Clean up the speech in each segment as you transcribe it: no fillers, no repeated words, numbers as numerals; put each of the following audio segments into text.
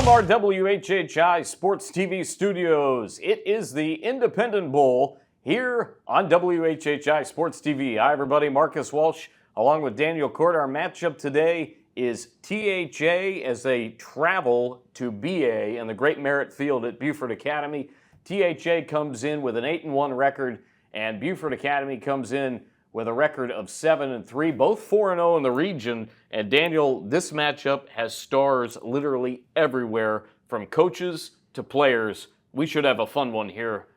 From our WHHI Sports TV studios, it is the Independent Bowl here on WHHI Sports TV. Hi, everybody. Marcus Walsh along with Daniel Cort. Our matchup today is THA as they travel to BA in the Great Merritt Field at Beaufort Academy. THA comes in with an 8-1 record, and Beaufort Academy comes in with a record of 7-3, both 4-0 in the region. And Daniel, this matchup has stars literally everywhere, from coaches to players. We should have a fun one here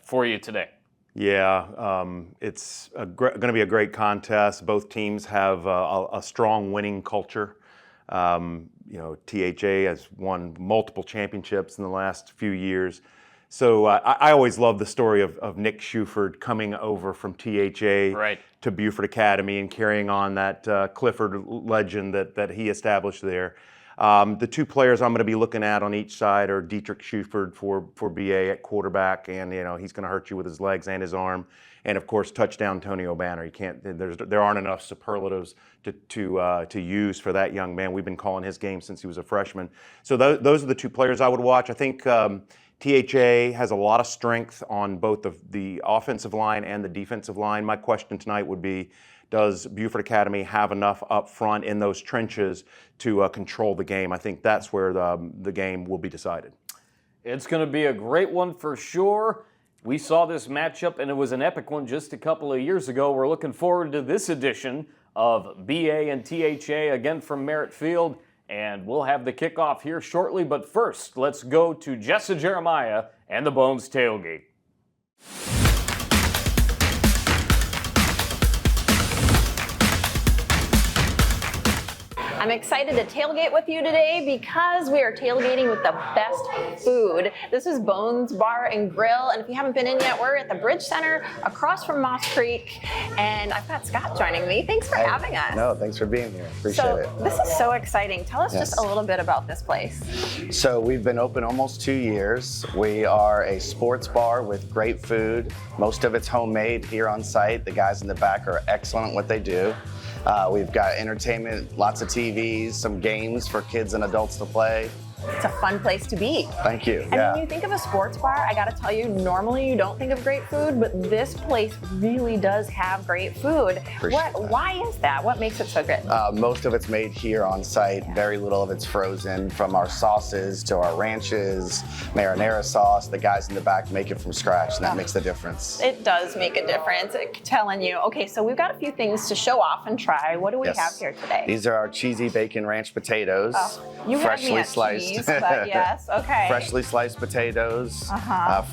for you today. Yeah, it's going to be a great contest. Both teams have a strong winning culture. THA has won multiple championships in the last few years. So I always love the story of Nick Shuford coming over from THA to Beaufort Academy and carrying on that Clifford legend that he established there. The two players I'm going to be looking at on each side are Dietrich Shuford for BA at quarterback, and he's going to hurt you with his legs and his arm, and of course touchdown Tony O'Banner. You can't. There aren't enough superlatives to use for that young man. We've been calling his game since he was a freshman. So those are the two players I would watch. I think THA has a lot of strength on both the offensive line and the defensive line. My question tonight would be, does Beaufort Academy have enough up front in those trenches to control the game? I think that's where the game will be decided. It's going to be a great one for sure. We saw this matchup, and it was an epic one just a couple of years ago. We're looking forward to this edition of BA and THA, again from Merritt Field. And we'll have the kickoff here shortly. But first, let's go to Jessa Jeremiah and the Bones Tailgate. I'm excited to tailgate with you today because we are tailgating with the best food. This is Bones Bar and Grill, and if you haven't been in yet, we're at the Bridge Center across from Moss Creek, and I've got Scott joining me. Thanks for having us. No, thanks for being here. Appreciate it. This is so exciting. Tell us just a little bit about this place. So we've been open almost 2 years. We are a sports bar with great food. Most of it's homemade here on site. The guys in the back are excellent at what they do. We've got entertainment, lots of TVs, some games for kids and adults to play. It's a fun place to be. Thank you. And when you think of a sports bar, I gotta tell you, normally you don't think of great food, but this place really does have great food. Why is that? What makes it so good? Most of it's made here on site. Very little of it's frozen, from our sauces to our ranches, marinara sauce. The guys in the back make it from scratch, and that makes the difference. It does make a difference. Telling you. Okay, so we've got a few things to show off and try. What do we have here today? These are our cheesy bacon ranch potatoes. You freshly sliced. But yes, okay. Freshly sliced potatoes,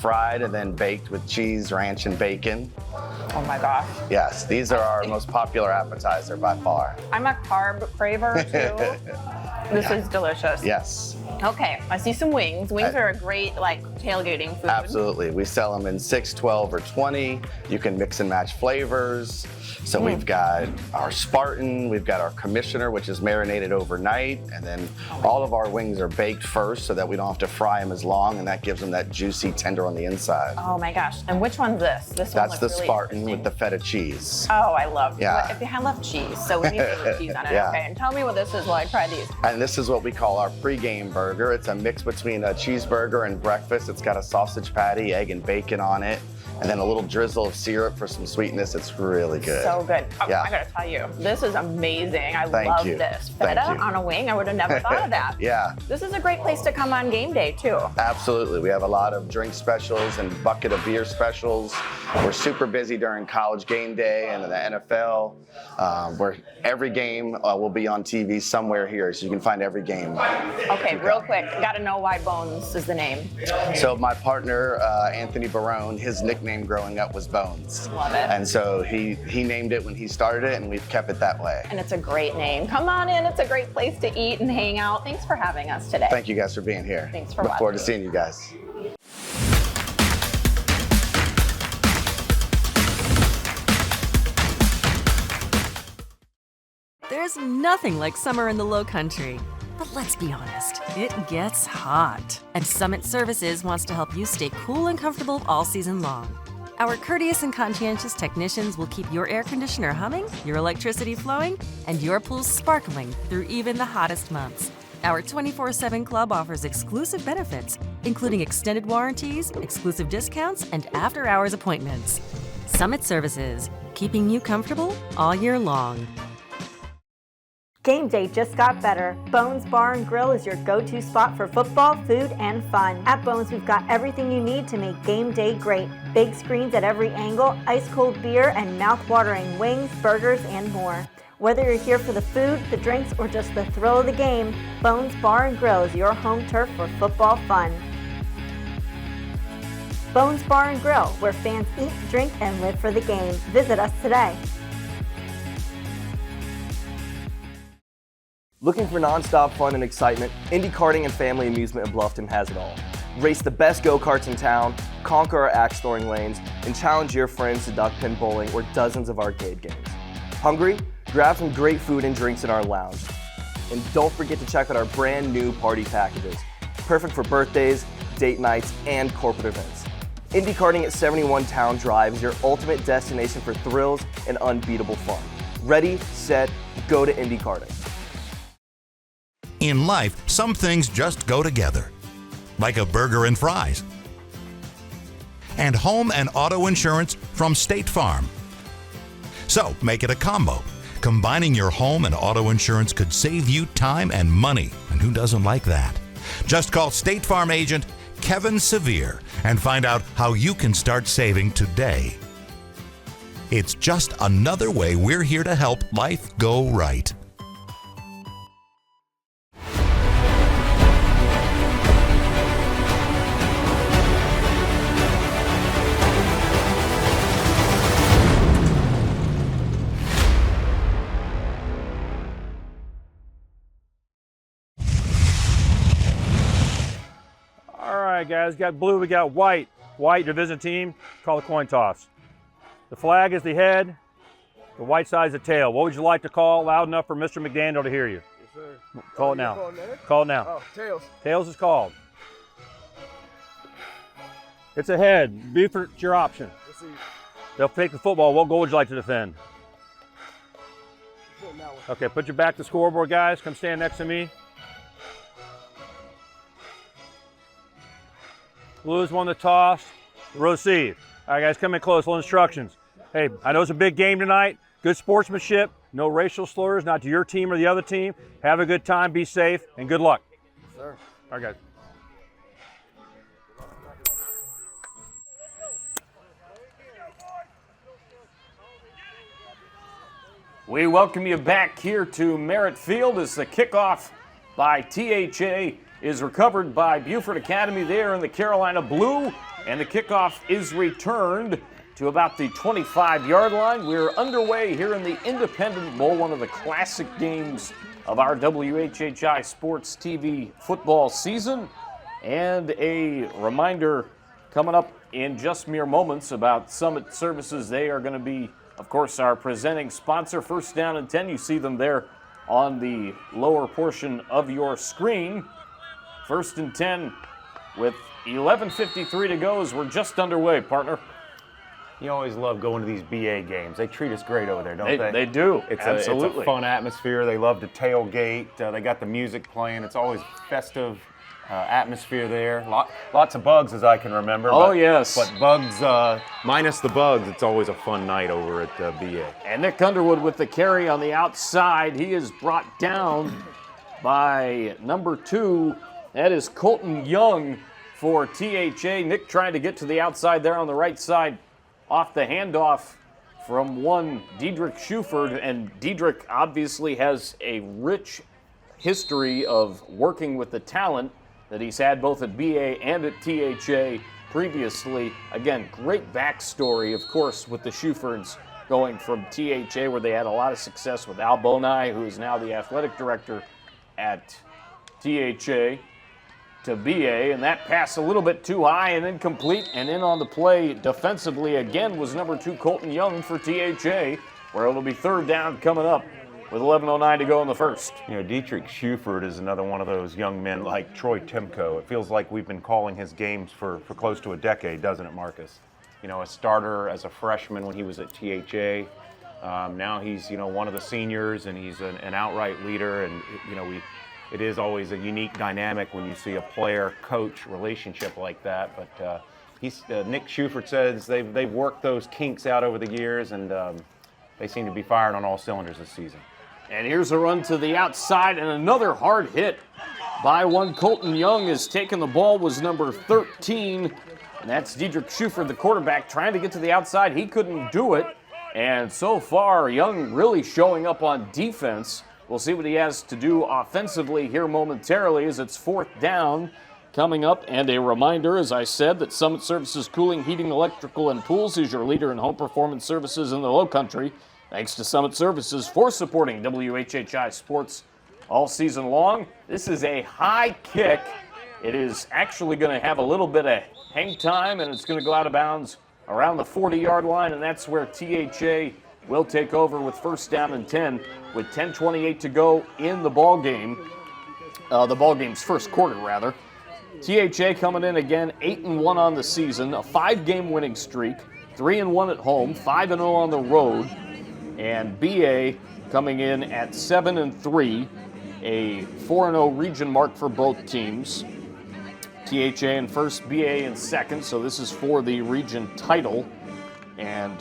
fried and then baked with cheese, ranch, and bacon. Oh my gosh. Yes, these are our most popular appetizer by far. I'm a carb craver too. This is delicious. Yes. Okay, I see some wings. Wings are a great tailgating food. Absolutely. We sell them in 6, 12, or 20. You can mix and match flavors. So we've got our Spartan, we've got our Commissioner, which is marinated overnight, and then all of our wings are baked first so that we don't have to fry them as long, and that gives them that juicy tender on the inside. Oh my gosh. And which one's this? That's the really Spartan with the feta cheese. Oh, I love it. Yeah. I love cheese, so we need to put cheese on it. Yeah. Okay, and tell me what this is while I try these. And this is what we call our pregame burger. It's a mix between a cheeseburger and breakfast. It's got a sausage patty, egg and bacon on it, and then a little drizzle of syrup for some sweetness. It's really good. So good. Yeah. I gotta tell you, this is amazing. I Thank love you. this. Feta on a wing, I would have never thought of that. Yeah. This is a great place to come on game day too. Absolutely. We have a lot of drink specials and bucket of beer specials. We're super busy during college game day and the NFL. Where every game will be on TV somewhere here, so you can find every game. Okay, real quick, gotta know why Bones is the name. So my partner, Anthony Barone, his nickname growing up was Bones. Love it. And so he named it when he started it, and we've kept it that way. And it's a great name. Come on in, it's a great place to eat and hang out. Thanks for having us today. Thank you guys for being here. Thanks for Look forward to watching. seeing you guys. There's nothing like summer in the Lowcountry. But let's be honest, it gets hot. And Summit Services wants to help you stay cool and comfortable all season long. Our courteous and conscientious technicians will keep your air conditioner humming, your electricity flowing, and your pool sparkling through even the hottest months. Our 24/7 club offers exclusive benefits, including extended warranties, exclusive discounts, and after-hours appointments. Summit Services, keeping you comfortable all year long. Game day just got better. Bones Bar and Grill is your go-to spot for football, food, and fun. At Bones, we've got everything you need to make game day great. Big screens at every angle, ice-cold beer, and mouth-watering wings, burgers, and more. Whether you're here for the food, the drinks, or just the thrill of the game, Bones Bar and Grill is your home turf for football fun. Bones Bar and Grill, where fans eat, drink, and live for the game. Visit us today. Looking for non-stop fun and excitement? Indy Karting and Family Amusement in Bluffton has it all. Race the best go-karts in town, conquer our axe-throwing lanes, and challenge your friends to duck pin bowling or dozens of arcade games. Hungry? Grab some great food and drinks in our lounge. And don't forget to check out our brand new party packages. Perfect for birthdays, date nights, and corporate events. Indy Karting at 71 Town Drive is your ultimate destination for thrills and unbeatable fun. Ready, set, go to Indy Karting. In life, some things just go together, like a burger and fries. And home and auto insurance from State Farm. So make it a combo. Combining your home and auto insurance could save you time and money, and who doesn't like that? Just call State Farm agent Kevin Sevier and find out how you can start saving today. It's just another way we're here to help life go right. All right, guys, got blue, we got white. White, division team, call a coin toss. The flag is the head, the white side is the tail. What would you like to call loud enough for Mr. McDaniel to hear you? Yes, sir. Call it now. Call it now. Oh, tails. Tails is called. It's a head. Beaufort, it's your option. Let's see. They'll take the football. What goal would you like to defend? That one. Okay, put your back to the scoreboard, guys. Come stand next to me. Blues won the toss. Receive. All right, guys, come in close. Little instructions. Hey, I know it's a big game tonight. Good sportsmanship. No racial slurs, not to your team or the other team. Have a good time. Be safe, and good luck. Yes, sir. All right, guys. We welcome you back here to Merritt Field as the kickoff by THA is recovered by Beaufort Academy there in the Carolina blue, and the kickoff is returned to about the 25-yard line. We're underway here in the Independent Bowl, one of the classic games of our WHHI Sports TV football season. And a reminder coming up in just mere moments about Summit Services. They are going to be, of course, our presenting sponsor. First down and 10, you see them there on the lower portion of your screen. First and 10 with 11:53 to go as we're just underway, partner. You always love going to these BA games. They treat us great over there, don't they? They do, Absolutely. absolutely. It's a fun atmosphere. They love to tailgate. They got the music playing. It's always festive atmosphere there. Lots of bugs, as I can remember. Oh, yes. But bugs, minus the bugs, it's always a fun night over at BA. And Nick Underwood with the carry on the outside. He is brought down by number 2. That is Colton Young for THA. Nick trying to get to the outside there on the right side off the handoff from one Diedrich Schuford. And Diedrich obviously has a rich history of working with the talent that he's had both at BA and at THA previously. Again, great backstory, of course, with the Schufords going from THA, where they had a lot of success with Al Bonai, who is now the athletic director at THA, to BA, and that pass a little bit too high and incomplete, and in on the play defensively again was number 2 Colton Young for THA, where it'll be third down coming up with 11:09 to go in the first. You know, Dietrich Schuford is another one of those young men like Troy Timko. It feels like we've been calling his games for close to a decade, doesn't it, Marcus? You know, a starter as a freshman when he was at THA. Now he's, one of the seniors, and he's an outright leader, and, it is always a unique dynamic when you see a player-coach relationship like that. But Nick Shuford says they've worked those kinks out over the years, and they seem to be firing on all cylinders this season. And here's a run to the outside, and another hard hit by one. Colton Young is taking the ball, was number 13, and that's Diedrich Shuford, the quarterback, trying to get to the outside. He couldn't do it, and so far, Young really showing up on defense. We'll see what he has to do offensively here momentarily as it's 4th down coming up. And a reminder, as I said, that Summit Services Cooling, Heating, Electrical, and Pools is your leader in home performance services in the Lowcountry. Thanks to Summit Services for supporting WHHI Sports all season long. This is a high kick. It is actually going to have a little bit of hang time, and it's going to go out of bounds around the 40-yard line, and that's where THA will take over with 1st down and 10 with 10:28 to go in the ball game. The ball game's first quarter, rather. THA coming in again 8-1 on the season, a 5-game winning streak, 3-1 at home, 5-0 on the road, and BA coming in at 7-3, a 4-0 region mark for both teams. THA in first, BA in second, so this is for the region title. And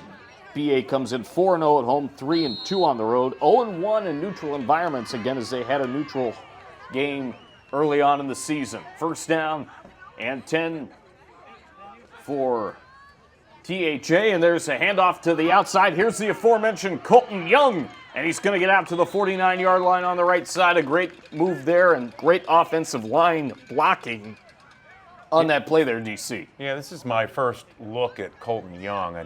BA comes in 4-0 at home, 3-2 on the road, 0-1 in neutral environments, again, as they had a neutral game early on in the season. 1st down and 10 for THA, and there's a handoff to the outside. Here's the aforementioned Colton Young, and he's going to get out to the 49-yard line on the right side. A great move there and great offensive line blocking on that play there, DC. Yeah, this is my first look at Colton Young. I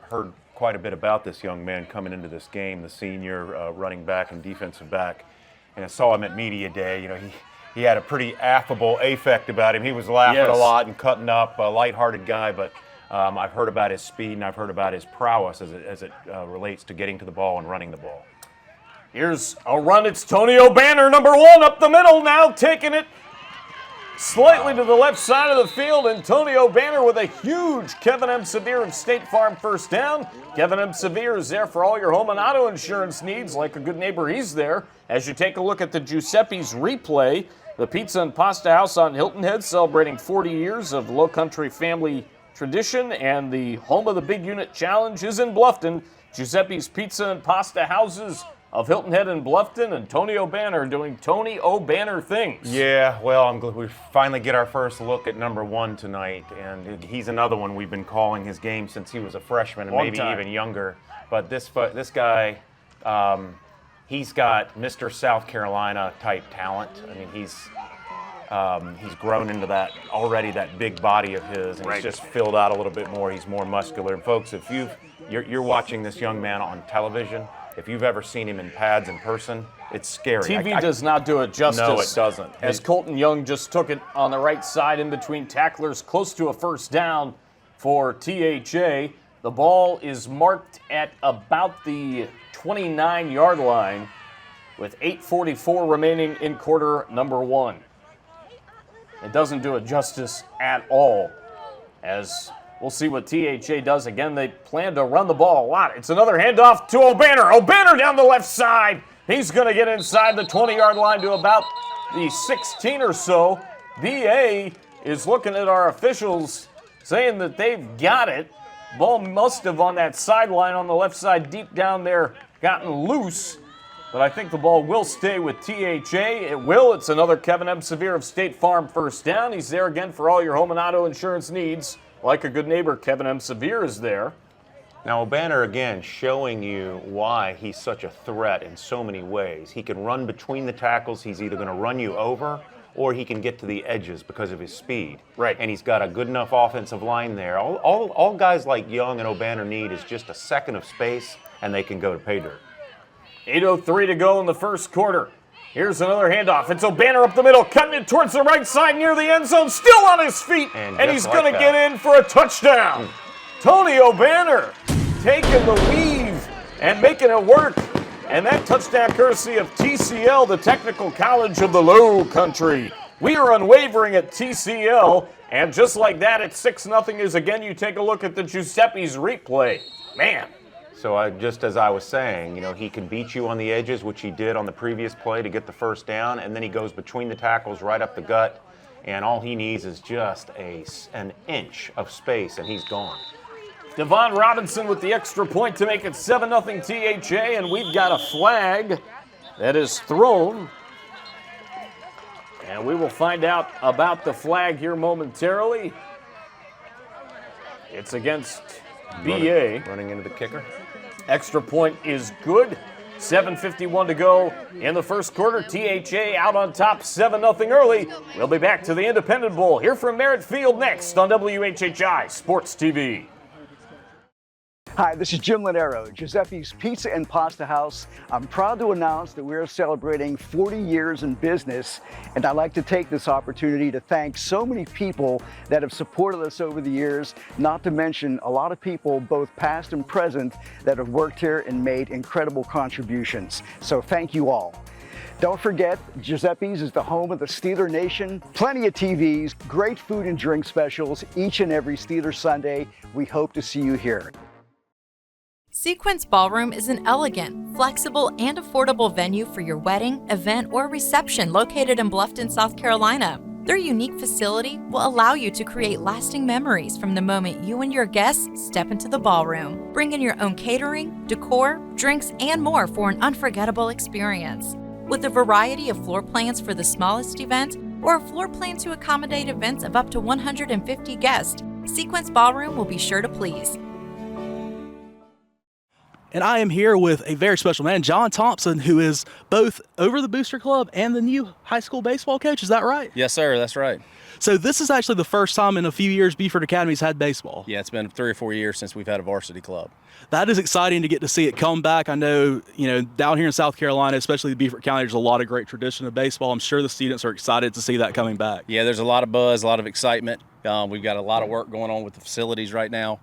heard quite a bit about this young man coming into this game, the senior running back and defensive back. And I saw him at Media Day. You know, he had a pretty affable affect about him. He was laughing a lot and cutting up, a lighthearted guy, but I've heard about his speed and I've heard about his prowess as it relates to getting to the ball and running the ball. Here's a run. It's Tony O'Banner, number 1, up the middle now, taking it slightly to the left side of the field, and Tony O'Banner with a huge Kevin M. Severe of State Farm 1st down. Kevin M. Severe is there for all your home and auto insurance needs. Like a good neighbor, he's there. As you take a look at the Giuseppe's replay, the Pizza and Pasta House on Hilton Head celebrating 40 years of Lowcountry family tradition, and the home of the Big Unit Challenge is in Bluffton. Giuseppe's Pizza and Pasta Houses of Hilton Head and Bluffton, and Tony O'Banner doing Tony O'Banner things. Yeah, well, I'm glad we finally get our first look at number 1 tonight, and he's another one we've been calling his game since he was a freshman and maybe even younger. But this guy, he's got Mr. South Carolina type talent. I mean, he's grown into that already, that big body of his, and he's just filled out a little bit more. He's more muscular. And folks, if you're watching this young man on television, if you've ever seen him in pads in person, it's scary. TV does not do it justice. No, it doesn't. As Colton Young just took it on the right side in between tacklers, close to a 1st down for THA. The ball is marked at about the 29-yard line with 8:44 remaining in quarter number 1. It doesn't do it justice at all, as we'll see what THA does. Again, they plan to run the ball a lot. It's another handoff to O'Banner. O'Banner down the left side. He's going to get inside the 20-yard line to about the 16 or so. BA is looking at our officials saying that they've got it. Ball must have on that sideline on the left side deep down there gotten loose. But I think the ball will stay with THA. It will. It's another Kevin M. Severe of State Farm 1st down. He's there again for all your home and auto insurance needs. Like a good neighbor, Kevin M. Severe is there. Now, O'Banner, again, showing you why he's such a threat in so many ways. He can run between the tackles. He's either going to run you over or he can get to the edges because of his speed. Right. And he's got a good enough offensive line there. All guys like Young and O'Banner need is just a second of space, and they can go to pay dirt. 8:03 to go in the first quarter. Here's another handoff. It's O'Banner up the middle, cutting it towards the right side near the end zone, still on his feet, and he's going to get in for a touchdown. Tony O'Banner taking the weave and making it work. And that touchdown courtesy of TCL, the Technical College of the Lowcountry. We are unwavering at TCL, and just like that, it's 6-0 as again you take a look at the Giuseppe's replay. Man, So just as I was saying, you know, he can beat you on the edges, which he did on the previous play to get the first down, and then he goes between the tackles right up the gut, and all he needs is just an inch of space, and he's gone. Devon Robinson with the extra point to make it 7-0 THA, and we've got a flag that is thrown. And we will find out about the flag here momentarily. It's against BA. Running into the kicker. Extra point is good. 7:51 to go in the first quarter. THA out on top 7-0 early. We'll be back to the Independent Bowl. Here from Merritt Field next on WHHI Sports TV. Hi, this is Jim Lanero, Giuseppe's Pizza and Pasta House. I'm proud to announce that we're celebrating 40 years in business, and I'd like to take this opportunity to thank so many people that have supported us over the years, not to mention a lot of people, both past and present, that have worked here and made incredible contributions. So thank you all. Don't forget, Giuseppe's is the home of the Steeler Nation. Plenty of TVs, great food and drink specials each and every Steeler Sunday. We hope to see you here. Sequence Ballroom is an elegant, flexible, and affordable venue for your wedding, event, or reception located in Bluffton, South Carolina. Their unique facility will allow you to create lasting memories from the moment you and your guests step into the ballroom. Bring in your own catering, decor, drinks, and more for an unforgettable experience. With a variety of floor plans for the smallest event or a floor plan to accommodate events of up to 150 guests, Sequence Ballroom will be sure to please. And I am here with a very special man, John Thompson, who is both over the Booster Club and the new high school baseball coach. Is that right? Yes, sir. That's right. So this is actually the first time in a few years Beaufort Academy's had baseball. Yeah, it's been 3 or 4 years since we've had a varsity club. That is exciting to get to see it come back. I know, down here in South Carolina, especially the Beaufort County, there's a lot of great tradition of baseball. I'm sure the students are excited to see that coming back. Yeah, there's a lot of buzz, a lot of excitement. We've got a lot of work going on with the facilities right now.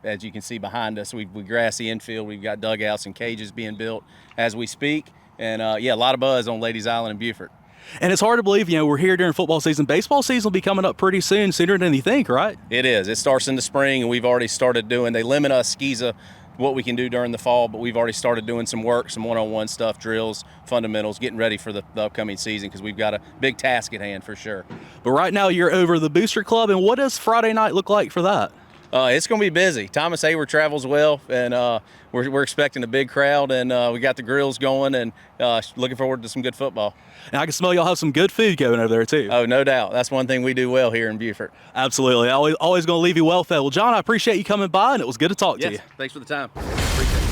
As you can see behind us, we grass the infield. We've got dugouts and cages being built as we speak. And a lot of buzz on Ladies Island and Beaufort. And it's hard to believe, we're here during football season. Baseball season will be coming up pretty soon, sooner than you think, right? It is. It starts in the spring, and we've already started doing, they limit us, SCISA, what we can do during the fall, but we've already started doing some work, some one-on-one stuff, drills, fundamentals, getting ready for the upcoming season because we've got a big task at hand for sure. But right now you're over the Booster Club, and what does Friday night look like for that? It's going to be busy. Thomas Heyward travels well, and we're expecting a big crowd, and we got the grills going, and looking forward to some good football. And I can smell y'all have some good food going over there, too. Oh, no doubt. That's one thing we do well here in Beaufort. Absolutely. Always going to leave you well fed. Well, John, I appreciate you coming by, and it was good to talk to you. Thanks for the time. Appreciate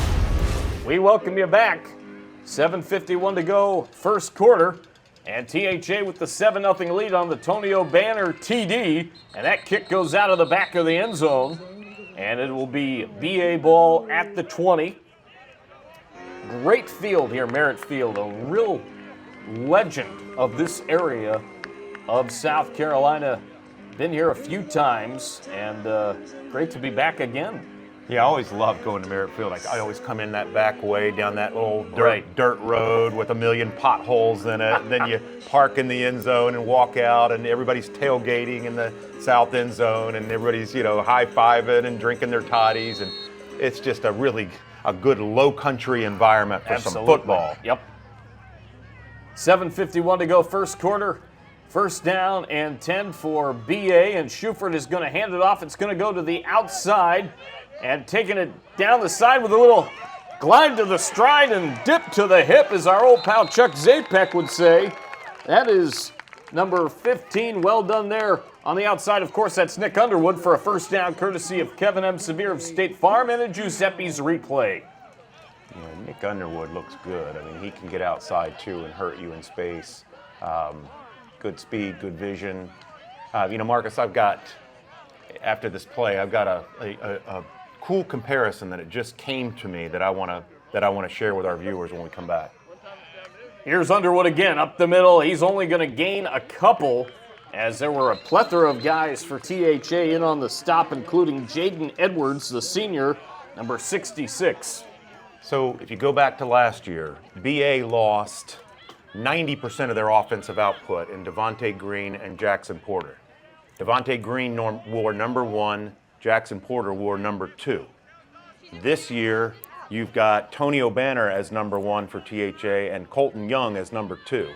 it. We welcome you back. 7:51 to go, first quarter. And THA with the 7-0 lead on the Tonio Banner TD. And that kick goes out of the back of the end zone. And it will be BA ball at the 20. Great field here, Merritt Field. A real legend of this area of South Carolina. Been here a few times, and great to be back again. Yeah, I always love going to Merritt Field. I always come in that back way down that old dirt road with a million potholes in it. Then you park in the end zone and walk out, and everybody's tailgating in the south end zone, and everybody's high-fiving and drinking their toddies, and it's just a good Lowcountry environment for some football. Yep. 7:51 to go, first quarter. First down and 10 for BA, and Schufert is going to hand it off. It's going to go to the outside. And taking it down the side with a little glide to the stride and dip to the hip, as our old pal Chuck Zapek would say. That is number 15. Well done there on the outside. Of course, that's Nick Underwood for a first down, courtesy of Kevin M. Severe of State Farm and a Giuseppe's replay. Nick Underwood looks good. I mean, he can get outside, too, and hurt you in space. Good speed, good vision. Marcus, after this play, I've got a cool comparison that it just came to me that I want to share with our viewers when we come back. Here's Underwood again up the middle. He's only going to gain a couple, as there were a plethora of guys for THA in on the stop, including Jaden Edwards, the senior, number 66. So if you go back to last year, BA lost 90% of their offensive output in Devontae Green and Jackson Porter. Devontae Green wore number 1, Jackson Porter wore number 2. This year, you've got Tony O'Banner as number 1 for THA and Colton Young as number 2.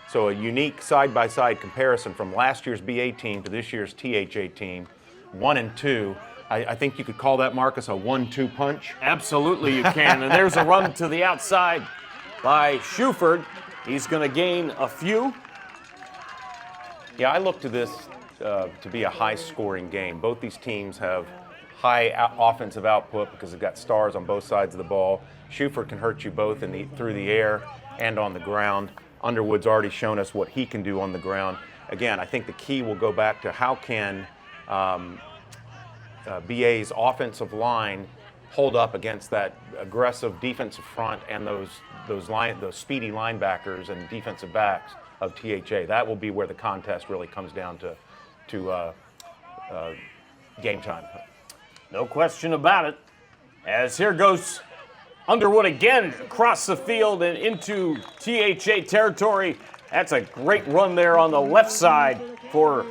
So a unique side-by-side comparison from last year's BA team to this year's THA team, 1 and 2. I think you could call that, Marcus, a 1-2 punch. Absolutely you can. And there's a run to the outside by Shuford. He's going to gain a few. Yeah, I look to this to be a high-scoring game. Both these teams have high offensive output because they've got stars on both sides of the ball. Shuford can hurt you both through the air and on the ground. Underwood's already shown us what he can do on the ground. Again, I think the key will go back to how can BA's offensive line hold up against that aggressive defensive front and those speedy linebackers and defensive backs of THA. That will be where the contest really comes down to game time. No question about it. As here goes Underwood again across the field and into THA territory. That's a great run there on the left side for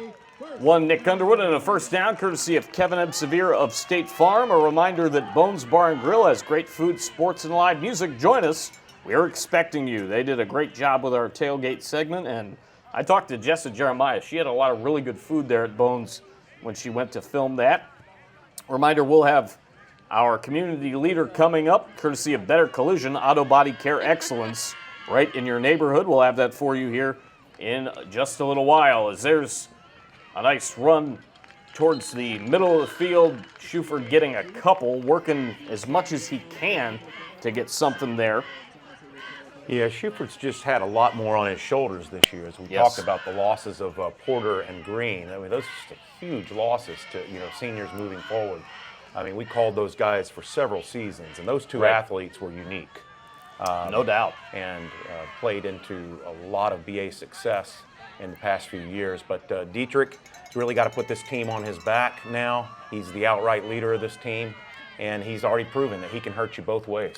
one Nick Underwood, and a first down courtesy of Kevin Ebsevere of State Farm. A reminder that Bones Bar and Grill has great food, sports, and live music. Join us. We're expecting you. They did a great job with our tailgate segment, and I talked to Jessa Jeremiah. She had a lot of really good food there at Bones when she went to film that. Reminder, we'll have our community leader coming up, courtesy of Better Collision, Auto Body Care Excellence, right in your neighborhood. We'll have that for you here in just a little while, as there's a nice run towards the middle of the field. Shuford getting a couple, working as much as he can to get something there. Yeah, Shuford's just had a lot more on his shoulders this year, as we talked about the losses of Porter and Green. I mean, those are just huge losses to seniors moving forward. I mean, we called those guys for several seasons, and those two athletes were unique. No doubt. And played into a lot of BA success in the past few years. But Dietrich has really got to put this team on his back now. He's the outright leader of this team, and he's already proven that he can hurt you both ways.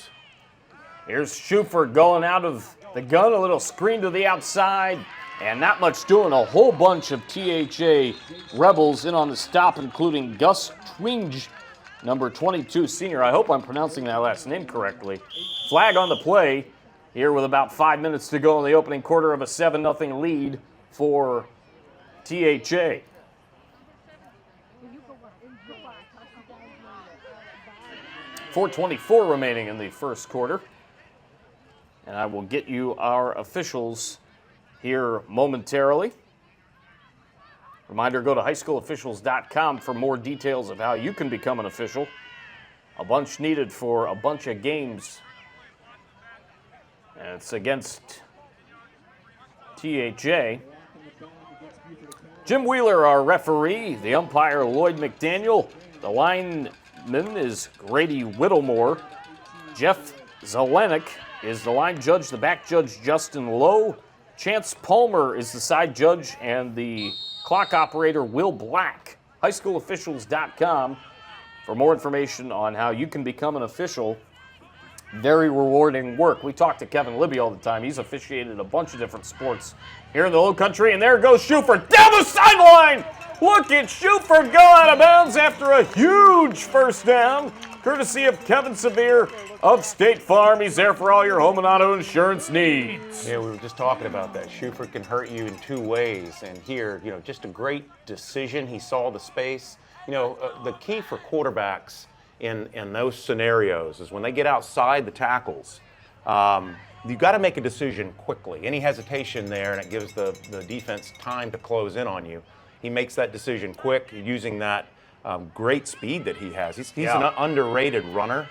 Here's Shuford going out of the gun, a little screen to the outside, and not much doing. A whole bunch of THA Rebels in on the stop, including Gus Twinge, number 22 senior. I hope I'm pronouncing that last name correctly. Flag on the play here with about 5 minutes to go in the opening quarter of a 7-0 lead for THA. .424 remaining in the first quarter. And I will get you our officials here momentarily. Reminder, go to highschoolofficials.com for more details of how you can become an official. A bunch needed for a bunch of games. And it's against THA. Jim Wheeler, our referee. The umpire, Lloyd McDaniel. The lineman is Grady Whittlemore. Jeff Zelenik is the line judge. The back judge, Justin Lowe. Chance Palmer is the side judge, and the clock operator, Will Black. Highschoolofficials.com for more information on how you can become an official. Very rewarding work. We talk to Kevin Libby all the time. He's officiated a bunch of different sports here in the Lowcountry, and there goes Shuford down the sideline. Look at Shuford go out of bounds after a huge first down, courtesy of Kevin Severe of State Farm. He's there for all your home and auto insurance needs. Yeah, we were just talking about that. Shuford can hurt you in two ways, and here, just a great decision. He saw the space. The key for quarterbacks in those scenarios is when they get outside the tackles, you've got to make a decision quickly. Any hesitation there, and it gives the defense time to close in on you. He makes that decision quick using that great speed that he has. He's an underrated runner,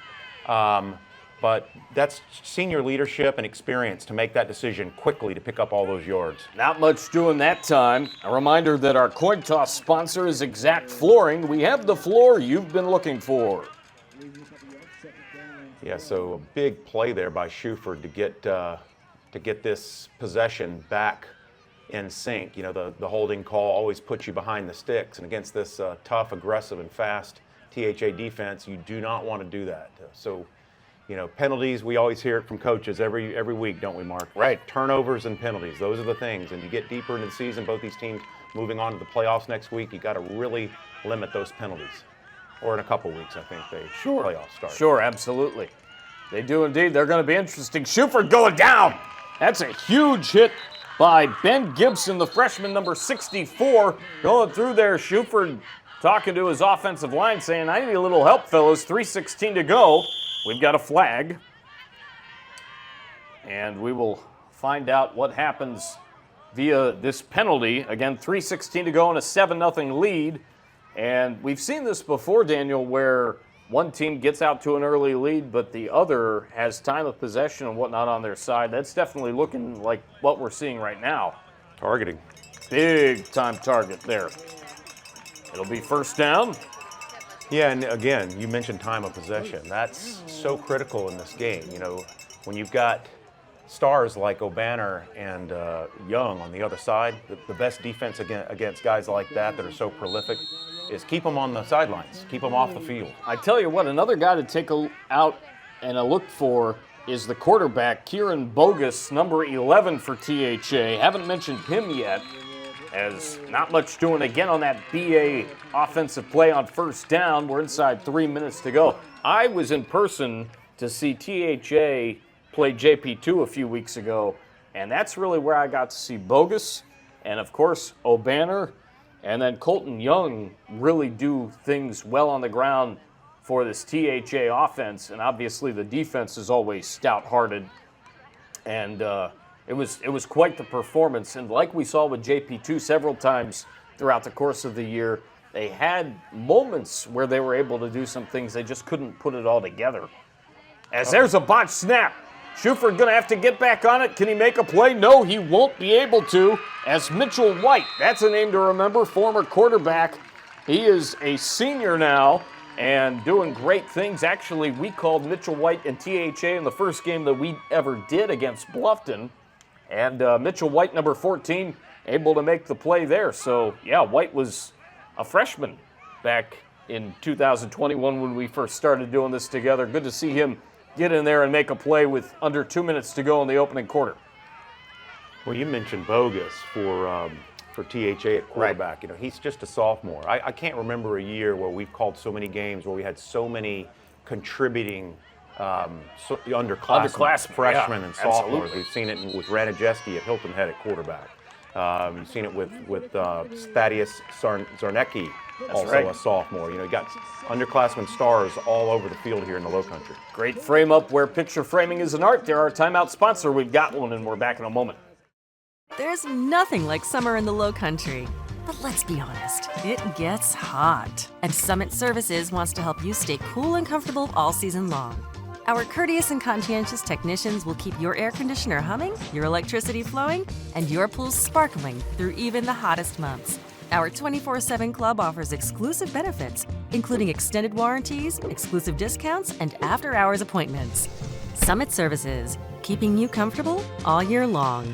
but that's senior leadership and experience to make that decision quickly to pick up all those yards. Not much doing that time. A reminder that our coin toss sponsor is Exact Flooring. We have the floor you've been looking for. Yeah, so a big play there by Shuford to get this possession back in sync. The holding call always puts you behind the sticks, and against this tough, aggressive, and fast THA defense, you do not want to do that. So, penalties, we always hear it from coaches every week, don't we, Mark? Right. Turnovers and penalties, those are the things. And you get deeper into the season, both these teams moving on to the playoffs next week, you got to really limit those penalties. Or in a couple weeks, I think playoffs start. Sure, absolutely. They do indeed. They're going to be interesting. Shuford going down. That's a huge hit by Ben Gibson, the freshman, number 64. Going through there, Shuford talking to his offensive line, saying, I need a little help, fellas. 3:16 to go. We've got a flag. And we will find out what happens via this penalty. Again, 3:16 to go and a 7-0 lead. And we've seen this before, Daniel, where one team gets out to an early lead, but the other has time of possession and whatnot on their side. That's definitely looking like what we're seeing right now. Targeting. Big time target there. It'll be first down. Yeah, and again, you mentioned time of possession. That's so critical in this game. You know, when you've got stars like O'Banner and Young on the other side, the best defense against guys like that are so prolific is keep them on the sidelines, keep them off the field. I tell you what, another guy to take out and a look for is the quarterback, Kieran Bogus, number 11 for THA. Haven't mentioned him yet, as not much doing again on that BA offensive play on first down. We're inside 3 minutes to go. I was in person to see THA play JP2 a few weeks ago, and that's really where I got to see Bogus and, of course, O'Banner. And then Colton Young really do things well on the ground for this THA offense. And obviously the defense is always stout-hearted. And it was quite the performance. And like we saw with JP2 several times throughout the course of the year, they had moments where they were able to do some things. They just couldn't put it all together. As there's a botch snap. Shuford going to have to get back on it. Can he make a play? No, he won't be able to. As Mitchell White, that's a name to remember, former quarterback. He is a senior now and doing great things. Actually, we called Mitchell White and THA in the first game that we ever did against Bluffton. And Mitchell White, number 14, able to make the play there. So, yeah, White was a freshman back in 2021 when we first started doing this together. Good to see him get in there and make a play with under 2 minutes to go in the opening quarter. Well, you mentioned Bogus for THA at quarterback. Right. You know, he's just a sophomore. I can't remember a year where we've called so many games where we had so many contributing underclassmen, freshmen, and sophomores. Absolutely. We've seen it with Ranajeski at Hilton Head at quarterback. You've seen it with Thaddeus Zarnecki, also a sophomore. You know, you got underclassmen stars all over the field here in the Lowcountry. Great frame up where picture framing is an art. They're our timeout sponsor. We've got one, and we're back in a moment. There's nothing like summer in the Lowcountry. But let's be honest, it gets hot. And Summit Services wants to help you stay cool and comfortable all season long. Our courteous and conscientious technicians will keep your air conditioner humming, your electricity flowing, and your pool sparkling through even the hottest months. Our 24/7 club offers exclusive benefits, including extended warranties, exclusive discounts, and after-hours appointments. Summit Services, keeping you comfortable all year long.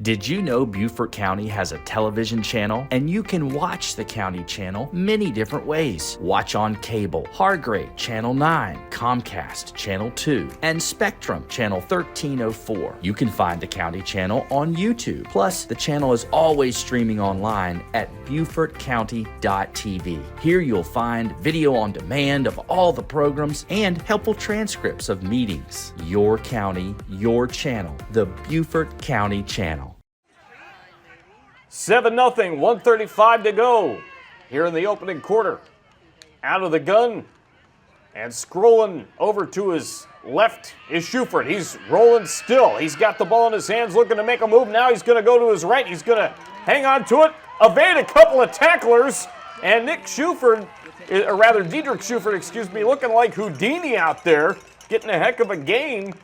Did you know Beaufort County has a television channel? And you can watch the county channel many different ways. Watch on cable, Hargrave, Channel 9, Comcast, Channel 2, and Spectrum, Channel 1304. You can find the county channel on YouTube. Plus, the channel is always streaming online at BeaufortCounty.tv. Here you'll find video on demand of all the programs and helpful transcripts of meetings. Your county, your channel, the Beaufort County Channel. 7-0, 1:35 to go here in the opening quarter. Out of the gun and scrolling over to his left is Shuford. He's rolling still. He's got the ball in his hands, looking to make a move. Now he's going to go to his right. He's going to hang on to it, evade a couple of tacklers, and Diedrich Shuford, looking like Houdini out there, getting a heck of a gain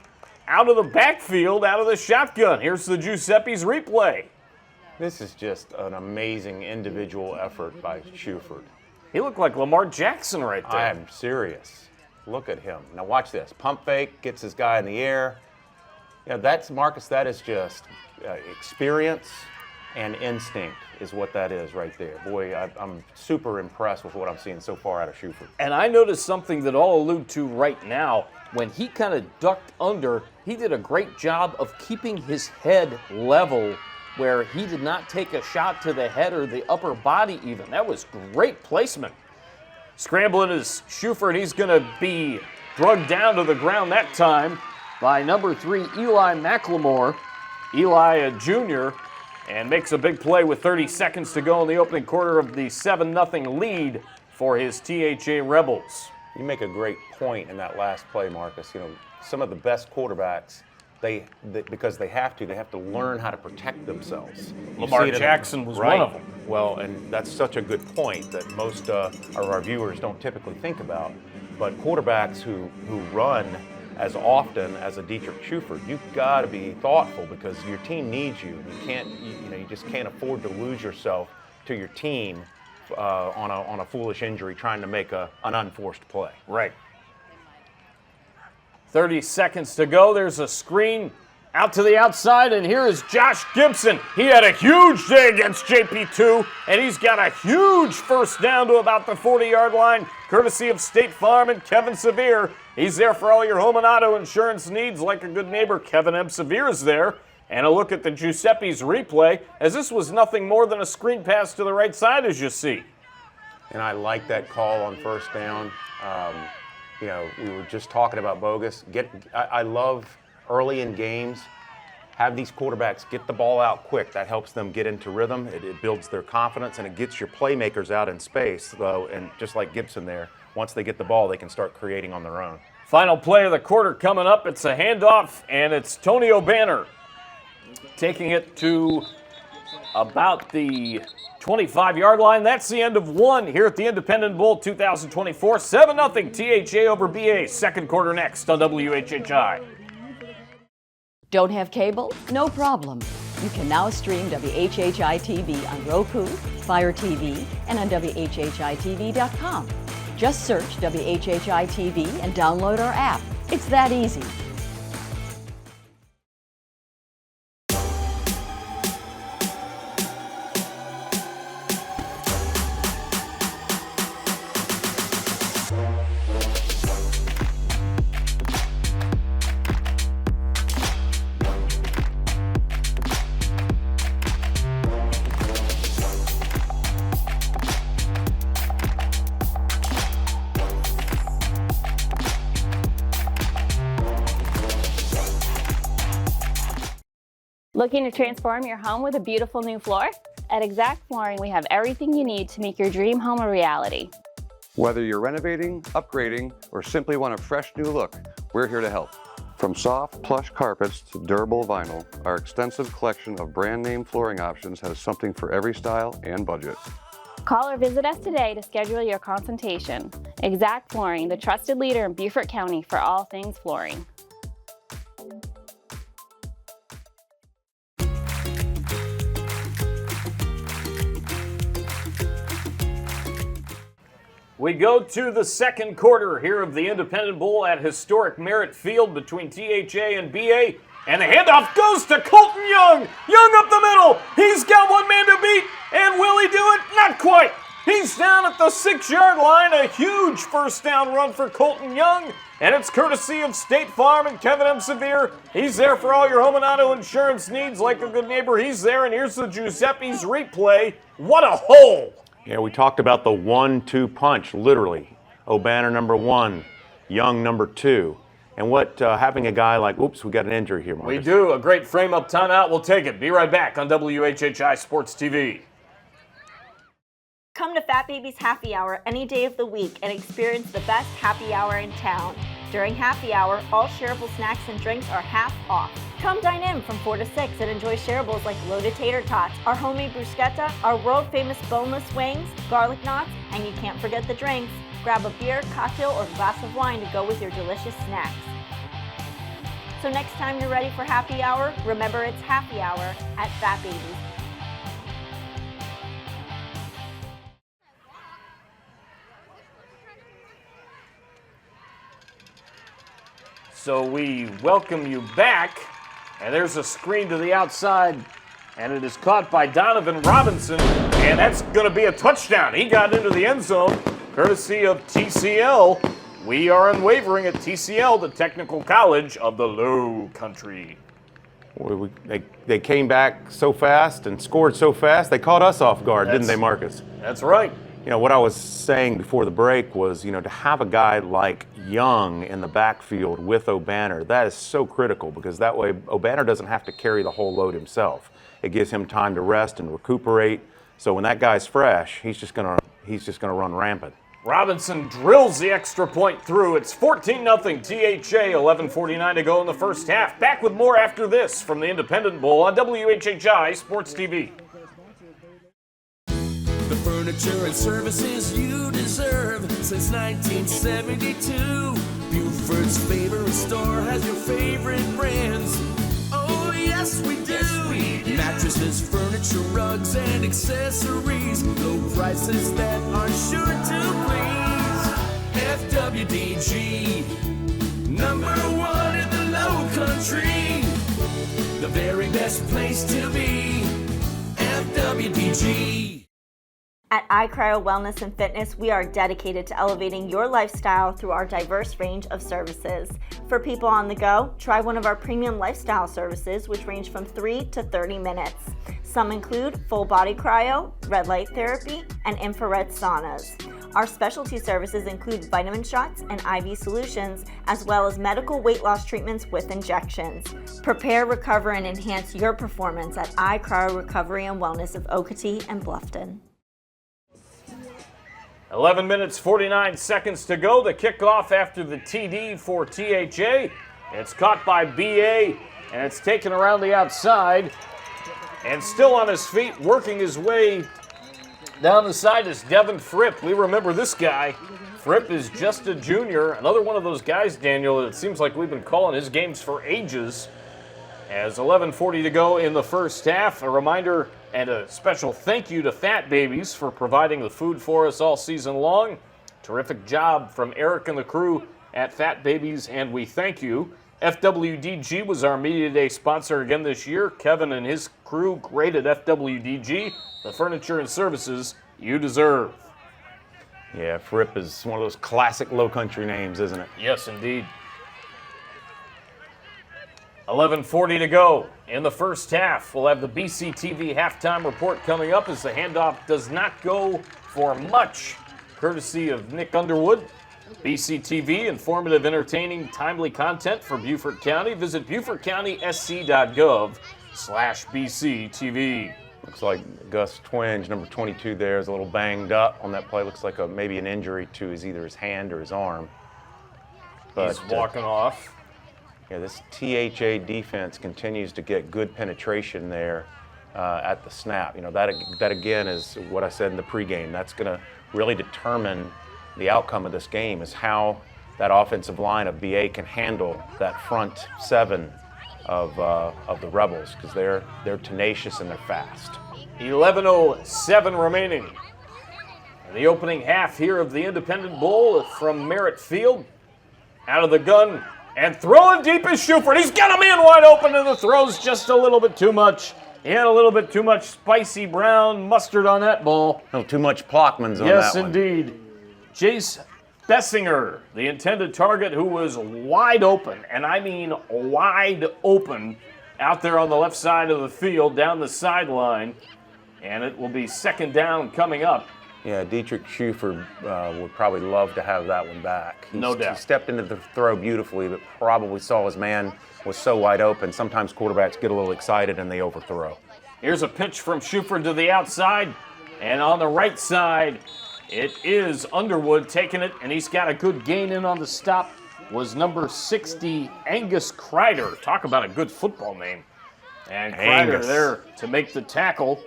out of the backfield, out of the shotgun. Here's the Giuseppe's replay. This is just an amazing individual effort by Shuford. He looked like Lamar Jackson right there. I am serious. Look at him. Now watch this. Pump fake, gets his guy in the air. You know, that's, Marcus, that is just experience and instinct is what that is right there. Boy, I'm super impressed with what I'm seeing so far out of Shuford. And I noticed something that I'll allude to right now. When he kind of ducked under, he did a great job of keeping his head level where he did not take a shot to the head or the upper body even. That was great placement. Scrambling is Shuford. He's going to be drugged down to the ground that time by number 3, Eli McLemore. Eli, a junior, and makes a big play with 30 seconds to go in the opening quarter of the 7-0 lead for his THA Rebels. You make a great point in that last play, Marcus. You know, some of the best quarterbacks, because they have to learn how to protect themselves. Lamar Jackson was one of them. Well, and that's such a good point that most of our viewers don't typically think about. But quarterbacks who run as often as a Dietrich Schufert, you've got to be thoughtful because your team needs you. You just can't afford to lose yourself to your team on a foolish injury trying to make an unforced play. Right. 30 seconds to go. There's a screen out to the outside, and here is Josh Gibson. He had a huge day against JP2, and he's got a huge first down to about the 40-yard line, courtesy of State Farm and Kevin Sevier. He's there for all your home and auto insurance needs. Like a good neighbor, Kevin M. Sevier is there. And a look at the Giuseppe's replay, as this was nothing more than a screen pass to the right side, as you see. And I like that call on first down. We were just talking about bogus. I love early in games, have these quarterbacks get the ball out quick. That helps them get into rhythm. It builds their confidence, and it gets your playmakers out in space, though. And just like Gibson there, once they get the ball, they can start creating on their own. Final play of the quarter coming up. It's a handoff, and it's Tony O'Banner taking it to about the 25-yard line. That's the end of one here at the Independent Bowl 2024. 7-0 THA over BA. Second quarter next on WHHI. Don't have cable? No problem. You can now stream WHHI-TV on Roku, Fire TV, and on WHHITV.com. Just search WHHI-TV and download our app. It's that easy. Looking to transform your home with a beautiful new floor? At Exact Flooring, we have everything you need to make your dream home a reality. Whether you're renovating, upgrading, or simply want a fresh new look, we're here to help. From soft, plush carpets to durable vinyl, our extensive collection of brand name flooring options has something for every style and budget. Call or visit us today to schedule your consultation. Exact Flooring, the trusted leader in Beaufort County for all things flooring. We go to the second quarter here of the Independent Bowl at historic Merritt Field between THA and BA. And the handoff goes to Colton Young. Young up the middle. He's got one man to beat. And will he do it? Not quite. He's down at the 6-yard line. A huge first down run for Colton Young. And it's courtesy of State Farm and Kevin M. Sevier. He's there for all your home and auto insurance needs. Like a good neighbor, he's there. And here's the Giuseppe's replay. What a hole. Yeah, we talked about the 1-2 punch, literally. O'Banner number 1, Young number 2. And what having a guy like, oops, we got an injury here, Marcus. We do. A great frame-up timeout. We'll take it. Be right back on WHHI Sports TV. Come to Fat Baby's Happy Hour any day of the week and experience the best happy hour in town. During happy hour, all shareable snacks and drinks are half off. Come dine in from 4 to 6 and enjoy shareables like loaded tater tots, our homemade bruschetta, our world-famous boneless wings, garlic knots, and you can't forget the drinks. Grab a beer, cocktail, or glass of wine to go with your delicious snacks. So next time you're ready for happy hour, remember it's happy hour at Fat Baby's. So we welcome you back, and there's a screen to the outside, and it is caught by Donovan Robinson, and that's going to be a touchdown. He got into the end zone, courtesy of TCL. We are unwavering at TCL, the Technical College of the Lowcountry. They came back so fast and scored so fast, they caught us off guard, didn't they, Marcus? That's right. You know, what I was saying before the break was, you know, to have a guy like Young in the backfield with O'Banner, that is so critical, because that way O'Banner doesn't have to carry the whole load himself. It gives him time to rest and recuperate. So when that guy's fresh, he's just gonna run rampant. Robinson drills the extra point through. It's 14-0 THA, 11:49 to go in the first half. Back with more after this from the Independent Bowl on WHHI Sports TV. The furniture and services you deserve since 1972. Beaufort's favorite store has your favorite brands. Oh, yes, we do. Mattresses, furniture, rugs, and accessories. Low prices that are sure to please. FWDG, #1 in the Lowcountry. The very best place to be. FWDG. At iCryo Wellness and Fitness, we are dedicated to elevating your lifestyle through our diverse range of services. For people on the go, try one of our premium lifestyle services, which range from 3 to 30 minutes. Some include full body cryo, red light therapy, and infrared saunas. Our specialty services include vitamin shots and IV solutions, as well as medical weight loss treatments with injections. Prepare, recover, and enhance your performance at iCryo Recovery and Wellness of Okatee and Bluffton. 11 minutes, 49 seconds to go. The kickoff after the TD for THA. It's caught by BA, and it's taken around the outside. And still on his feet, working his way down the side is Devin Fripp. We remember this guy. Fripp is just a junior. Another one of those guys, Daniel, it seems like we've been calling his games for ages. As 11:40 to go in the first half, a reminder and a special thank you to Fat Babies for providing the food for us all season long. Terrific job from Eric and the crew at Fat Babies, and we thank you. FWDG was our Media Day sponsor again this year. Kevin and his crew, great at FWDG, the furniture and services you deserve. Yeah, Fripp is one of those classic Lowcountry names, isn't it? Yes, indeed. 11:40 to go in the first half. We'll have the BCTV halftime report coming up as the handoff does not go for much, courtesy of Nick Underwood. BCTV, informative, entertaining, timely content for Beaufort County. Visit BeaufortCounty.gov/BCTV. Looks like Gus Twinge, number 22 there, is a little banged up on that play. Looks like maybe an injury to either his hand or his arm. But he's walking off. Yeah, this THA defense continues to get good penetration there at the snap. You know, that again is what I said in the pregame. That's going to really determine the outcome of this game, is how that offensive line of BA can handle that front seven of the Rebels, because they're tenacious and they're fast. 11:07 remaining. In the opening half here of the Independent Bowl from Merritt Field. Out of the gun. And throwing deep is Schufert. He's got a man wide open, and the throw's just a little bit too much. He had a little bit too much spicy brown mustard on that ball. No, too much Plockmans on that one. Yes, indeed. Jace Bessinger, the intended target, who was wide open, and I mean wide open, out there on the left side of the field, down the sideline. And it will be second down coming up. Yeah, Dietrich Schufert would probably love to have that one back. No doubt. He stepped into the throw beautifully, but probably saw his man was so wide open. Sometimes quarterbacks get a little excited and they overthrow. Here's a pitch from Schufert to the outside, and on the right side, it is Underwood taking it, and he's got a good gain in on the stop. Was number 60, Angus Kreider. Talk about a good football name. And Kreider there to make the tackle.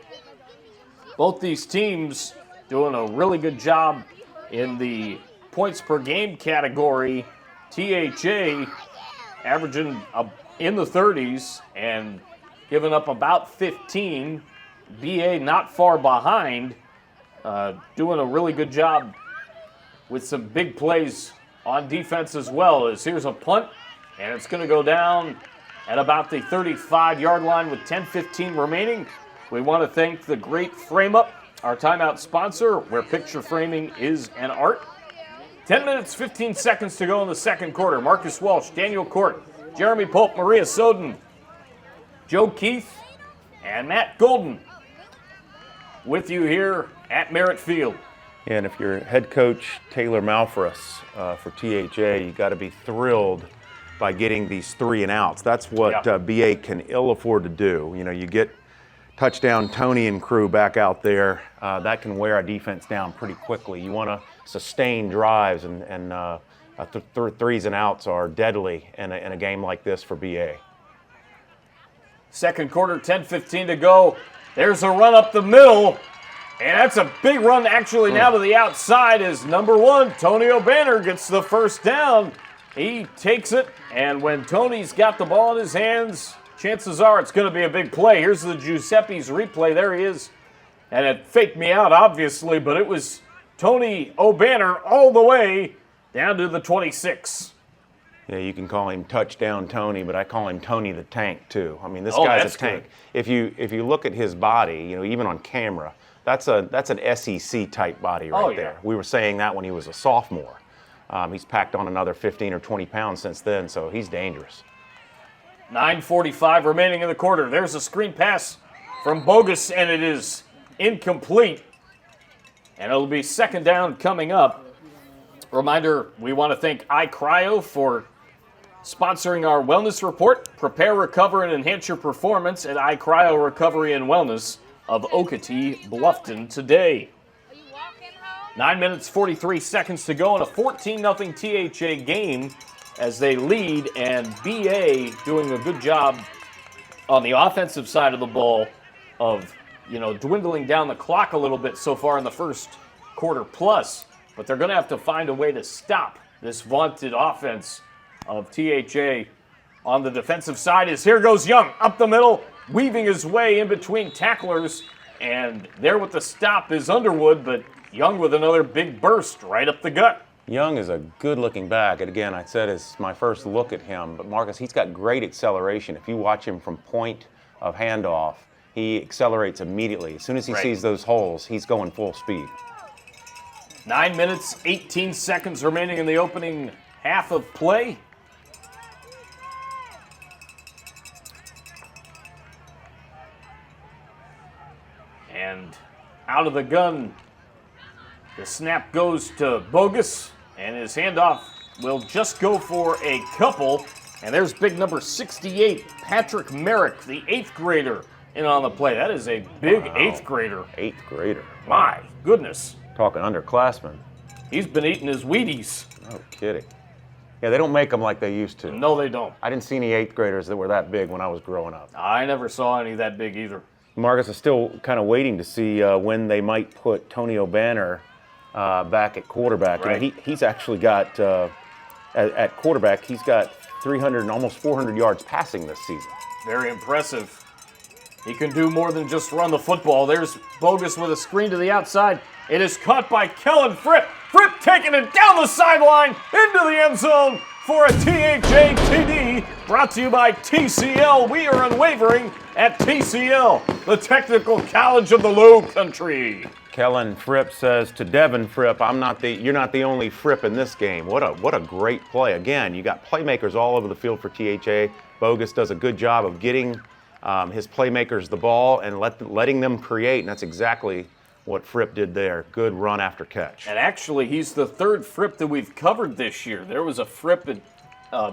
Both these teams doing a really good job in the points per game category. THA averaging in the 30s and giving up about 15. BA not far behind, doing a really good job with some big plays on defense as well. As here's a punt, and it's going to go down at about the 35-yard line with 10:15 remaining. We want to thank the Great Frame Up, our timeout sponsor, where picture framing is an art. 10 minutes, 15 seconds to go in the second quarter. Marcus Walsh, Daniel Cort, Jeremy Pope, Maria Soden, Joe Keith, and Matt Golden with you here at Merritt Field. And if you're head coach Taylor Malfris for THA, you got to be thrilled by getting these 3 and outs. That's what BA can ill afford to do. You know, you get touchdown Tony and crew back out there, that can wear a defense down pretty quickly. You want to sustain drives, and 3s and outs are deadly in a game like this for BA. Second quarter, 10:15 to go. There's a run up the middle, and that's a big run actually now to the outside as number 1, Tony O'Banner, gets the first down. He takes it, and when Tony's got the ball in his hands, chances are it's going to be a big play. Here's the Giuseppe's replay. There he is. And it faked me out, obviously, but it was Tony O'Banner all the way down to the 26. Yeah, you can call him Touchdown Tony, but I call him Tony the Tank too. I mean, this guy's a tank. If you look at his body, you know, even on camera, that's an SEC type body right there. We were saying that when he was a sophomore. He's packed on another 15 or 20 pounds since then, so he's dangerous. 9:45 remaining in the quarter. There's a screen pass from Bogus, and it is incomplete. And it'll be second down coming up. Reminder, we want to thank iCryo for sponsoring our wellness report. Prepare, recover, and enhance your performance at iCryo Recovery and Wellness of Okatee, Bluffton today. 9 minutes, 43 seconds to go in a 14-0 THA game as they lead, and BA doing a good job on the offensive side of the ball of, you know, dwindling down the clock a little bit so far in the first quarter plus. But they're going to have to find a way to stop this vaunted offense of THA. On the defensive side is here goes Young up the middle, weaving his way in between tacklers, and there with the stop is Underwood, but Young with another big burst right up the gut. Young is a good-looking back, and again, I said it's my first look at him, but Marcus, he's got great acceleration. If you watch him from point of handoff, he accelerates immediately. As soon as he sees those holes, he's going full speed. 9 minutes, 18 seconds remaining in the opening half of play. And out of the gun, the snap goes to Bogus, and his handoff will just go for a couple. And there's big number 68, Patrick Merrick, the 8th grader, in on the play. That is a big 8th grader. 8th grader. My goodness. Talking underclassmen. He's been eating his Wheaties. No kidding. Yeah, they don't make them like they used to. No, they don't. I didn't see any 8th graders that were that big when I was growing up. I never saw any that big either. Marcus is still kind of waiting to see when they might put Tony O'Banner back at quarterback. Right. You know, he's actually got, at quarterback, he's got 300 and almost 400 yards passing this season. Very impressive. He can do more than just run the football. There's Bogus with a screen to the outside. It is caught by Kellen Fripp. Fripp taking it down the sideline into the end zone for a THA TD. Brought to you by TCL. We are unwavering at TCL, the Technical College of the Lowcountry. Kellen Fripp says to Devin Fripp, you're not the only Fripp in this game. What a great play. Again, you got playmakers all over the field for THA. Bogus does a good job of getting his playmakers the ball and letting them create, and that's exactly what Fripp did there. Good run after catch. And actually, he's the 3rd Fripp that we've covered this year. There was a Fripp at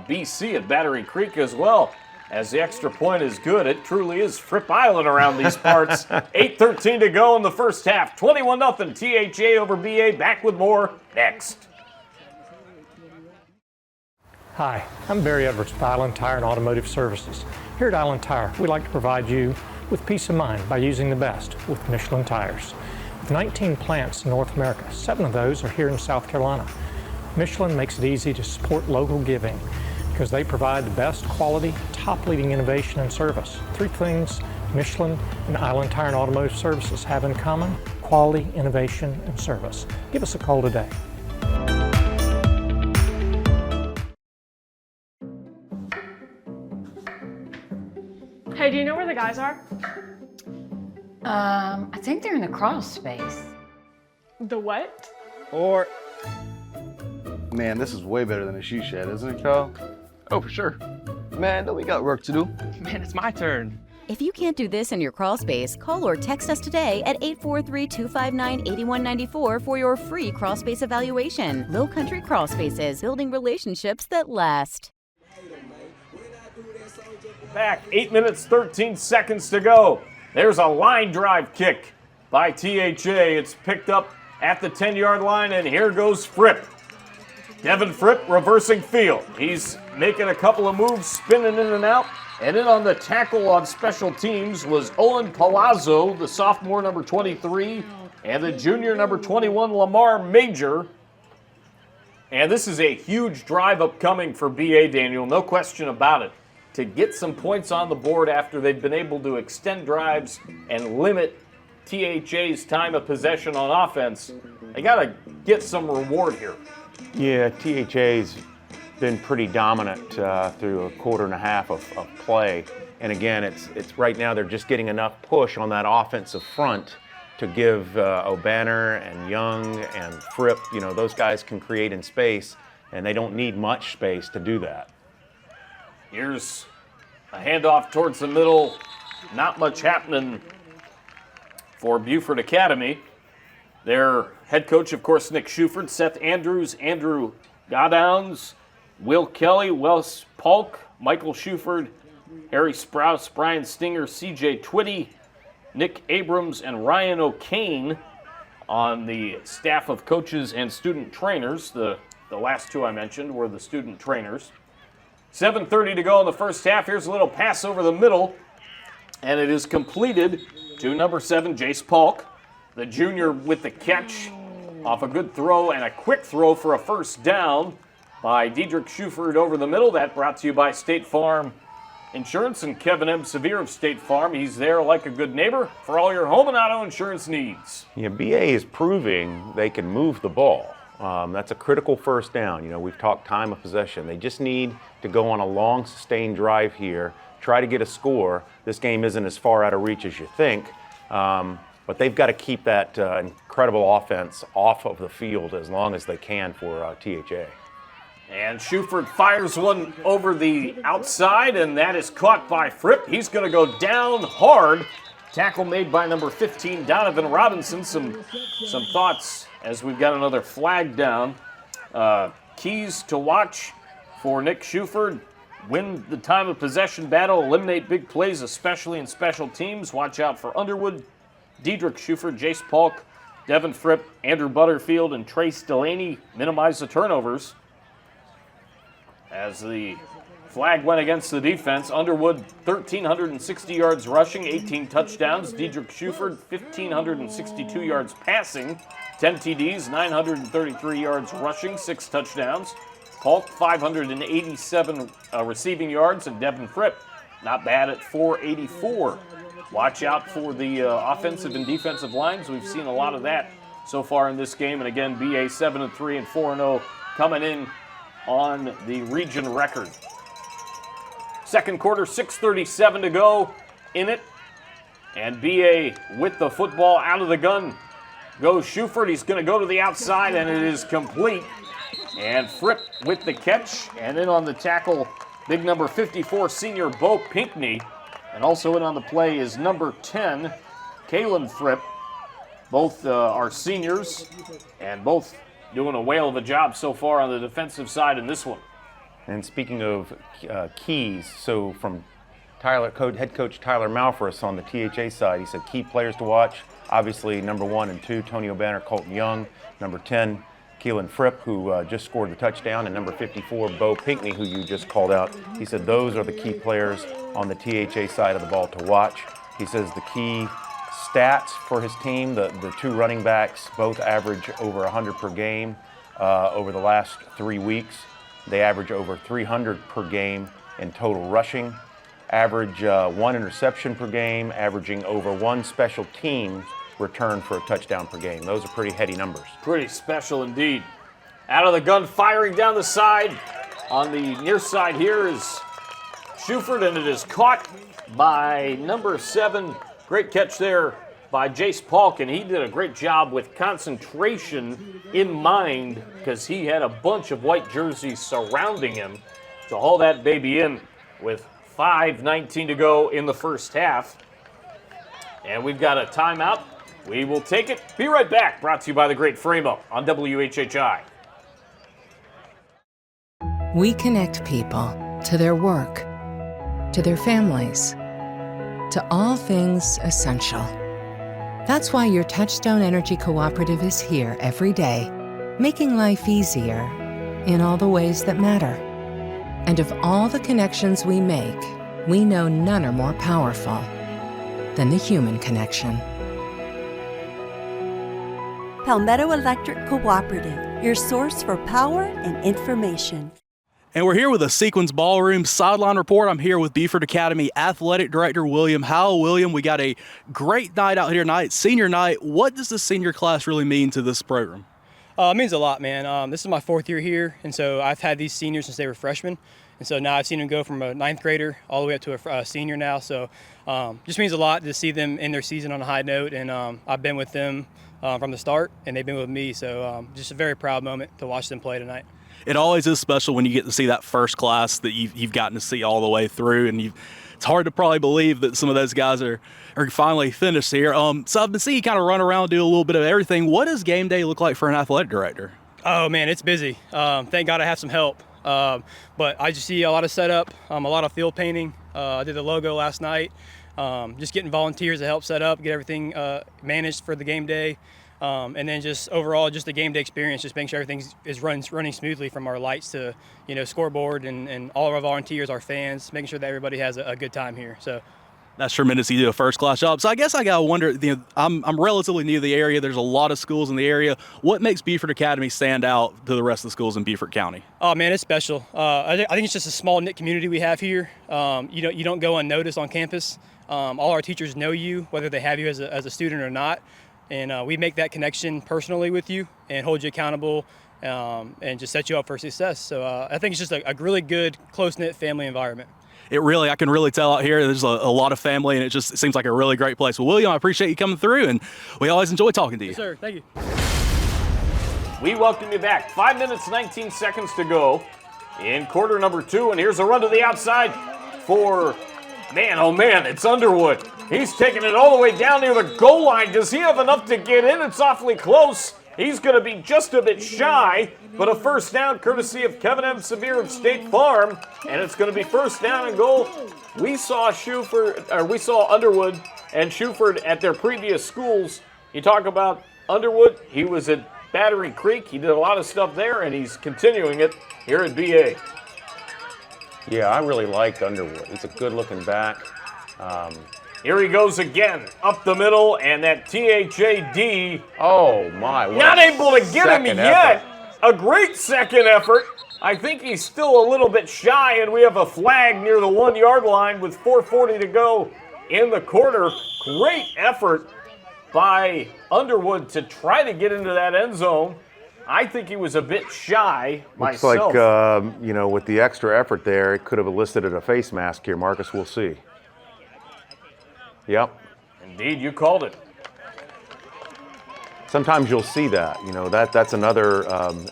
BC at Battery Creek as well. As the extra point is good, it truly is Fripp Island around these parts. 8:13 to go in the first half. 21-0 THA over BA. Back with more next. Hi, I'm Barry Edwards with Island Tire and Automotive Services. Here at Island Tire, we like to provide you with peace of mind by using the best with Michelin tires. With 19 plants in North America, 7 of those are here in South Carolina. Michelin makes it easy to support local giving because they provide the best quality, top-leading innovation and service. 3 things Michelin and Island Tire and Automotive Services have in common: quality, innovation, and service. Give us a call today. Hey, do you know where the guys are? I think they're in the crawl space. The what? Or, man, this is way better than a she shed, isn't it, Carl? Oh, for sure. Man, don't we got work to do? Man, it's my turn. If you can't do this in your crawl space, call or text us today at 843-259-8194 for your free crawl space evaluation. Lowcountry Crawl Spaces, building relationships that last. Back, 8 minutes, 13 seconds to go. There's a line drive kick by THA. It's picked up at the 10-yard line, and here goes Fripp. Devin Fripp reversing field. He's making a couple of moves, spinning in and out. And in on the tackle on special teams was Owen Palazzo, the sophomore number 23, and the junior number 21, Lamar Major. And this is a huge drive upcoming for BA, Daniel, no question about it. To get some points on the board after they've been able to extend drives and limit THA's time of possession on offense, they got to get some reward here. Yeah, THA's been pretty dominant through a quarter and a half of play. And again, it's right now they're just getting enough push on that offensive front to give O'Banner and Young and Fripp, those guys can create in space, and they don't need much space to do that. Here's a handoff towards the middle. Not much happening for Beaufort Academy. Their head coach, of course, Nick Shuford, Seth Andrews, Andrew Godowns, Will Kelly, Wes Polk, Michael Shuford, Harry Sprouse, Brian Stinger, CJ Twitty, Nick Abrams, and Ryan O'Kane on the staff of coaches and student trainers. The last two I mentioned were the student trainers. 7:30 to go in the first half. Here's a little pass over the middle, and it is completed to number 7, Jace Polk, the junior with the catch off a good throw and a quick throw for a first down by Diedrich Shuford over the middle. That brought to you by State Farm Insurance and Kevin M. Severe of State Farm. He's there like a good neighbor for all your home and auto insurance needs. Yeah, BA is proving they can move the ball. That's a critical first down. We've talked time of possession. They just need to go on a long, sustained drive here, try to get a score. This game isn't as far out of reach as you think, but they've got to keep that incredible offense off of the field as long as they can for THA. And Shuford fires one over the outside, and that is caught by Fripp. He's going to go down hard. Tackle made by number 15, Donovan Robinson. Some thoughts as we've got another flag down. Keys to watch for Nick Shuford. Win the time of possession battle, eliminate big plays, especially in special teams. Watch out for Underwood, Diedrich Shuford, Jace Polk, Devin Fripp, Andrew Butterfield, and Trace Delaney. Minimize the turnovers. As the flag went against the defense, Underwood 1,360 yards rushing, 18 touchdowns. Diedrich Shuford 1,562 yards passing, 10 TDs, 933 yards rushing, 6 touchdowns. Polk 587 receiving yards, and Devin Fripp not bad at 484. Watch out for the offensive and defensive lines. We've seen a lot of that so far in this game. And again, BA 7-3 and 4-0 coming in on the region record. Second quarter, 6:37 to go in it. And BA with the football out of the gun goes Shuford. He's going to go to the outside, and it is complete. And Fripp with the catch. And in on the tackle, big number 54, senior Bo Pinckney. And also in on the play is number 10, Kalen Fripp. Both are seniors, and both doing a whale of a job so far on the defensive side in this one. And speaking of keys, so from head coach Tyler Malfris on the THA side, he said key players to watch, obviously number 1 and 2, Tony O'Banner, Colton Young, number 10, Keelan Fripp, who just scored the touchdown, and number 54, Bo Pinckney, who you just called out. He said those are the key players on the THA side of the ball to watch. He says the key stats for his team, the two running backs both average over 100 per game over the last 3 weeks. They average over 300 per game in total rushing, average 1 interception per game, averaging over 1 special teams return for a touchdown per game. Those are pretty heady numbers. Pretty special indeed. Out of the gun, firing down the side. On the near side here is Shuford, and it is caught by number 7. Great catch there by Jace Polk, and he did a great job with concentration in mind because he had a bunch of white jerseys surrounding him to haul that baby in with 5:19 to go in the first half. And we've got a timeout. We will take it. Be right back. Brought to you by the Great Frame-Up on WHHI. We connect people to their work, to their families, to all things essential. That's why your Touchstone Energy Cooperative is here every day, making life easier in all the ways that matter. And of all the connections we make, we know none are more powerful than the human connection. Palmetto Electric Cooperative, your source for power and information. And we're here with a Sequence Ballroom Sideline Report. I'm here with Beaufort Academy Athletic Director William Howell. William, we got a great night out here tonight, senior night. What does the senior class really mean to this program? It means a lot, man. This is my 4th year here, and so I've had these seniors since they were freshmen. And so now I've seen them go from a 9th grader all the way up to a senior now. So just means a lot to see them in their season on a high note. And I've been with them from the start, and they've been with me. So just a very proud moment to watch them play tonight. It always is special when you get to see that first class that you've gotten to see all the way through. And it's hard to probably believe that some of those guys are finally finished here. So I've been seeing you kind of run around, do a little bit of everything. What does game day look like for an athletic director? Oh, man, it's busy. Thank God I have some help. But I just see a lot of setup, a lot of field painting. I did the logo last night. Just getting volunteers to help set up, get everything managed for the game day. And then just overall, just the game day experience, just making sure everything is running smoothly from our lights to, scoreboard and all of our volunteers, our fans, making sure that everybody has a good time here. So that's tremendous. You do a first-class job. So I guess I got to wonder, I'm relatively new to the area. There's a lot of schools in the area. What makes Beaufort Academy stand out to the rest of the schools in Beaufort County? Oh, man, it's special. I think it's just a small-knit community we have here. You don't go unnoticed on campus. All our teachers know you, whether they have you as a student or not. And we make that connection personally with you and hold you accountable and just set you up for success. So I think it's just a really good, close-knit family environment. I can really tell out here there's a lot of family, and it seems like a really great place. Well, William, I appreciate you coming through, and we always enjoy talking to you. Yes, sir. Thank you. We welcome you back. 5 minutes, 19 seconds to go in quarter number 2, and here's a run to the outside for, it's Underwood. He's taking it all the way down near the goal line. Does he have enough to get in? It's awfully close. He's going to be just a bit shy, but a first down courtesy of Kevin M. Severe of State Farm, and it's going to be first down and goal. We saw Underwood and Shuford at their previous schools. You talk about Underwood, he was at Battery Creek. He did a lot of stuff there, and he's continuing it here at BA. Yeah, I really liked Underwood. He's a good-looking back. Here he goes again, up the middle, and that THAD. Oh, my. Not able to get him yet. A great second effort. I think he's still a little bit shy, and we have a flag near the 1-yard line with 4:40 to go in the quarter. Great effort by Underwood to try to get into that end zone. I think he was a bit shy myself. Looks like, with the extra effort there, it could have elicited a face mask here, Marcus. We'll see. Yep. Indeed, you called it. Sometimes you'll see that. That's another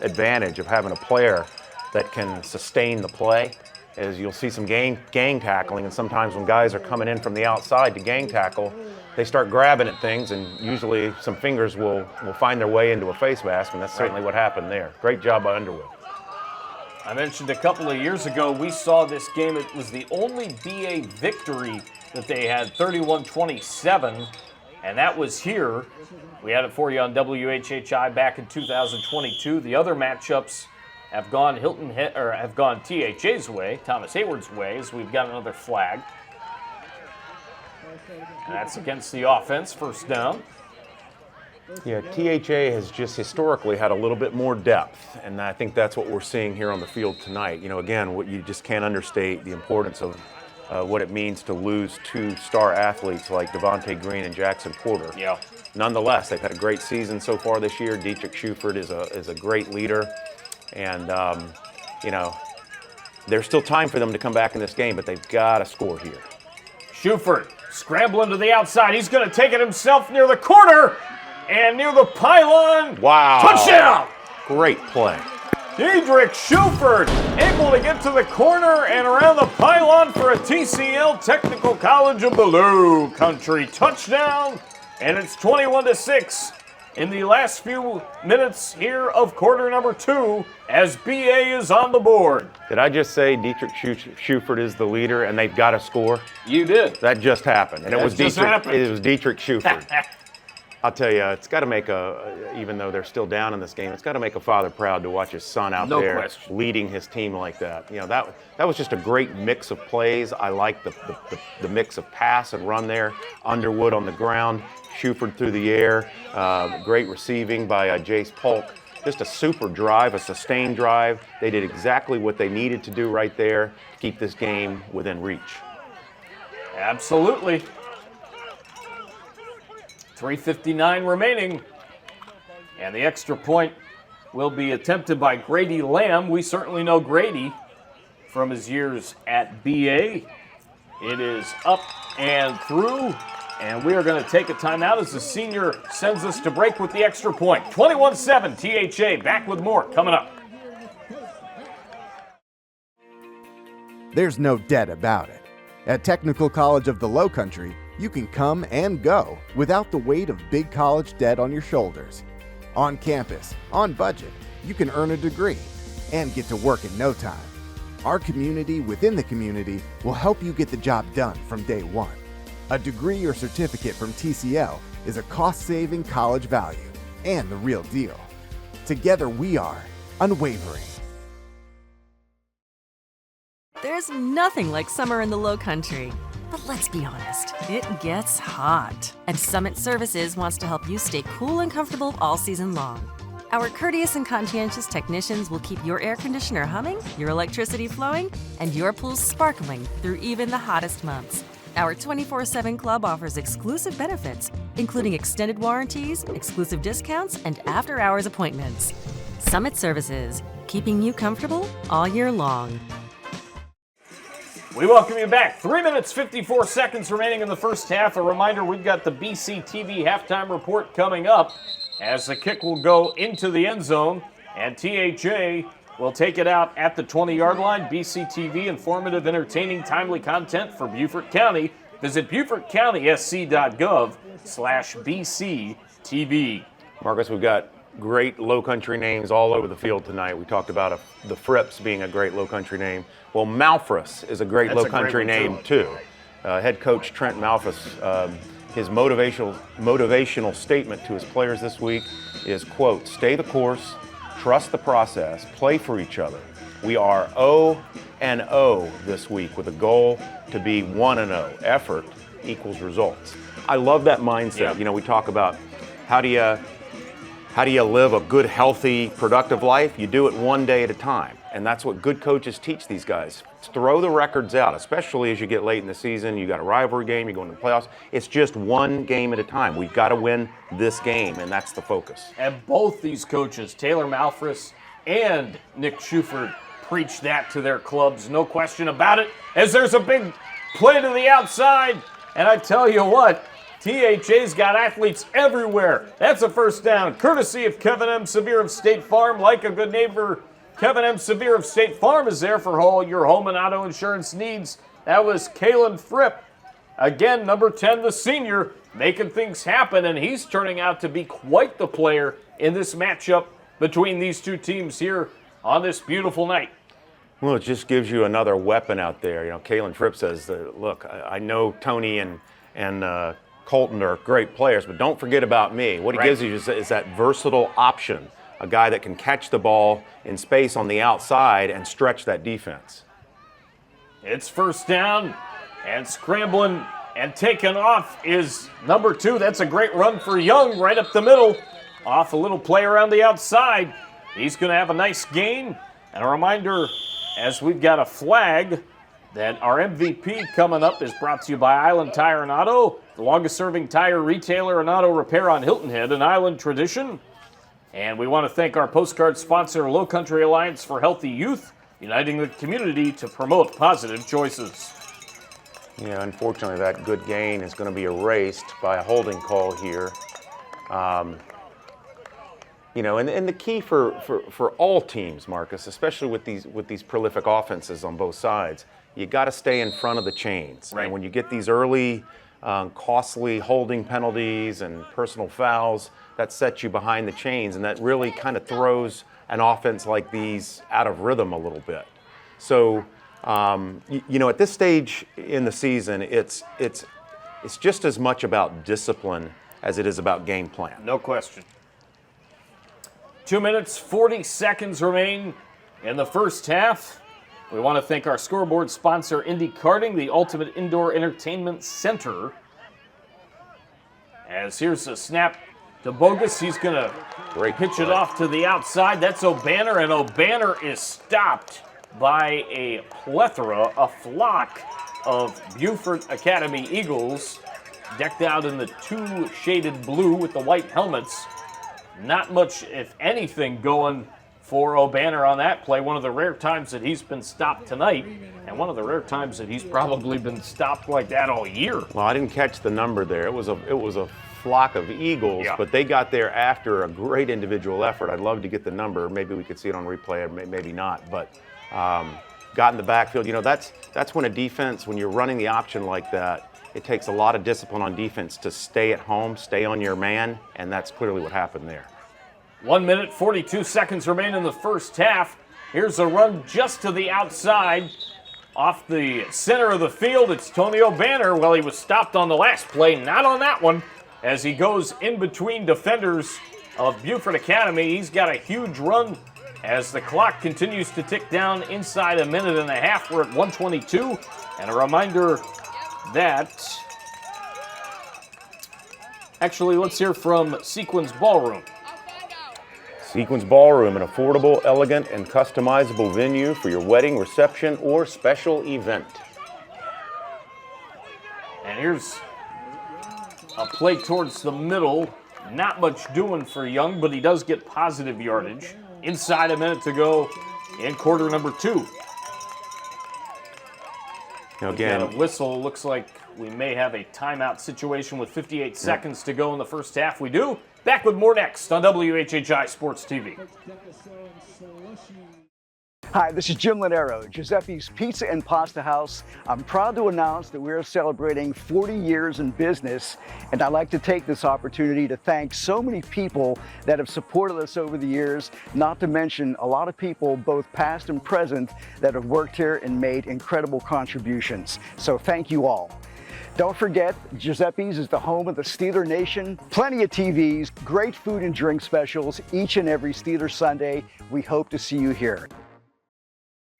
advantage of having a player that can sustain the play, is you'll see some gang tackling, and sometimes when guys are coming in from the outside to gang tackle, they start grabbing at things, and usually some fingers will find their way into a face mask, and that's certainly what happened there. Great job by Underwood. I mentioned a couple of years ago, we saw this game. It was the only BA victory that they had, 31-27, and that was here. We had it for you on WHHI back in 2022. The other matchups have gone have gone THA's way, Thomas Heyward's way, as we've got another flag. And that's against the offense, first down. Yeah, THA has just historically had a little bit more depth, and I think that's what we're seeing here on the field tonight. Again, what you just can't understate the importance of what it means to lose 2 star athletes like Devontae Green and Jackson Porter. Yeah. Nonetheless, they've had a great season so far this year. Dietrich Shuford is a great leader, and there's still time for them to come back in this game, but they've got to score here. Shuford scrambling to the outside. He's going to take it himself near the corner and near the pylon. Wow! Touchdown! Great play. Dietrich Shuford able to get to the corner and around the pylon. on for a TCL Technical College of the Lowcountry touchdown, and it's 21-6 in the last few minutes here of quarter number 2 as BA is on the board. Did I just say Dietrich Schufert is the leader and they've got to score? You did. That just happened. And it was Dietrich Schufert. I'll tell you, it's got to make even though they're still down in this game, it's got to make a father proud to watch his son out there leading his team like that. You know, that was just a great mix of plays. I like the mix of pass and run there. Underwood on the ground, Schufert through the air, great receiving by Jace Polk. Just a super drive, a sustained drive. They did exactly what they needed to do right there to keep this game within reach. Absolutely. 3:59 remaining. And the extra point will be attempted by Grady Lamb. We certainly know Grady from his years at BA. It is up and through. And we are going to take a timeout as the senior sends us to break with the extra point. 21-7 THA. Back with more coming up. There's no debt about it. At Technical College of the Lowcountry, you can come and go without the weight of big college debt on your shoulders. On campus, on budget, you can earn a degree and get to work in no time. Our community within the community will help you get the job done from day one. A degree or certificate from TCL is a cost-saving college value and the real deal. Together we are unwavering. There's nothing like summer in the Lowcountry. But let's be honest, it gets hot. And Summit Services wants to help you stay cool and comfortable all season long. Our courteous and conscientious technicians will keep your air conditioner humming, your electricity flowing, and your pool sparkling through even the hottest months. Our 24/7 club offers exclusive benefits, including extended warranties, exclusive discounts, and after-hours appointments. Summit Services, keeping you comfortable all year long. We welcome you back. 3 minutes, 54 seconds remaining in the first half. A reminder, we've got the BC TV halftime report coming up as the kick will go into the end zone, and THA will take it out at the 20-yard line. BC TV, informative, entertaining, timely content for Beaufort County. Visit BeaufortCounty.sc.gov/BCTV. Marcus, we've got great Lowcountry names all over the field tonight. We talked about the Frips being a great Lowcountry name. Well, Malfris is a great Lowcountry name too. Head coach Trent Malfris, his motivational statement to his players this week is, quote, "Stay the course, trust the process, play for each other. We are 0-0 this week with a goal to be 1-0. Effort equals results." I love that mindset. Yeah. You know, we talk about how do you live a good, healthy, productive life? You do it one day at a time. And that's what good coaches teach these guys. Throw the records out, especially as you get late in the season. You got a rivalry game, you're going to the playoffs. It's just one game at a time. We've got to win this game, and that's the focus. And both these coaches, Taylor Malfris and Nick Schufert, preach that to their clubs, no question about it, as there's a big play to the outside. And I tell you what, THA's got athletes everywhere. That's a first down, courtesy of Kevin M. Severe of State Farm. Like a good neighbor, Kevin M. Severe of State Farm is there for all your home and auto insurance needs. That was Kalen Fripp. Again, number 10, the senior, making things happen, and he's turning out to be quite the player in this matchup between these two teams here on this beautiful night. Well, it just gives you another weapon out there. You know, Kalen Fripp says, look, I know Tony and Colton are great players, but don't forget about me. What he gives you is that versatile option, a guy that can catch the ball in space on the outside and stretch that defense. It's first down, and scrambling and taken off is number 2. That's a great run for Young right up the middle. Off a little play around the outside. He's going to have a nice gain. And a reminder, as we've got a flag, that our MVP coming up is brought to you by Island Tire and Auto, the longest-serving tire retailer and auto repair on Hilton Head, an Island tradition. And we want to thank our postcard sponsor, Lowcountry Alliance for Healthy Youth, uniting the community to promote positive choices. Yeah, unfortunately, that good gain is going to be erased by a holding call here. You know, and the key for all teams, Marcus, especially with these prolific offenses on both sides, you got to stay in front of the chains. Right. And when you get these early, costly holding penalties and personal fouls, that sets you behind the chains, and that really kind of throws an offense like these out of rhythm a little bit. So, at this stage in the season, it's just as much about discipline as it is about game plan. No question. 2 minutes, 40 seconds remain in the first half. We want to thank our scoreboard sponsor, Indy Karting, the ultimate indoor entertainment center. As here's a snap to Bogus. He's going to pitch it off to the outside. That's O'Banner, and O'Banner is stopped by a flock of Beaufort Academy Eagles, decked out in the 2 shaded blue with the white helmets. Not much, if anything, going for O'Banner on that play. One of the rare times that he's been stopped tonight, and one of the rare times that he's probably been stopped like that all year. Well, I didn't catch the number there. It was a flock of Eagles, but they got there after a great individual effort. I'd love to get the number. Maybe we could see it on replay, or maybe not. But got in the backfield. That's when a defense, when you're running the option like that, it takes a lot of discipline on defense to stay at home, stay on your man, and that's clearly what happened there. 1 minute, 42 seconds remain in the first half. Here's a run just to the outside. Off the center of the field, it's Tony O'Banner. Well, he was stopped on the last play, not on that one, as he goes in between defenders of Beaufort Academy. He's got a huge run as the clock continues to tick down inside a minute and a half. We're at 1:22, and a reminder that, actually, let's hear from Sequins Ballroom. Sequins Ballroom, an affordable, elegant, and customizable venue for your wedding, reception, or special event. And here's a play towards the middle. Not much doing for Young, but he does get positive yardage. Inside a minute to go in quarter number 2. Now again, a whistle. Looks like we may have a timeout situation with 58 seconds to go in the first half. We do. Back with more next on WHHI Sports TV. Hi, this is Jim Lanero, Giuseppe's Pizza and Pasta House. I'm proud to announce that we're celebrating 40 years in business, and I'd like to take this opportunity to thank so many people that have supported us over the years, not to mention a lot of people, both past and present, that have worked here and made incredible contributions. So thank you all. Don't forget, Giuseppe's is the home of the Steeler Nation. Plenty of TVs, great food and drink specials each and every Steeler Sunday. We hope to see you here.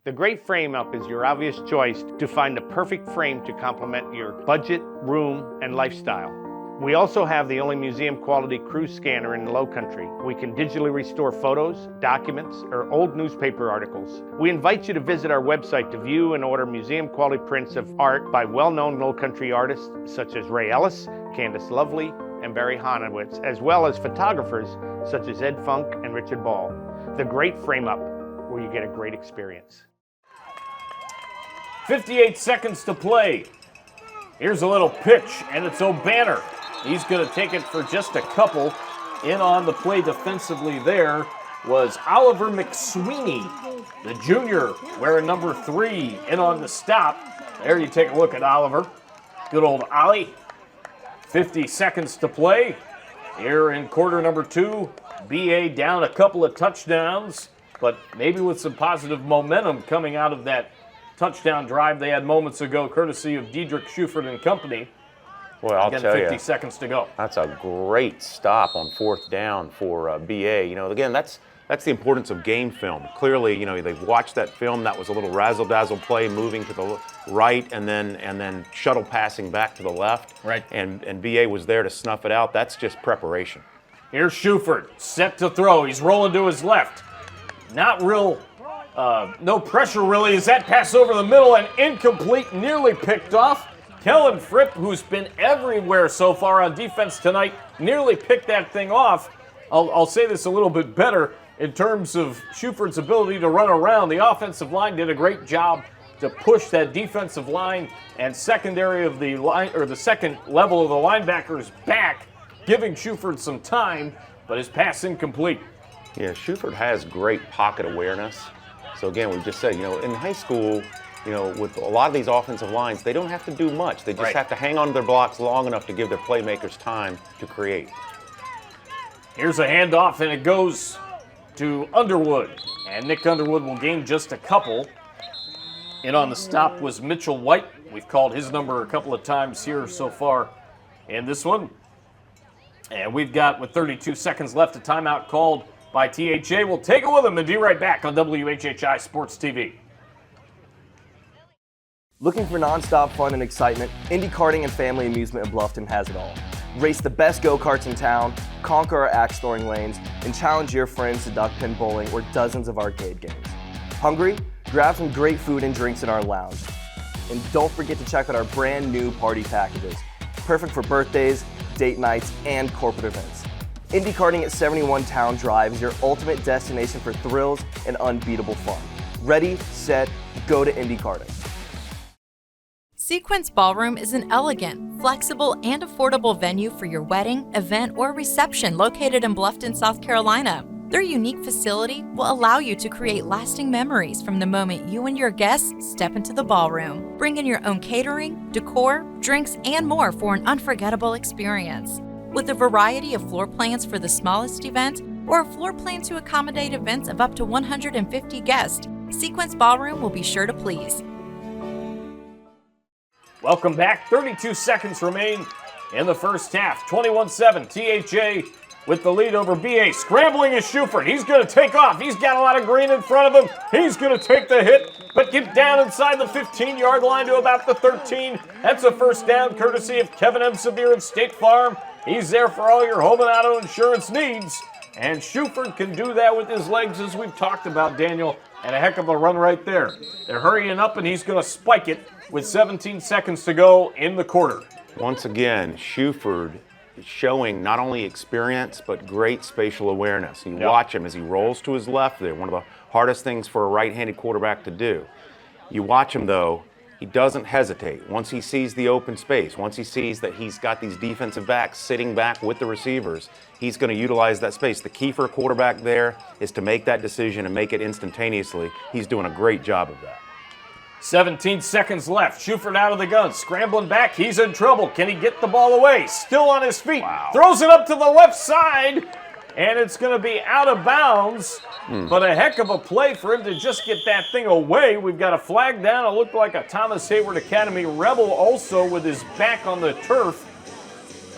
The Great Frame Up is your obvious choice to find the perfect frame to complement your budget, room, and lifestyle. We also have the only museum-quality cruise scanner in the Lowcountry. We can digitally restore photos, documents, or old newspaper articles. We invite you to visit our website to view and order museum-quality prints of art by well-known Lowcountry artists such as Ray Ellis, Candace Lovely, and Barry Honowitz, as well as photographers such as Ed Funk and Richard Ball. The Great Frame Up, where you get a great experience. 58 seconds to play. Here's a little pitch, and it's O'Banner. He's going to take it for just a couple. In on the play defensively there was Oliver McSweeney, the junior, wearing number 3, in on the stop. There you take a look at Oliver. Good old Ollie. 50 seconds to play. Here in quarter number 2, BA down a couple of touchdowns, but maybe with some positive momentum coming out of that touchdown drive they had moments ago, courtesy of Diedrich Schufert and company. Well, I'll Again, tell 50 seconds to go. That's a great stop on 4th down for BA. Again, that's the importance of game film. Clearly, they've watched that film. That was a little razzle-dazzle play, moving to the right and then shuttle passing back to the left. Right. And BA was there to snuff it out. That's just preparation. Here's Schufert, set to throw. He's rolling to his left. Not real, no pressure really. Is that pass over the middle and incomplete, nearly picked off. Kellen Fripp, who's been everywhere so far on defense tonight, nearly picked that thing off. I'll say this a little bit better in terms of Schufert's ability to run around. The offensive line did a great job to push that defensive line and secondary of the line, or the second level of the linebackers back, giving Schufert some time, but his pass incomplete. Yeah, Schufert has great pocket awareness. So again, we just said, in high school, You know, with a lot of these offensive lines, they don't have to do much. They just have to hang on to their blocks long enough to give their playmakers time to create. Here's a handoff, and it goes to Underwood. And Nick Underwood will gain just a couple. In on the stop was Mitchell White. We've called his number a couple of times here so far in this one. And we've got, with 32 seconds left, a timeout called by THA. We'll take it with them and be right back on WHHI Sports TV. Looking for nonstop fun and excitement? Indy Karting and Family Amusement in Bluffton has it all. Race the best go-karts in town, conquer our axe-throwing lanes, and challenge your friends to duck pin bowling or dozens of arcade games. Hungry? Grab some great food and drinks in our lounge. And don't forget to check out our brand new party packages. Perfect for birthdays, date nights, and corporate events. Indy Karting at 71 Town Drive is your ultimate destination for thrills and unbeatable fun. Ready, set, go to Indy Karting. Sequence Ballroom is an elegant, flexible, and affordable venue for your wedding, event, or reception located in Bluffton, South Carolina. Their unique facility will allow you to create lasting memories from the moment you and your guests step into the ballroom. Bring in your own catering, decor, drinks, and more for an unforgettable experience. With a variety of floor plans for the smallest event or a floor plan to accommodate events of up to 150 guests, Sequence Ballroom will be sure to please. Welcome back. 32 seconds remain in the first half. 21-7. THA with the lead over BA. Scrambling is Schufert. He's going to take off. He's got a lot of green in front of him. He's going to take the hit, but get down inside the 15-yard line to about the 13. That's a first down courtesy of Kevin M. Severe of State Farm. He's there for all your home and auto insurance needs. And Schufert can do that with his legs, as we've talked about, Daniel. And a heck of a run right there. They're hurrying up, and he's going to spike it with 17 seconds to go in the quarter. Once again, Schufert is showing not only experience, but great spatial awareness. You watch him as he rolls to his left there, one of the hardest things for a right-handed quarterback to do. You watch him, though, he doesn't hesitate. Once he sees the open space, once he sees that he's got these defensive backs sitting back with the receivers, he's going to utilize that space. The key for a quarterback there is to make that decision and make it instantaneously. He's doing a great job of that. 17 seconds left. Schufert out of the gun. Scrambling back. He's in trouble. Can he get the ball away? Still on his feet. Throws it up to the left side. And it's going to be out of bounds. But a heck of a play for him to just get that thing away. We've got a flag down. It looked like a Thomas Heyward Academy Rebel also with his back on the turf.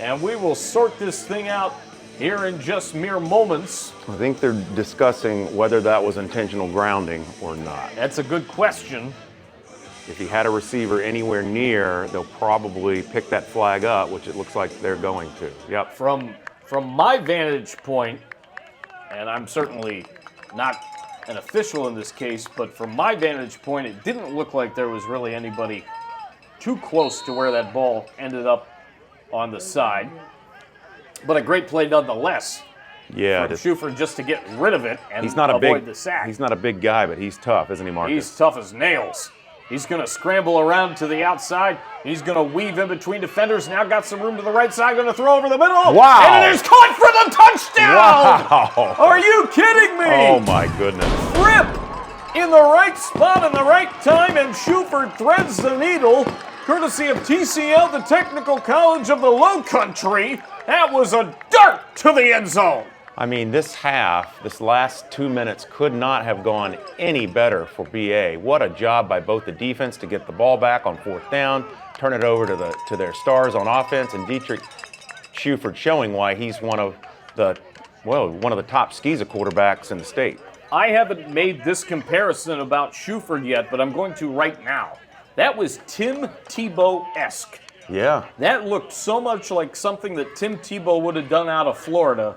And we will sort this thing out here in just mere moments. I think they're discussing whether that was intentional grounding or not. That's a good question. If he had a receiver anywhere near, they'll probably pick that flag up, which it looks like they're going to. Yep. From my vantage point, and I'm certainly not an official in this case, but from my vantage point, it didn't look like there was really anybody too close to where that ball ended up on the side. But a great play nonetheless. Yeah, from Schufert just to get rid of it and he's not avoid the sack. He's not a big guy, but he's tough, isn't he, Marcus? He's tough as nails. He's going to scramble around to the outside. He's going to weave in between defenders. Now got some room to the right side. Going to throw over the middle. Wow. And it is caught for the touchdown. Wow. Are you kidding me? Oh, my goodness. Rip in the right spot in the right time, and Schufert threads the needle, courtesy of TCL, the Technical College of the Lowcountry. That was a dart to the end zone. I mean, this half, this last 2 minutes could not have gone any better for BA. What a job by both the defense to get the ball back on fourth down, turn it over to their stars on offense, and Dietrich Schufert showing why he's one of the top Skeeza quarterbacks in the state. I haven't made this comparison about Schufert yet, but I'm going to right now. That was Tim Tebow-esque. Yeah. That looked so much like something that Tim Tebow would have done out of Florida.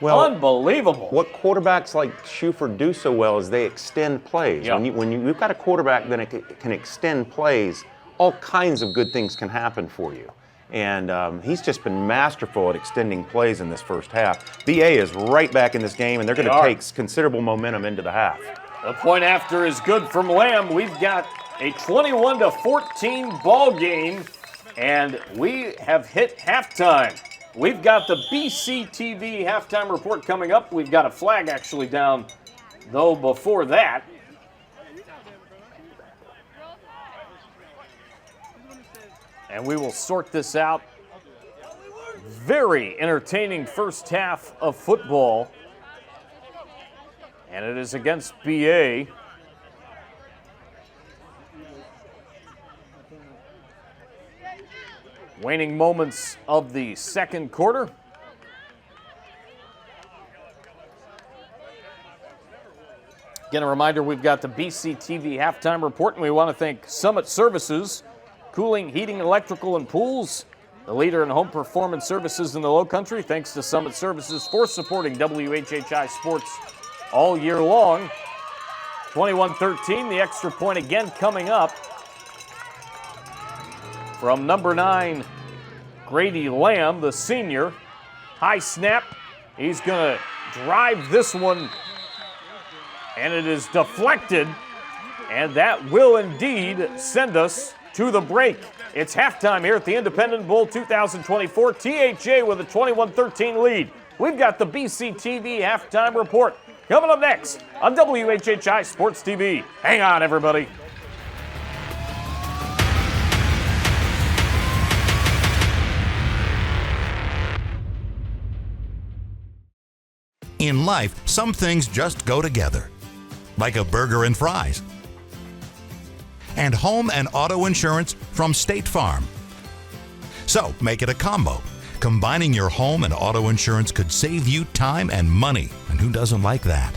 Well, unbelievable. What quarterbacks like Schufert do so well is they extend plays. Yeah. When you've got a quarterback that can extend plays, all kinds of good things can happen for you. And he's just been masterful at extending plays in this first half. BA is right back in this game, and they're going to take considerable momentum into the half. The point after is good from Lamb. We've got a 21-14 ball game, and we have hit halftime. We've got the BCTV halftime report coming up. We've got a flag actually down, though, before that. and we will sort this out. Very entertaining first half of football, and it is against BA. Waning moments of the second quarter. Again, a reminder, we've got the BCTV halftime report, and we want to thank Summit Services, cooling, heating, electrical, and pools, the leader in home performance services in the Lowcountry. Thanks to Summit Services for supporting WHHI Sports all year long. 21-13, the extra point again coming up from number 9, Grady Lamb, the senior. High snap. He's going to drive this one, and it is deflected, and that will indeed send us to the break. It's halftime here at the Independent Bowl 2024. THA with a 21-13 lead. We've got the BCTV halftime report coming up next on WHHI Sports TV. Hang on, everybody. In life, some things just go together, like a burger and fries. And home and auto insurance from State Farm. So make it a combo. Combining your home and auto insurance could save you time and money, and who doesn't like that?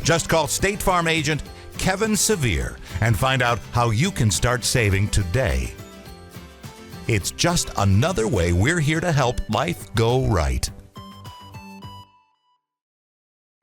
Just call State Farm agent Kevin Sevier and find out how you can start saving today. It's just another way we're here to help life go right.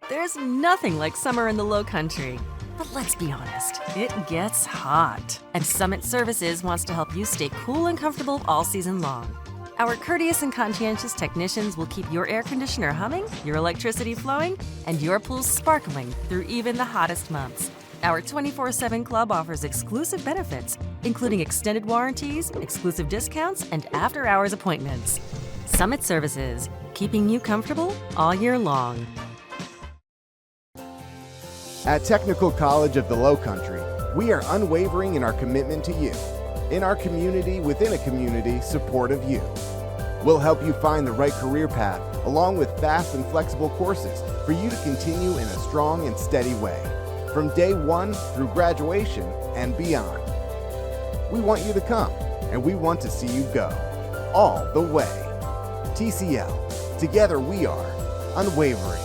There's nothing like summer in the Lowcountry. But let's be honest, it gets hot. And Summit Services wants to help you stay cool and comfortable all season long. Our courteous and conscientious technicians will keep your air conditioner humming, your electricity flowing, and your pool sparkling through even the hottest months. Our 24/7 club offers exclusive benefits, including extended warranties, exclusive discounts, and after-hours appointments. Summit Services, keeping you comfortable all year long. At Technical College of the Lowcountry, we are unwavering in our commitment to you. In our community, within a community, support of you. We'll help you find the right career path, along with fast and flexible courses for you to continue in a strong and steady way, from day one through graduation and beyond. We want you to come, and we want to see you go, all the way. TCL, together we are unwavering.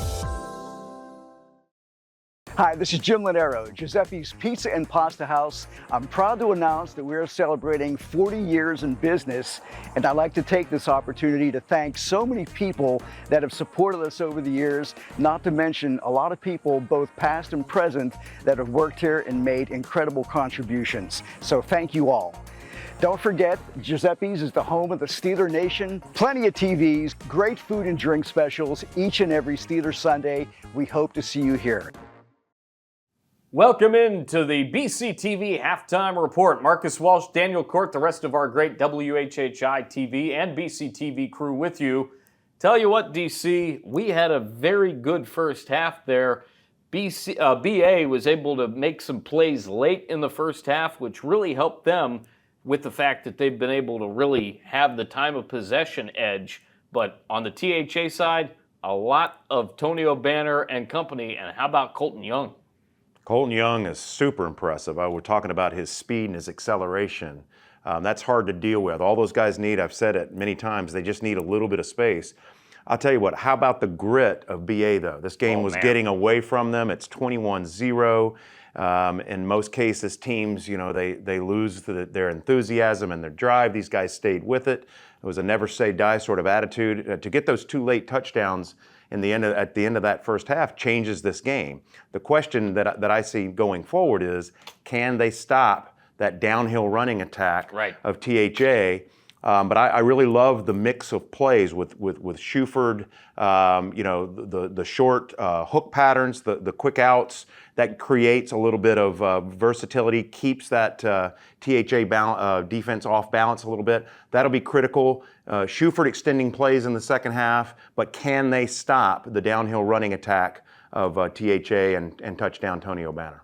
Hi, this is Jim Lanero, Giuseppe's Pizza and Pasta House. I'm proud to announce that we're celebrating 40 years in business, and I'd like to take this opportunity to thank so many people that have supported us over the years, not to mention a lot of people, both past and present, that have worked here and made incredible contributions. So thank you all. Don't forget, Giuseppe's is the home of the Steeler Nation. Plenty of TVs, great food and drink specials each and every Steeler Sunday. We hope to see you here. Welcome into the BCTV halftime report. Marcus Walsh, Daniel Cort, the rest of our great WHHI-TV and BCTV crew with you. Tell you what, DC, we had a very good first half there. BA was able to make some plays late in the first half, which really helped them with the fact that they've been able to really have the time of possession edge. But on the THA side, a lot of Tonio Banner and company. And how about Colton Young? Colton Young is super impressive. We're talking about his speed and his acceleration. That's hard to deal with. All those guys need, I've said it many times, they just need a little bit of space. I'll tell you what, how about the grit of BA though? This game was getting away from them. It's 21-0. In most cases, teams, they lose their enthusiasm and their drive. These guys stayed with it. It was a never say die sort of attitude. To get those 2 late touchdowns at the end of that first half changes this game. The question that I see going forward is, can they stop that downhill running attack of THA? But I really love the mix of plays with Shuford, the short hook patterns, the quick outs. That creates a little bit of versatility, keeps that THA defense off balance a little bit. That'll be critical. Shuford extending plays in the second half, but can they stop the downhill running attack of THA and touchdown Tonio Banner?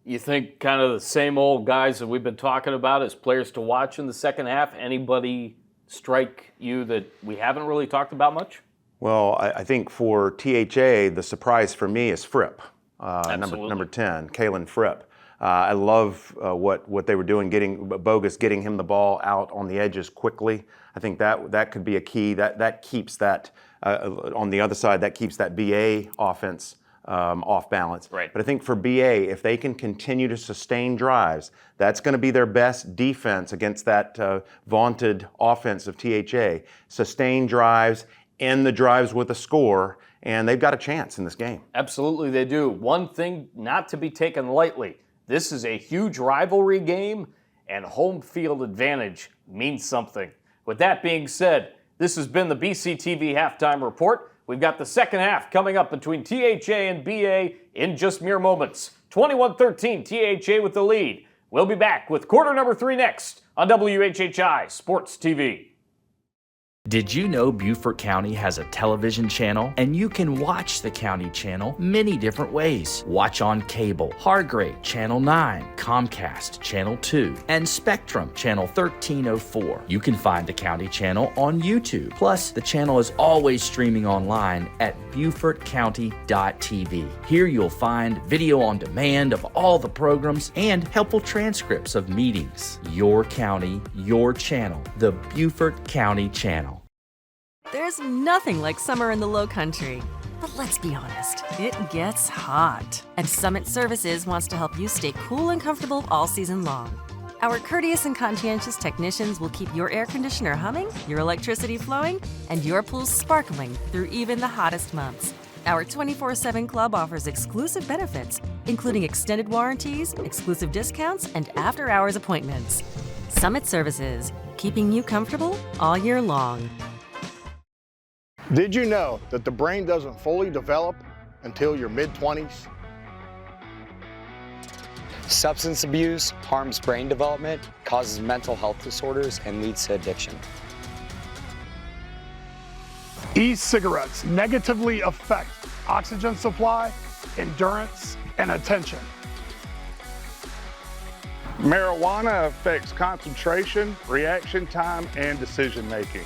You think kind of the same old guys that we've been talking about as players to watch in the second half? Anybody strike you that we haven't really talked about much? Well, I think for THA, the surprise for me is Fripp, number 10, Kalen Fripp. I love what they were doing, getting him the ball out on the edges quickly. I think that could be a key. That keeps that on the other side. That keeps that BA offense off balance. Right. But I think for BA, if they can continue to sustain drives, that's going to be their best defense against that vaunted offense of THA. Sustain drives, end the drives with a score, and they've got a chance in this game. Absolutely they do. One thing not to be taken lightly. This is a huge rivalry game, and home field advantage means something. With that being said, this has been the BCTV Halftime Report. We've got the second half coming up between THA and BA in just mere moments. 21-13, THA with the lead. We'll be back with quarter number 3 next on WHHI Sports TV. Did you know Beaufort County has a television channel? And you can watch the county channel many different ways. Watch on cable, Hargrave, Channel 9, Comcast, Channel 2, and Spectrum, Channel 1304. You can find the county channel on YouTube. Plus, the channel is always streaming online at BeaufortCounty.tv. Here you'll find video on demand of all the programs and helpful transcripts of meetings. Your county, your channel, the Beaufort County Channel. There's nothing like summer in the Lowcountry. But let's be honest, it gets hot. And Summit Services wants to help you stay cool and comfortable all season long. Our courteous and conscientious technicians will keep your air conditioner humming, your electricity flowing, and your pool sparkling through even the hottest months. Our 24/7 club offers exclusive benefits, including extended warranties, exclusive discounts, and after-hours appointments. Summit Services, keeping you comfortable all year long. Did you know that the brain doesn't fully develop until your mid-20s? Substance abuse harms brain development, causes mental health disorders, and leads to addiction. E-cigarettes negatively affect oxygen supply, endurance, and attention. Marijuana affects concentration, reaction time, and decision making.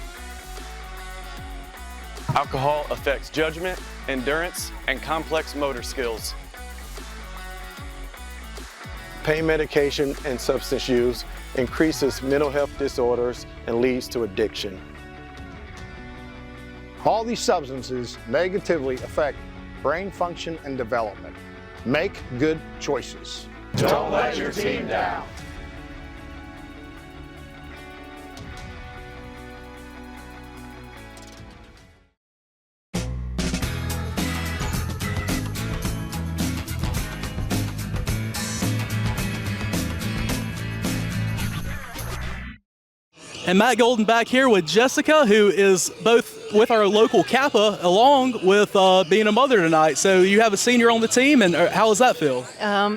Alcohol affects judgment, endurance, and complex motor skills. Pain medication and substance use increases mental health disorders and leads to addiction. All these substances negatively affect brain function and development. Make good choices. Don't let your team down. And Matt Golden back here with Jessica, who is both with our local Kappa along with being a mother tonight. So you have a senior on the team, and how does that feel?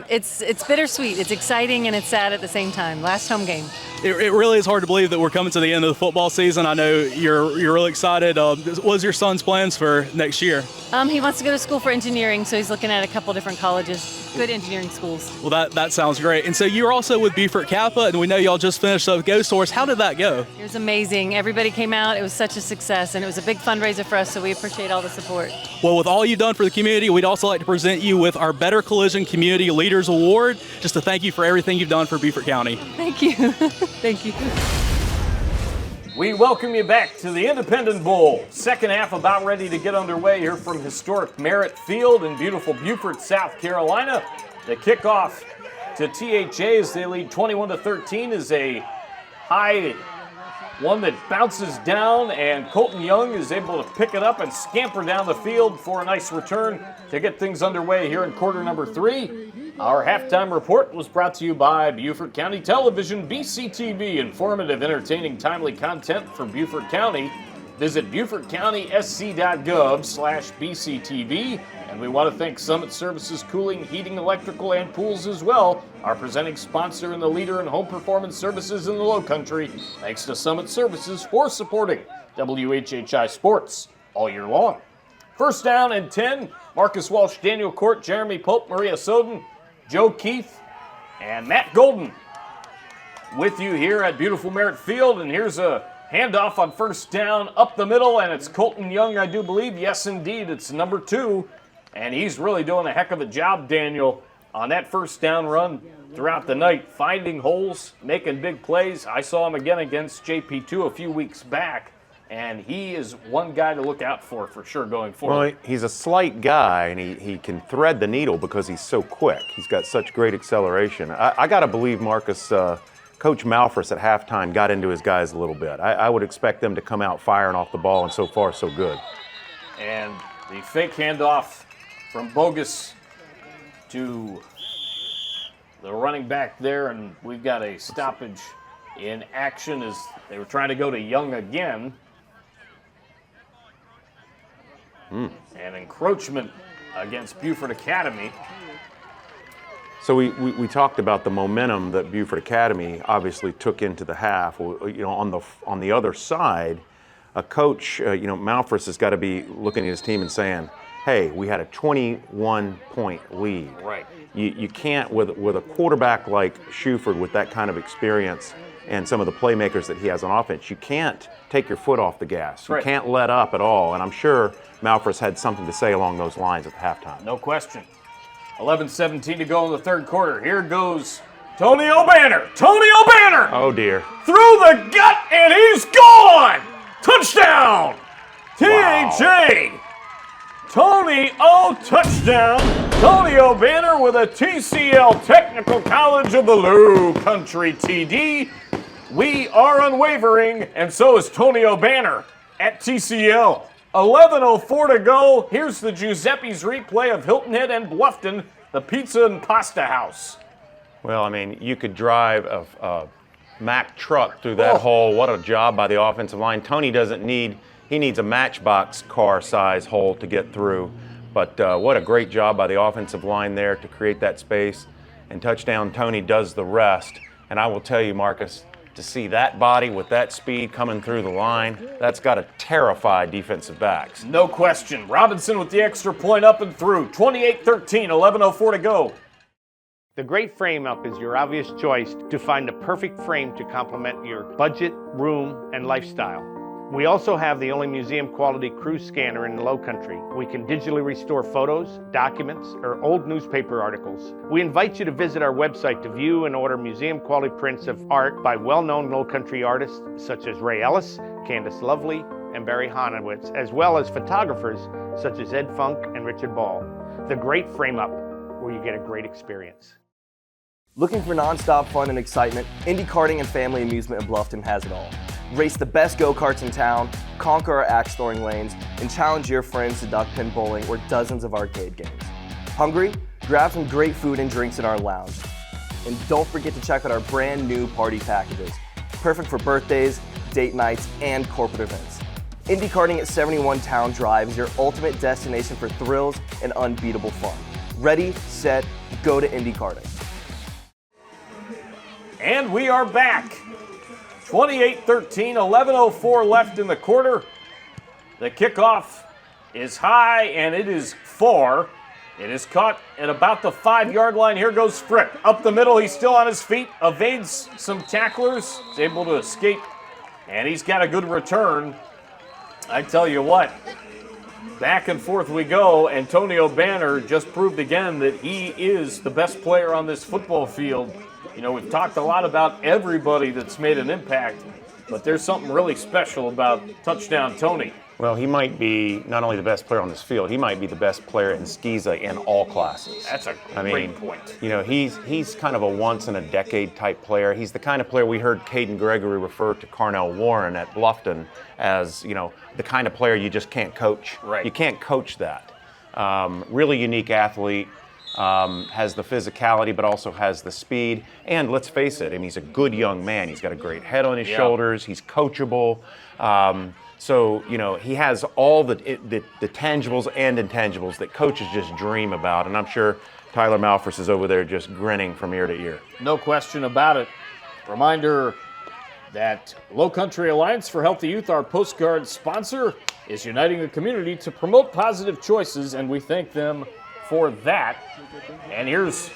It's bittersweet. It's exciting and it's sad at the same time. Last home game. It really is hard to believe that we're coming to the end of the football season. I know you're really excited. What's your son's plans for next year? He wants to go to school for engineering, so he's looking at a couple different colleges, good engineering schools. Well, that sounds great. And so you're also with Beaufort Kappa, and we know y'all just finished up Ghost Horse. How did that go? It was amazing. Everybody came out. It was such a success, and it was a big fundraiser for us, so we appreciate all the support. Well, with all you've done for the community, we'd also like to present you with our Better Collision Community Leaders Award, just to thank you for everything you've done for Beaufort County. Thank you. Thank you. We welcome you back to the Independent Bowl. Second half about ready to get underway here from historic Merritt Field in beautiful Beaufort, South Carolina. The kickoff to THA as they lead 21-13 is a high one that bounces down, and Colton Young is able to pick it up and scamper down the field for a nice return to get things underway here in quarter number 3. Our halftime report was brought to you by Beaufort County Television, BCTV, informative, entertaining, timely content for Beaufort County. Visit BeaufortCountySC.gov/BCTV. And we want to thank Summit Services Cooling, Heating, Electrical, and Pools as well, our presenting sponsor and the leader in home performance services in the Lowcountry. Thanks to Summit Services for supporting WHHI Sports all year long. First down and 10, Marcus Walsh, Daniel Cort, Jeremy Pope, Maria Soden, Joe Keith, And Matt Golden with you here at beautiful Merritt Field. And here's a handoff on first down up the middle, and it's Colton Young, I do believe. Yes, indeed, it's number 2. And he's really doing a heck of a job, Daniel, on that first down run throughout the night, finding holes, making big plays. I saw him again against JP2 a few weeks back, and he is one guy to look out for sure going forward. Well, he's a slight guy, and he can thread the needle because he's so quick. He's got such great acceleration. I got to believe, Marcus, Coach Malfris at halftime got into his guys a little bit. I would expect them to come out firing off the ball, and so far, so good. And the fake handoff from Bogus to the running back there, and we've got a stoppage in action as they were trying to go to Young again. And encroachment against Beaufort Academy. So we talked about the momentum that Beaufort Academy obviously took into the half. On the other side, a coach, Malfris has got to be looking at his team and saying, hey, we had a 21-point lead. Right. You can't, with a quarterback like Shuford with that kind of experience and some of the playmakers that he has on offense, you can't take your foot off the gas. You can't let up at all. And I'm sure Malfris had something to say along those lines at halftime. No question. 11:17 to go in the third quarter. Here goes Tony O'Banner. Tony O'Banner! Oh, dear. Through the gut, and he's gone! Touchdown! THA! Tony O, touchdown! Tony O'Banner with a TCL Technical College of the Lowcountry TD. We are unwavering, and so is Tony O'Banner at TCL. 11:04 to go. Here's the Giuseppe's replay of Hilton Head and Bluffton, the pizza and pasta house. Well, I mean, you could drive a Mack truck through that hole. What a job by the offensive line. Tony he needs a Matchbox car size hole to get through. But what a great job by the offensive line there to create that space. And touchdown, Tony does the rest. And I will tell you, Marcus, to see that body with that speed coming through the line, that's got to terrify defensive backs. No question. Robinson with the extra point up and through. 28-13, 11:04 to go. The Great Frame Up is your obvious choice to find the perfect frame to complement your budget, room, and lifestyle. We also have the only museum-quality cruise scanner in the Lowcountry. We can digitally restore photos, documents, or old newspaper articles. We invite you to visit our website to view and order museum-quality prints of art by well-known Lowcountry artists such as Ray Ellis, Candace Lovely, and Barry Honowitz, as well as photographers such as Ed Funk and Richard Ball. The Great Frame Up, where you get a great experience. Looking for non-stop fun and excitement? Indy Karting and Family Amusement in Bluffton has it all. Race the best go-karts in town, conquer our axe-throwing lanes, and challenge your friends to duck pin bowling or dozens of arcade games. Hungry? Grab some great food and drinks in our lounge. And don't forget to check out our brand new party packages. Perfect for birthdays, date nights, and corporate events. Indy Karting at 71 Town Drive is your ultimate destination for thrills and unbeatable fun. Ready, set, go to Indy Karting. And we are back. 28-13, 11:04 left in the quarter. The kickoff is high, and it is far. It is caught at about the 5-yard line. Here goes Frick. Up the middle, he's still on his feet, evades some tacklers, is able to escape, and he's got a good return. I tell you what, back and forth we go, and Tony O'Banner just proved again that he is the best player on this football field. You know, we've talked a lot about everybody that's made an impact, but there's something really special about touchdown Tony. Well, he might be not only the best player on this field, he might be the best player in Skiza in all classes. That's a great point. You know, he's kind of a once-in-a-decade type player. He's the kind of player we heard Caden Gregory refer to Carnell Warren at Bluffton as, you know, the kind of player you just can't coach. Right. You can't coach that. Really unique athlete. Has the physicality, but also has the speed. And let's face it, I mean, he's a good young man. He's got a great head on his shoulders. He's coachable. So, you know, he has all the tangibles and intangibles that coaches just dream about. And I'm sure Tyler Malfris is over there just grinning from ear to ear. No question about it. Reminder that Lowcountry Alliance for Healthy Youth, our postcard sponsor, is uniting the community to promote positive choices, and we thank them for that. And here's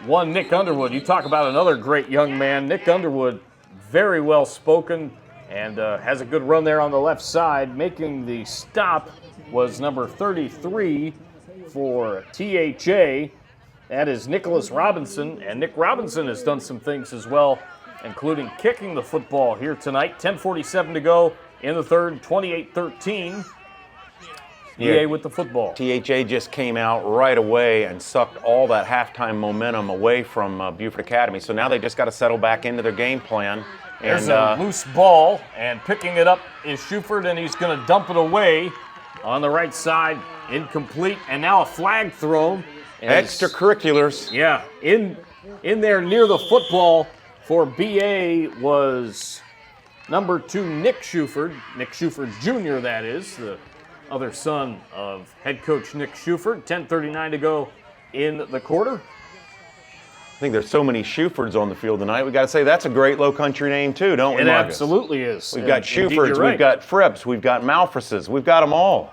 one Nick Underwood. You talk about another great young man. Nick Underwood, very well spoken, and has a good run there on the left side. Making the stop was number 33 for THA. That is Nicholas Robinson, and Nick Robinson has done some things as well, including kicking the football here tonight. 10:47 to go in the third, 28-13. BA with the football. THA just came out right away and sucked all that halftime momentum away from Beaufort Academy. So now they just got to settle back into their game plan. There's a loose ball, and picking it up is Schuford, and he's going to dump it away on the right side. Incomplete, and now a flag thrown. Extracurriculars. Yeah, in there near the football for BA was number 2, Nick Schuford. Nick Schuford Jr., that is, the other son of head coach Nick Schuford. 10:39 to go in the quarter. I think there's so many Schufords on the field tonight. We got to say that's a great Lowcountry name too, don't we, It Marcus? absolutely is. We've got Indeed, Schufords, you're right. we've got Fripps, we've got Malfrises, we've got them all.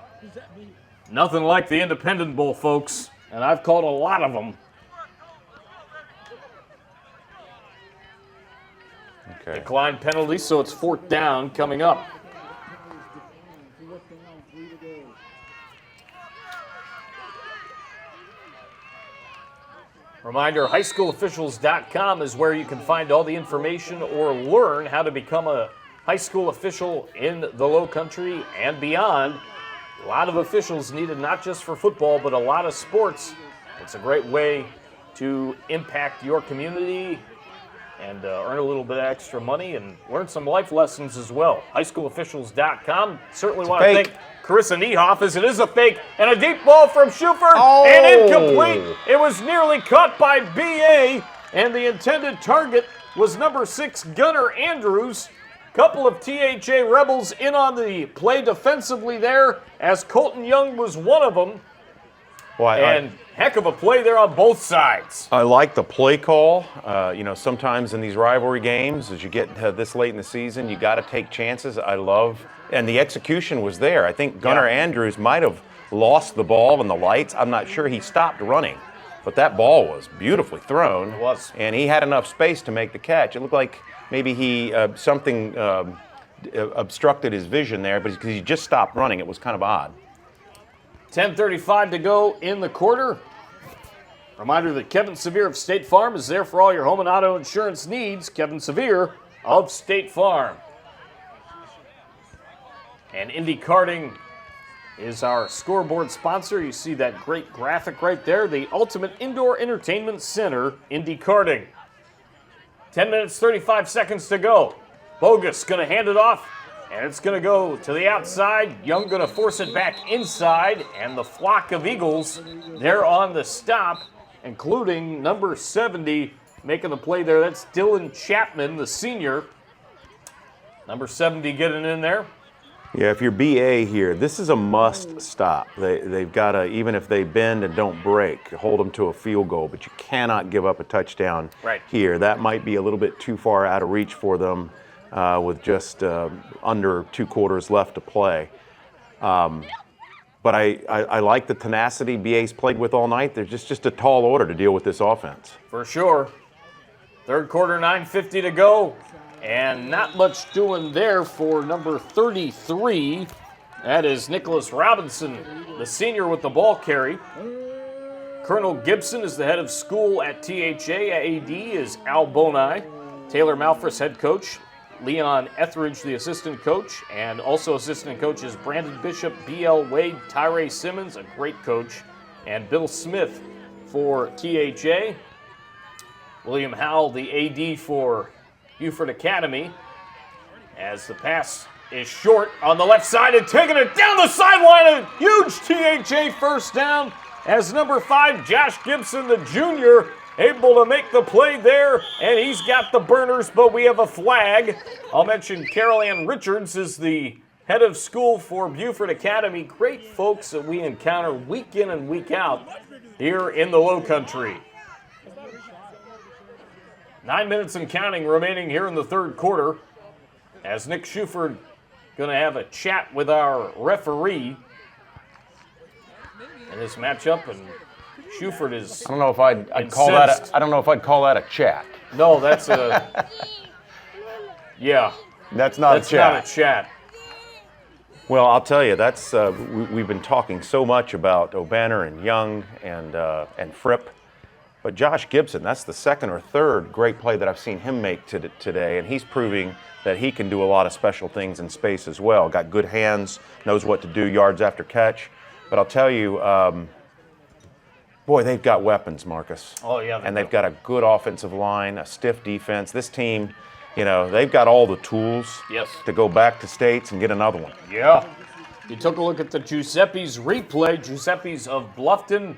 Nothing like the Independent Bowl, folks, and I've called a lot of them. Okay. Decline penalty, so it's 4th down coming up. Reminder, highschoolofficials.com is where you can find all the information or learn how to become a high school official in the Lowcountry and beyond. A lot of officials needed not just for football, but a lot of sports. It's a great way to impact your community and earn a little bit of extra money and learn some life lessons as well. Highschoolofficials.com. Certainly want to thank Carissa Niehoff, as it is a fake, and a deep ball from Schuford, and incomplete. It was nearly caught by BA, and the intended target was number 6, Gunnar Andrews. Couple of THA Rebels in on the play defensively there, as Colton Young was one of them. Well, heck of a play there on both sides. I like the play call. Sometimes in these rivalry games, as you get this late in the season, you got to take chances. And the execution was there. I think Gunnar Andrews might have lost the ball in the lights. I'm not sure he stopped running, but that ball was beautifully thrown. It was. And he had enough space to make the catch. It looked like maybe something obstructed his vision there, but because he just stopped running, it was kind of odd. 10:35 to go in the quarter. Reminder that Kevin Severe of State Farm is there for all your home and auto insurance needs. Kevin Severe of State Farm. And Indy Karting is our scoreboard sponsor. You see that great graphic right there. The Ultimate Indoor Entertainment Center, Indy Karting. 10 minutes, 35 seconds to go. Bogus going to hand it off. And it's going to go to the outside. Young going to force it back inside. And the flock of Eagles, they're on the stop, including number 70 making the play there. That's Dylan Chapman, the senior. Number 70 getting in there. Yeah, if you're BA here, this is a must stop. They've got to, even if they bend and don't break, hold them to a field goal, but you cannot give up a touchdown here. That might be a little bit too far out of reach for them. With just under 2 quarters left to play. But I like the tenacity BA's played with all night. There's just a tall order to deal with this offense. For sure. Third quarter, 9:50 to go. And not much doing there for number 33. That is Nicholas Robinson, the senior with the ball carry. Colonel Gibson is the head of school at THA. AD is Al Bonai. Taylor Malfris, head coach. Leon Etheridge, the assistant coach, and also assistant coaches Brandon Bishop, B.L. Wade, Tyree Simmons, a great coach, and Bill Smith for THA. William Howell, the AD for Beaufort Academy, as the pass is short on the left side and taking it down the sideline. A huge THA first down as number 5, Josh Gibson, the junior, able to make the play there, and he's got the burners, but we have a flag. I'll mention Carol Ann Richards is the head of school for Beaufort Academy. Great folks that we encounter week in and week out here in the Lowcountry. 9 minutes and counting remaining here in the third quarter, as Nick Schuford going to have a chat with our referee in this matchup, and Shuford is. I don't know if I'd call that. I don't know if I'd call that a chat. No, that's a. Yeah. That's not a chat. That's not a chat. Well, I'll tell you, that's we've been talking so much about O'Banner and Young and Fripp, but Josh Gibson, that's the second or third great play that I've seen him make today, and he's proving that he can do a lot of special things in space as well. Got good hands, knows what to do, yards after catch. But I'll tell you, boy, they've got weapons, Marcus. Oh, yeah. And they've got a good offensive line, a stiff defense. This team, they've got all the tools to go back to states and get another one. Yeah. You took a look at the Giuseppe's replay. Giuseppe's of Bluffton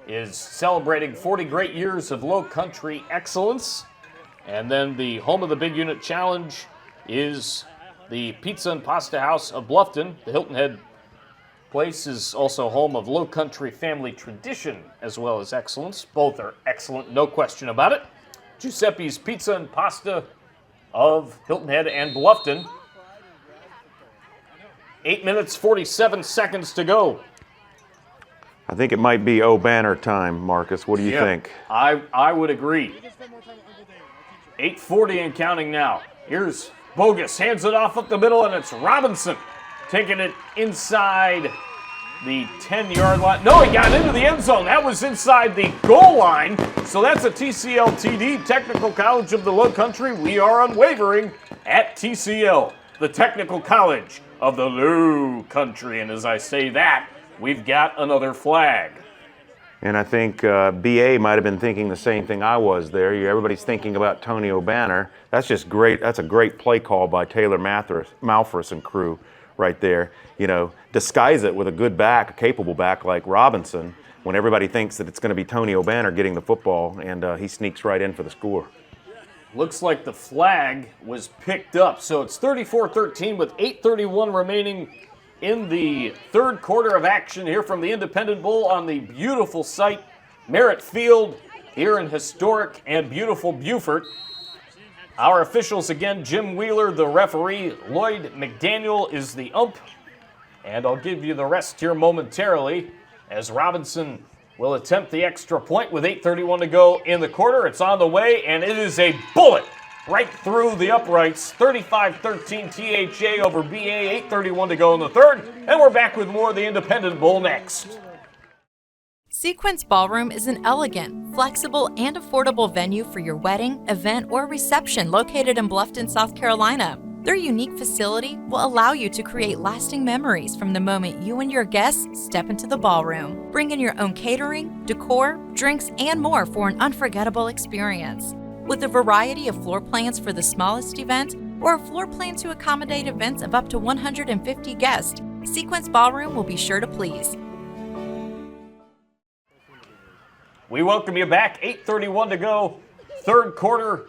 is celebrating 40 great years of Lowcountry excellence. And then the home of the Big Unit Challenge is the Pizza and Pasta House of Bluffton. The Hilton Head place is also home of Lowcountry family tradition as well as excellence. Both are excellent, no question about it. Giuseppe's Pizza and Pasta of Hilton Head and Bluffton. 8 minutes, 47 seconds to go. I think it might be O'Banner time, Marcus. What do you think? I would agree. 8:40 and counting now. Here's Bogus, hands it off up the middle, and it's Robinson taking it inside the 10-yard line. No, he got into the end zone. That was inside the goal line. So that's a TCL-TD, Technical College of the Lowcountry. We are unwavering at TCL, the Technical College of the Lowcountry. And as I say that, we've got another flag. And I think BA might have been thinking the same thing I was there. Everybody's thinking about Tony O'Banner. That's just great. That's a great play call by Taylor Malphris and crew right there. Disguise it with a good back, a capable back like Robinson, when everybody thinks that it's going to be Tony O'Banner getting the football, and he sneaks right in for the score. Looks like the flag was picked up. So it's 34-13 with 8:31 remaining in the third quarter of action here from the Independent Bowl on the beautiful site, Merritt Field, here in historic and beautiful Beaufort. Our officials again, Jim Wheeler, the referee, Lloyd McDaniel is the ump, and I'll give you the rest here momentarily as Robinson will attempt the extra point with 8:31 to go in the quarter. It's on the way, and it is a bullet right through the uprights. 35-13 THA over BA, 8:31 to go in the third. And we're back with more of the Independent Bowl next. Sequence Ballroom is an elegant, flexible, and affordable venue for your wedding, event, or reception located in Bluffton, South Carolina. Their unique facility will allow you to create lasting memories from the moment you and your guests step into the ballroom. Bring in your own catering, decor, drinks, and more for an unforgettable experience. With a variety of floor plans for the smallest event or a floor plan to accommodate events of up to 150 guests, Sequence Ballroom will be sure to please. We welcome you back. 8:31 to go. Third quarter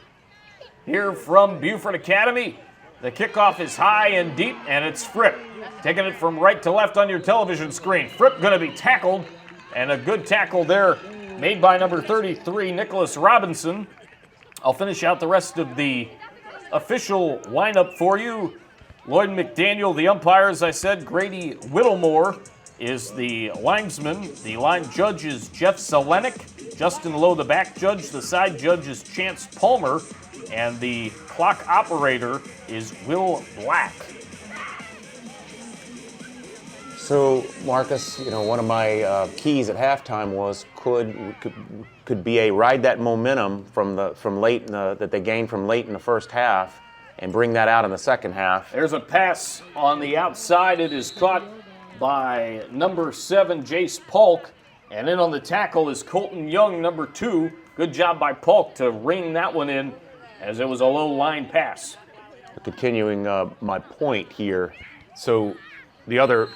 here from Beaufort Academy. The kickoff is high and deep, and it's Fripp taking it from right to left on your television screen. Fripp going to be tackled, and a good tackle there made by number 33, Nicholas Robinson. I'll finish out the rest of the official lineup for you. Lloyd McDaniel, the umpire, as I said. Grady Whittlemore is the linesman. The line judge is Jeff Selenick. Justin Lowe, the back judge. The side judge is Chance Palmer. And the clock operator is Will Black. So, Marcus, one of my keys at halftime was could BA ride that momentum from late that they gained from late in the first half and bring that out in the second half. There's a pass on the outside. It is caught by number 7, Jace Polk. And in on the tackle is Colton Young, number 2. Good job by Polk to ring that one in as it was a low line pass. Continuing my point here, so the other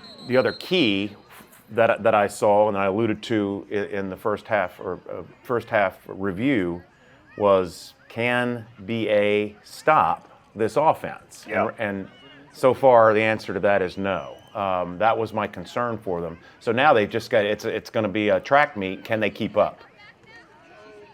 key that I saw and I alluded to in the first half review was, can BA stop this offense? Yeah. And so far the answer to that is no. That was my concern for them. So now they've just got it's going to be a track meet. Can they keep up?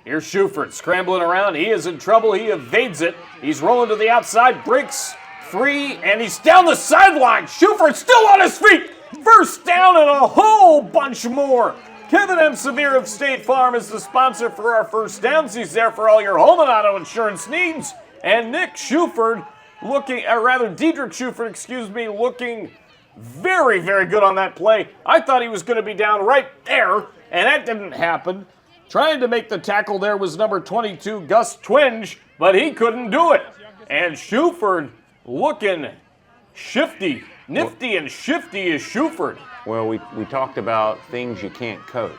Here's Shuford scrambling around. He is in trouble. He evades it. He's rolling to the outside, breaks free, and he's down the sideline. Shuford still on his feet. First down and a whole bunch more. Kevin M. Severe of State Farm is the sponsor for our first downs. He's there for all your home and auto insurance needs. And Nick Shuford Diedrich Shuford, looking very, very good on that play. I thought he was going to be down right there, and that didn't happen. Trying to make the tackle there was number 22, Gus Twinge, but he couldn't do it. And Shuford looking shifty. Nifty and shifty is Shuford. Well, we talked about things you can't coach.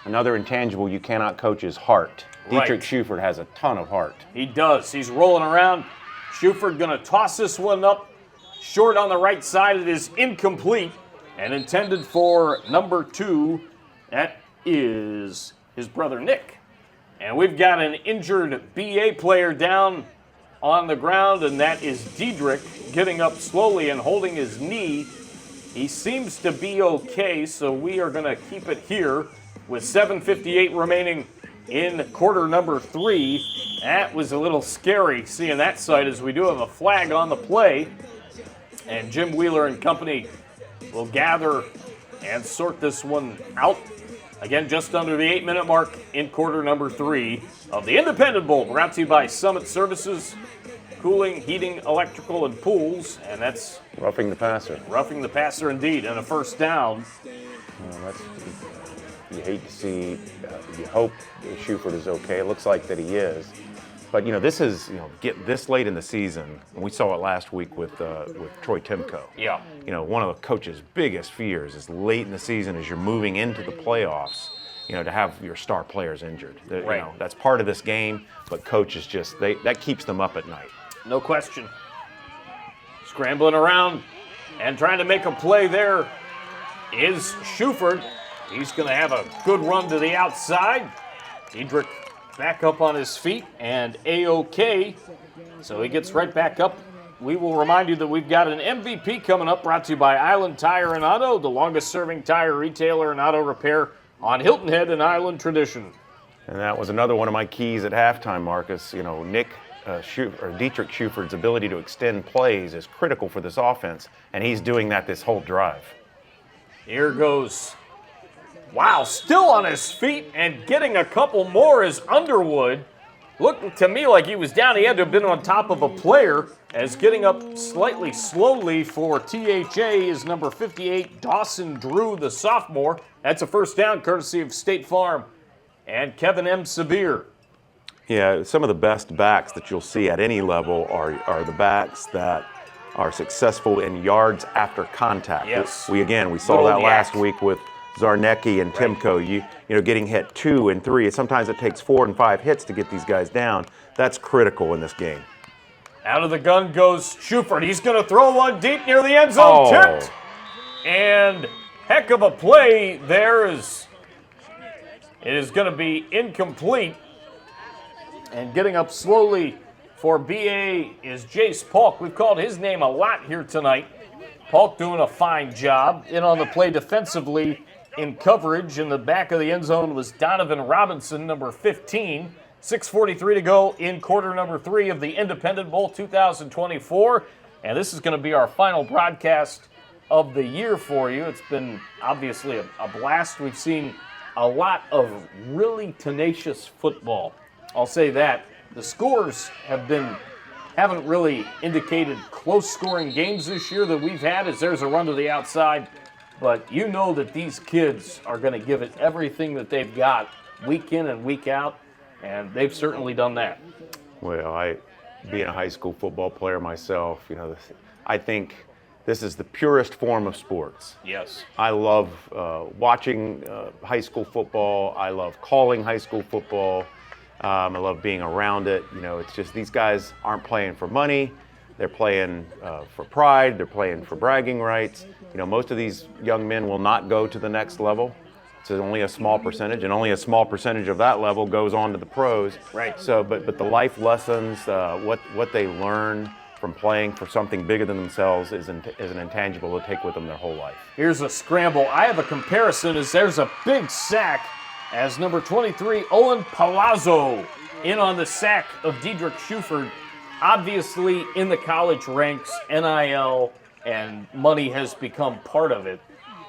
Another intangible you cannot coach is heart. Dietrich Shuford has a ton of heart. He does. He's rolling around. Shuford going to toss this one up short on the right side. It is incomplete and intended for number 2. That is his brother Nick. And we've got an injured BA player down on the ground, and that is Diedrich getting up slowly and holding his knee. He seems to be okay, so we are going to keep it here with 7:58 remaining in quarter number 3. That was a little scary seeing that sight, as we do have a flag on the play. And Jim Wheeler and company will gather and sort this one out. Again, just under the 8-minute mark in quarter number 3 of the Independent Bowl, brought to you by Summit Services, Cooling, Heating, Electrical, and Pools. And that's roughing the passer. Roughing the passer indeed, and a first down. You hate to see, you hope Shuford is okay. It looks like that he is. But, this is, get this late in the season, and we saw it last week with Troy Timko. Yeah. One of the coach's biggest fears is late in the season as you're moving into the playoffs, to have your star players injured. Right. That's part of this game, but coaches just, that keeps them up at night. No question. Scrambling around and trying to make a play there is Shuford. He's going to have a good run to the outside. Diedrich back up on his feet and A-OK. So he gets right back up. We will remind you that we've got an MVP coming up, brought to you by Island Tire and Auto, the longest-serving tire retailer and auto repair on Hilton Head and Island Tradition. And that was another one of my keys at halftime, Marcus. Dietrich Shuford's ability to extend plays is critical for this offense, and he's doing that this whole drive. Here goes. Wow, still on his feet and getting a couple more is Underwood. Looked to me like he was down. He had to have been on top of a player, as getting up slightly slowly for THA is number 58, Dawson Drew, the sophomore. That's a first down courtesy of State Farm and Kevin M. Severe. Yeah, some of the best backs that you'll see at any level are the backs that are successful in yards after contact. Yes. We saw that last week with Zarnecki and Timko, getting hit 2 and 3. Sometimes it takes 4 and 5 hits to get these guys down. That's critical in this game. Out of the gun goes Shuford. He's going to throw one deep near the end zone. Tipped. And heck of a play there. It is going to be incomplete. And getting up slowly for BA is Jace Polk. We've called his name a lot here tonight. Polk doing a fine job. In on the play defensively in coverage in the back of the end zone was Donovan Robinson, number 15. 6:43 to go in quarter number 3 of the Independent Bowl 2024. And this is going to be our final broadcast of the year for you. It's been obviously a blast. We've seen a lot of really tenacious football. I'll say that. The scores haven't really indicated close scoring games this year that we've had, as there's a run to the outside. But you know that these kids are going to give it everything that they've got week in and week out, and they've certainly done that. Well, being a high school football player myself, I think this is the purest form of sports. Yes. I love watching high school football. I love calling high school football. I love being around it. It's just these guys aren't playing for money. They're playing for pride. They're playing for bragging rights. Most of these young men will not go to the next level. It's only a small percentage, and only a small percentage of that level goes on to the pros. Right. So, but the life lessons, what they learn from playing for something bigger than themselves is an intangible to take with them their whole life. Here's a scramble. I have a comparison, as there's a big sack as number 23, Owen Palazzo, in on the sack of Diedrich Shuford. Obviously, in the college ranks, NIL and money has become part of it.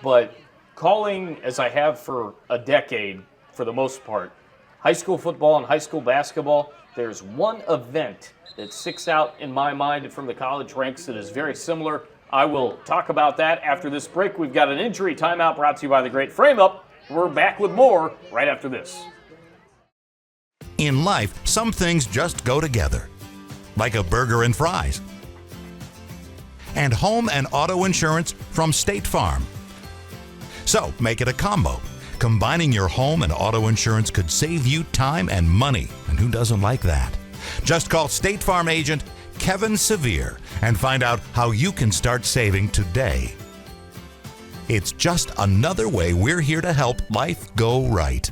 But calling, as I have for a decade, for the most part, high school football and high school basketball, there's one event that sticks out in my mind from the college ranks that is very similar. I will talk about that after this break. We've got an injury timeout brought to you by the Great Frame Up. We're back with more right after this. In life, some things just go together, like a burger and fries. And home and auto insurance from State Farm. So make it a combo. Combining your home and auto insurance could save you time and money, and who doesn't like that? Just call State Farm agent Kevin Sevier and find out how you can start saving today. It's just another way we're here to help life go right.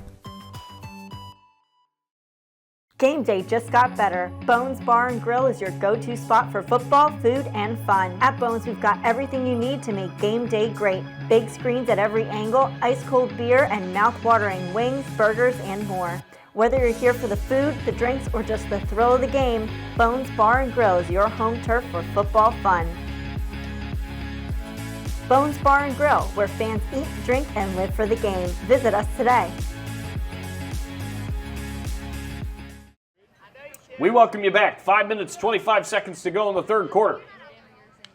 Game day just got better. Bones Bar and Grill is your go-to spot for football, food, and fun. At Bones, we've got everything you need to make game day great. Big screens at every angle, ice-cold beer, and mouth-watering wings, burgers, and more. Whether you're here for the food, the drinks, or just the thrill of the game, Bones Bar and Grill is your home turf for football fun. Bones Bar and Grill, where fans eat, drink, and live for the game. Visit us today. We welcome you back. 5 minutes, 25 seconds to go in the third quarter.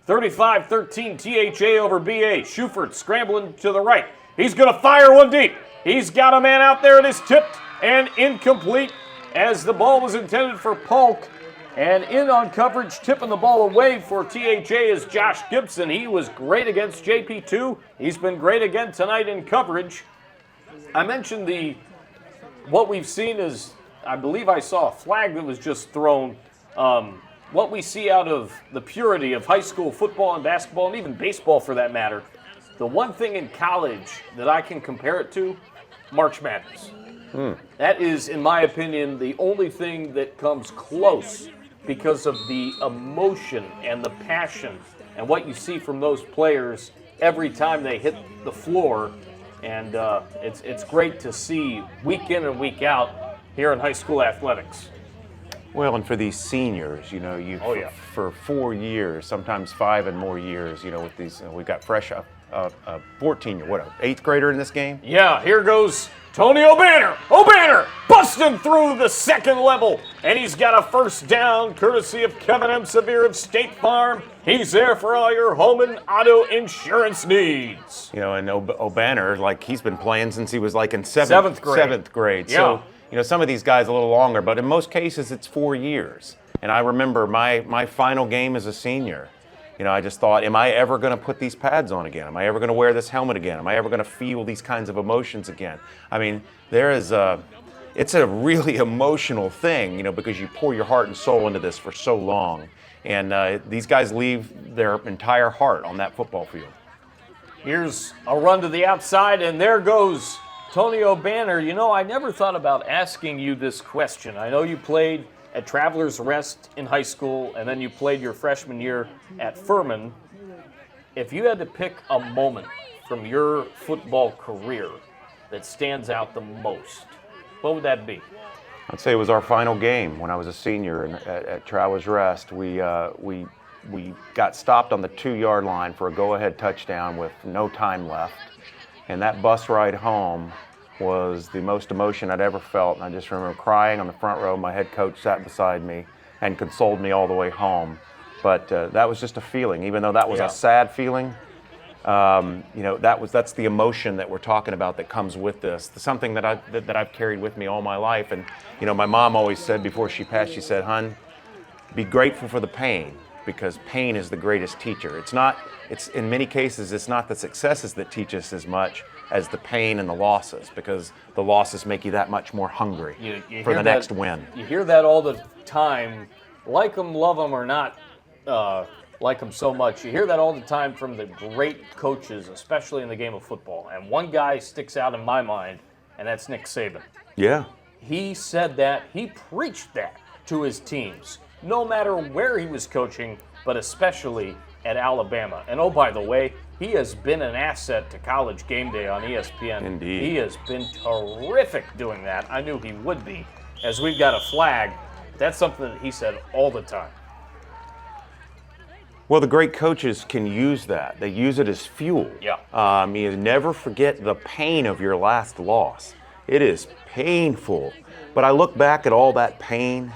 35-13 THA over BA. Schufert scrambling to the right. He's going to fire one deep. He's got a man out there. It is tipped and incomplete as the ball was intended for Polk. And in on coverage, tipping the ball away for THA is Josh Gibson. He was great against JP2. He's been great again tonight in coverage. I mentioned what we've seen is, I believe I saw a flag that was just thrown. What we see out of the purity of high school football and basketball, and even baseball for that matter, the one thing in college that I can compare it to, March Madness. That is, in my opinion, the only thing that comes close because of the emotion and the passion and what you see from those players every time they hit the floor. And it's great to see week in and week out here in high school athletics. Well, and for these seniors, for 4 years, sometimes 5 and more years, with these, we've got fresh 14-year, eighth grader in this game? Yeah, here goes Tony O'Banner. O'Banner busting through the second level, and he's got a first down courtesy of Kevin M. Sevier of State Farm. He's there for all your home and auto insurance needs. And O'Banner, he's been playing since he was in seventh grade. Seventh grade. Yeah. So, some of these guys a little longer, but in most cases it's 4 years. And I remember my final game as a senior. I just thought, am I ever going to put these pads on again? Am I ever going to wear this helmet again? Am I ever going to feel these kinds of emotions again? I mean, it's a really emotional thing, because you pour your heart and soul into this for so long. And these guys leave their entire heart on that football field. Here's a run to the outside, and there goes Tony O'Banner. I never thought about asking you this question. I know you played at Travelers Rest in high school, and then you played your freshman year at Furman. If you had to pick a moment from your football career that stands out the most, what would that be? I'd say it was our final game when I was a senior at Travelers Rest. We got stopped on the 2-yard line for a go-ahead touchdown with no time left, and that bus ride home was the most emotion I'd ever felt. And I just remember crying on the front row. My head coach sat beside me and consoled me all the way home. But that was just a feeling, even though that was a sad feeling. That's the emotion that we're talking about that comes with this. Something that I've carried with me all my life. And my mom always said before she passed, she said, "Hun, be grateful for the pain, because pain is the greatest teacher." It's in many cases, it's not the successes that teach us as much as the pain and the losses, because the losses make you that much more hungry for the next win. You hear that all the time, like them, love them, or not like them so much. You hear that all the time from the great coaches, especially in the game of football. And one guy sticks out in my mind, and that's Nick Saban. Yeah. He said that, he preached that to his teams, no matter where he was coaching, but especially at Alabama. And oh, by the way, he has been an asset to College Game Day on ESPN. Indeed. He has been terrific doing that. I knew he would be, as we've got a flag. That's something that he said all the time. Well, the great coaches can use that. They use it as fuel. Yeah. You never forget the pain of your last loss. It is painful. But I look back at all that pain,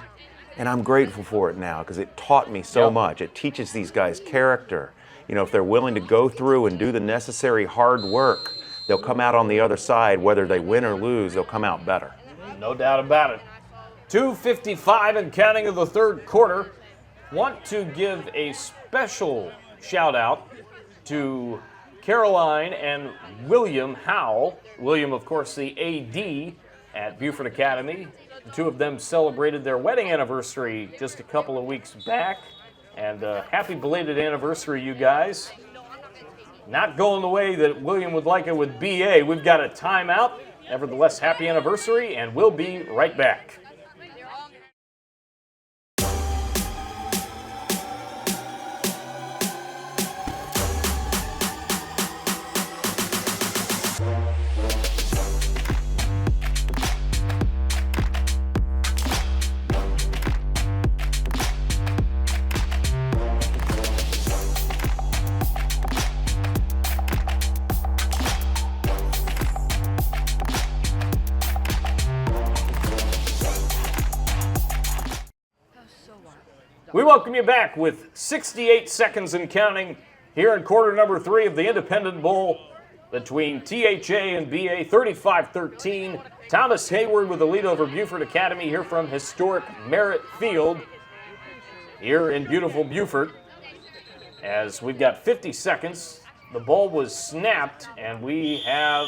and I'm grateful for it now because it taught me so much. It teaches these guys character. You know, if they're willing to go through and do the necessary hard work, they'll come out on the other side. Whether they win or lose, they'll come out better. No doubt about it. 2:55 and counting of the third quarter. Want to give a special shout out to Caroline and William Howell. William, of course, the AD at Beaufort Academy. The two of them celebrated their wedding anniversary just a couple of weeks back. And happy belated anniversary, you guys. Not going the way that William would like it with BA. We've got a timeout. Nevertheless, happy anniversary, and we'll be right back. We welcome you back with 68 seconds and counting here in quarter number 3 of the Independent Bowl between THA and BA, 35-13. Thomas Heyward with the lead over Beaufort Academy here from historic Merritt Field here in beautiful Beaufort. As we've got 50 seconds, the ball was snapped and we have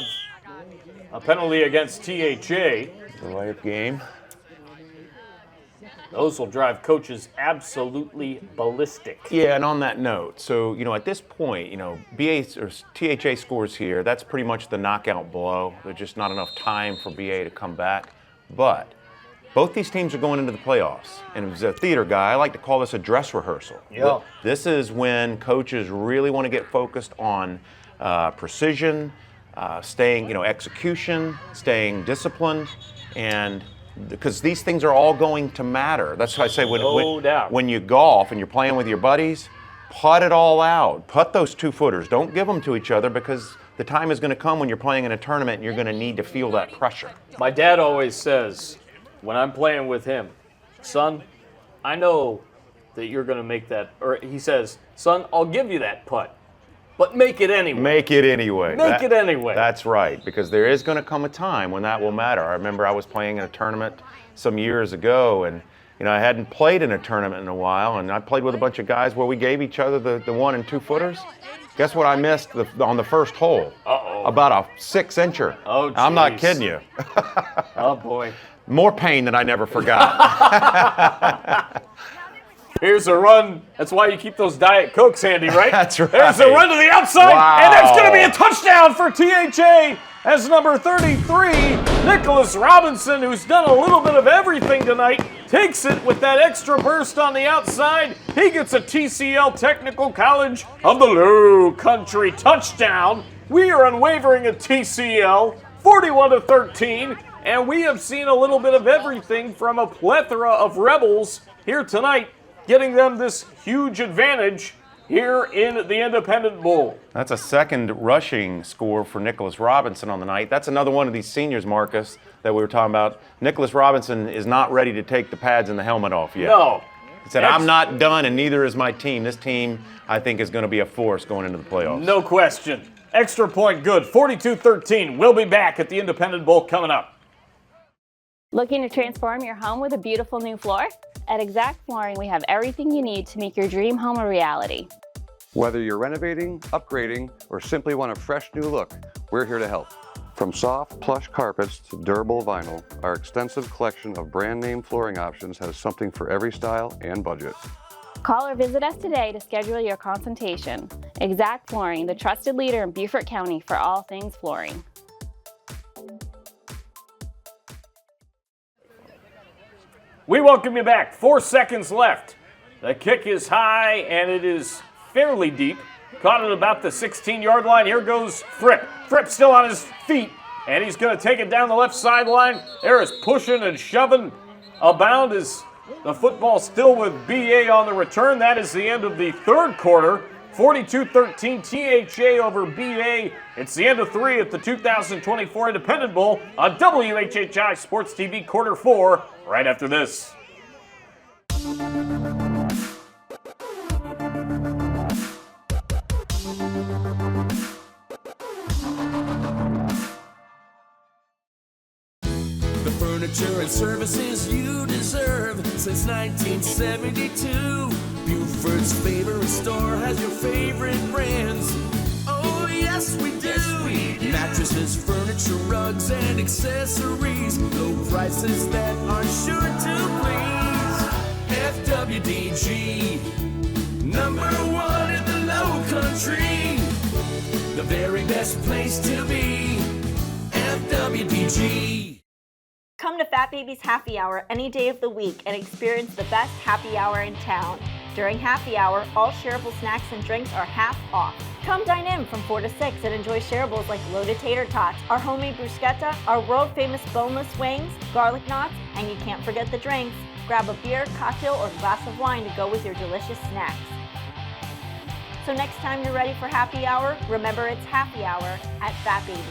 a penalty against THA. Delay of game. Those will drive coaches absolutely ballistic. Yeah, and on that note, so, you know, at this point, you know, BA or THA scores here, that's pretty much the knockout blow. There's just not enough time for BA to come back. But both these teams are going into the playoffs. And as a theater guy, I like to call this a dress rehearsal. Yeah. This is when coaches really want to get focused on precision, staying, you know, execution, staying disciplined, and because these things are all going to matter. That's why I say when you golf and you're playing with your buddies, putt it all out. Putt those 2-footers. Don't give them to each other because the time is going to come when you're playing in a tournament and you're going to need to feel that pressure. My dad always says, when I'm playing with him, son, I know that you're going to make that, or he says, son, I'll give you that putt, but make it anyway. Make it anyway. Make it anyway. That's right, because there is going to come a time when that will matter. I remember I was playing in a tournament some years ago, and you know I hadn't played in a tournament in a while, and I played with a bunch of guys where we gave each other the 1- and 2-footers. Guess what I missed on the first hole? Uh-oh. About a 6-incher. Oh, geez. I'm not kidding you. Oh, boy. More pain than I never forgot. Here's a run. That's why you keep those Diet Cokes handy, right? That's right. There's a run to the outside, Wow. and that's going to be a touchdown for THA as number 33, Nicholas Robinson, who's done a little bit of everything tonight, takes it with that extra burst on the outside. He gets a TCL Technical College of the Lowcountry touchdown. We are unwavering at TCL, 41-13, and we have seen a little bit of everything from a plethora of Rebels here tonight, getting them this huge advantage here in the Independent Bowl. That's a second rushing score for Nicholas Robinson on the night. That's another one of these seniors, Marcus, that we were talking about. Nicholas Robinson is not ready to take the pads and the helmet off yet. No. He said, I'm not done, and neither is my team. This team, I think, is going to be a force going into the playoffs. No question. Extra point good, 42-13. We'll be back at the Independent Bowl coming up. Looking to transform your home with a beautiful new floor? At Exact Flooring, we have everything you need to make your dream home a reality. Whether you're renovating, upgrading, or simply want a fresh new look, we're here to help. From soft, plush carpets to durable vinyl, our extensive collection of brand name flooring options has something for every style and budget. Call or visit us today to schedule your consultation. Exact Flooring, the trusted leader in Beaufort County for all things flooring. We welcome you back. 4 seconds left. The kick is high, and it is fairly deep. Caught at about the 16-yard line. Here goes Fripp. Fripp still on his feet, and he's going to take it down the left sideline. There is pushing and shoving. Abound is The football still with BA on the return. That is the end of the third quarter. 42-13 THA over BA. It's the end of 3 at the 2024 Independent Bowl on WHHI Sports TV Quarter 4 right after this. Furniture and services you deserve since 1972. Beaufort's favorite store has your favorite brands. Oh, yes, we do. Mattresses, furniture, rugs, and accessories. Low prices that are sure to please. FWDG, #1 in the Lowcountry. The very best place to be. FWDG. Come to Fat Baby's Happy Hour any day of the week and experience the best happy hour in town. During happy hour, all shareable snacks and drinks are half off. Come dine in from 4 to 6 and enjoy shareables like loaded tater tots, our homemade bruschetta, our world-famous boneless wings, garlic knots, and you can't forget the drinks. Grab a beer, cocktail, or glass of wine to go with your delicious snacks. So next time you're ready for happy hour, remember it's happy hour at Fat Baby's.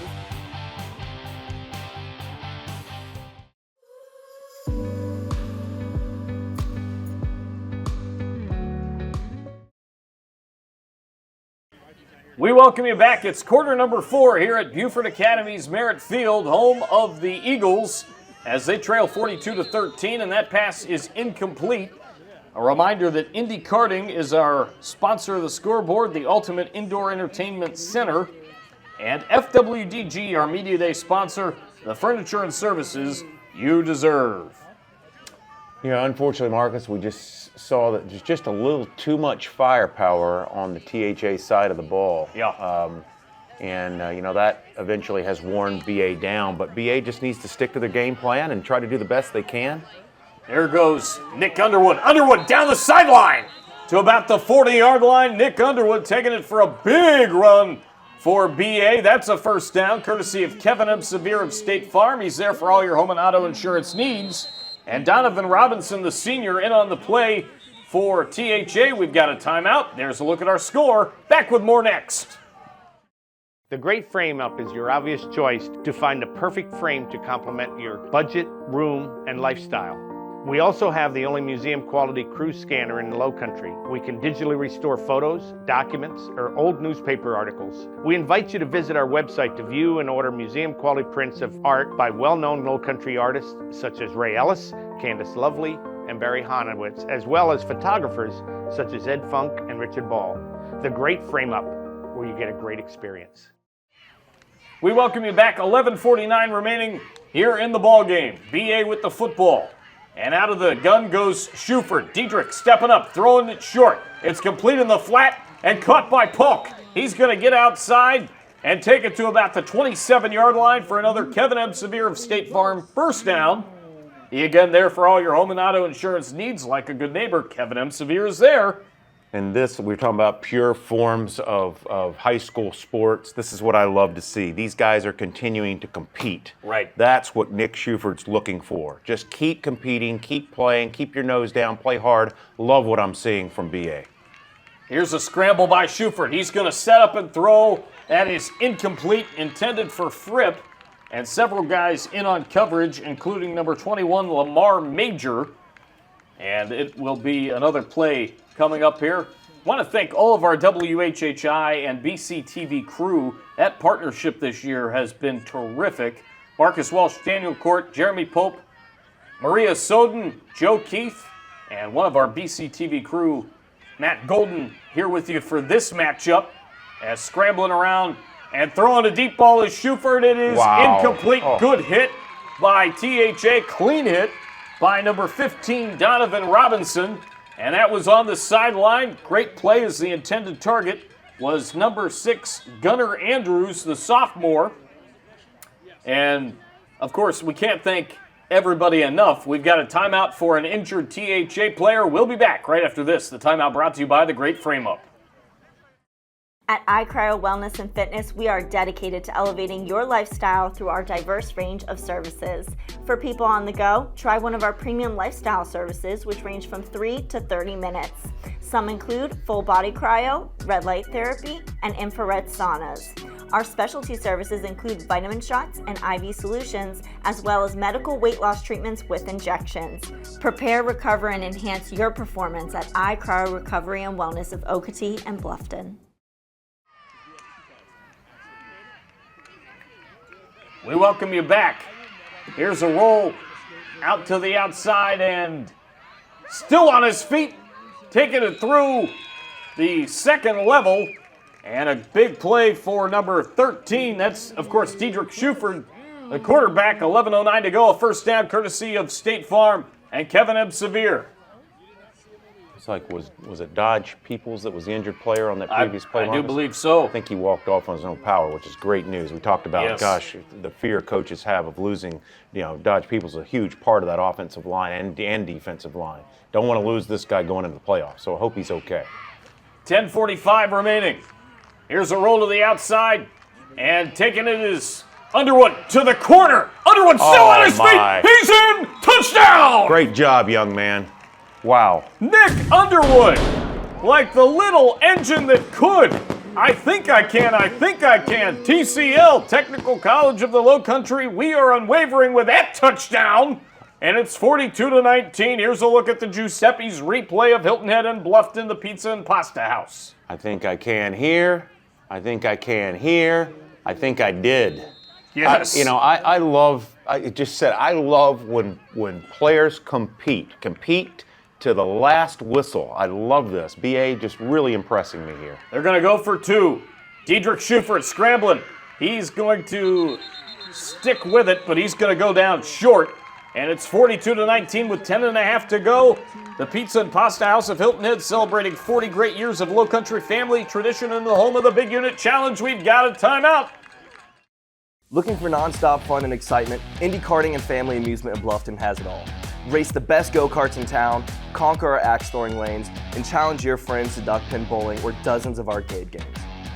We welcome you back. It's quarter number 4 here at Beaufort Academy's Merritt Field, home of the Eagles, as they trail 42-13, and that pass is incomplete. A reminder that Indy Karting is our sponsor of the scoreboard, the Ultimate Indoor Entertainment Center, and FWDG, our Media Day sponsor, the furniture and services you deserve. Yeah, unfortunately, Marcus, we just saw that there's just a little too much firepower on the THA side of the ball. Yeah. That eventually has worn BA down, but BA just needs to stick to their game plan and try to do the best they can. There goes Nick Underwood. Underwood down the sideline to about the 40-yard line. Nick Underwood taking it for a big run for BA. That's a first down, courtesy of Kevin M. Severe of State Farm. He's there for all your home and auto insurance needs. And Donovan Robinson, the senior, in on the play for THA. We've got a timeout. There's a look at our score. Back with more next. The Great Frame Up is your obvious choice to find the perfect frame to complement your budget, room, and lifestyle. We also have the only museum-quality cruise scanner in the Lowcountry. We can digitally restore photos, documents, or old newspaper articles. We invite you to visit our website to view and order museum-quality prints of art by well-known Lowcountry artists such as Ray Ellis, Candace Lovely, and Barry Honowitz, as well as photographers such as Ed Funk and Richard Ball. The Great Frame Up, where you get a great experience. We welcome you back. 11:49 remaining here in the ball game. BA with the football. And out of the gun goes Schufert. Diedrich stepping up, throwing it short. It's complete in the flat and caught by Polk. He's going to get outside and take it to about the 27-yard line for another Kevin M. Severe of State Farm first down. He again there for all your home and auto insurance needs. Like a good neighbor, Kevin M. Severe is there. And this, we're talking about pure forms of high school sports. This is what I love to see. These guys are continuing to compete. Right. That's what Nick Schufert's looking for. Just keep competing, keep playing, keep your nose down, play hard. Love what I'm seeing from BA. Here's a scramble by Schufert. He's going to set up and throw. That is incomplete, intended for Fripp. And several guys in on coverage, including number 21, Lamar Major. And it will be another play coming up here. I want to thank all of our WHHI and BCTV crew. That partnership this year has been terrific. Marcus Walsh, Daniel Cort, Jeremy Pope, Maria Soden, Joe Keith, and one of our BCTV crew, Matt Golden, here with you for this matchup. As scrambling around and throwing a deep ball is Schufert. It is incomplete. Good hit by THA. Clean hit by number 15, Donovan Robinson. And that was on the sideline. Great play as the intended target was number 6, Gunnar Andrews, the sophomore. And, of course, we can't thank everybody enough. We've got a timeout for an injured THA player. We'll be back right after this. The timeout brought to you by the Great Frame Up. At iCryo Wellness and Fitness, we are dedicated to elevating your lifestyle through our diverse range of services. For people on the go, try one of our premium lifestyle services, which range from 3 to 30 minutes. Some include full body cryo, red light therapy, and infrared saunas. Our specialty services include vitamin shots and IV solutions, as well as medical weight loss treatments with injections. Prepare, recover, and enhance your performance at iCryo Recovery and Wellness of Okatee and Bluffton. We welcome you back. Here's a roll out to the outside and still on his feet, taking it through the second level. And a big play for number 13. That's, of course, Diedrich Schuford, the quarterback. 11:09 to go. A first down courtesy of State Farm and Kevin Ebsevere. It's like, was it Dodge Peoples that was the injured player on that previous play? I do believe so. I think he walked off on his own power, which is great news. We talked about, gosh, the fear coaches have of losing. Dodge Peoples is a huge part of that offensive line and defensive line. Don't want to lose this guy going into the playoffs, so I hope he's okay. 10:45 remaining. Here's a roll to the outside, and taking it is Underwood to the corner. Underwood still on his feet. He's in. Touchdown! Great job, young man. Wow. Nick Underwood, like the little engine that could. I think I can. TCL, Technical College of the Lowcountry, we are unwavering with that touchdown. And it's 42-19. Here's a look at the Giuseppe's replay of Hilton Head and Bluffton, the Pizza and Pasta House. I think I can here. I think I can here. I think I did. Yes. I love when players compete to the last whistle. I love this. BA just really impressing me here. They're going to go for two. Diedrich Schuford scrambling. He's going to stick with it, but he's going to go down short. And it's 42-19 with 10.5 to go. The Pizza and Pasta House of Hilton Head celebrating 40 great years of Lowcountry family tradition in the home of the Big Unit Challenge. We've got a timeout. Looking for non-stop fun and excitement? Indy Karting and Family Amusement in Bluffton has it all. Race the best go-karts in town, conquer our axe-throwing lanes, and challenge your friends to duck pin bowling or dozens of arcade games.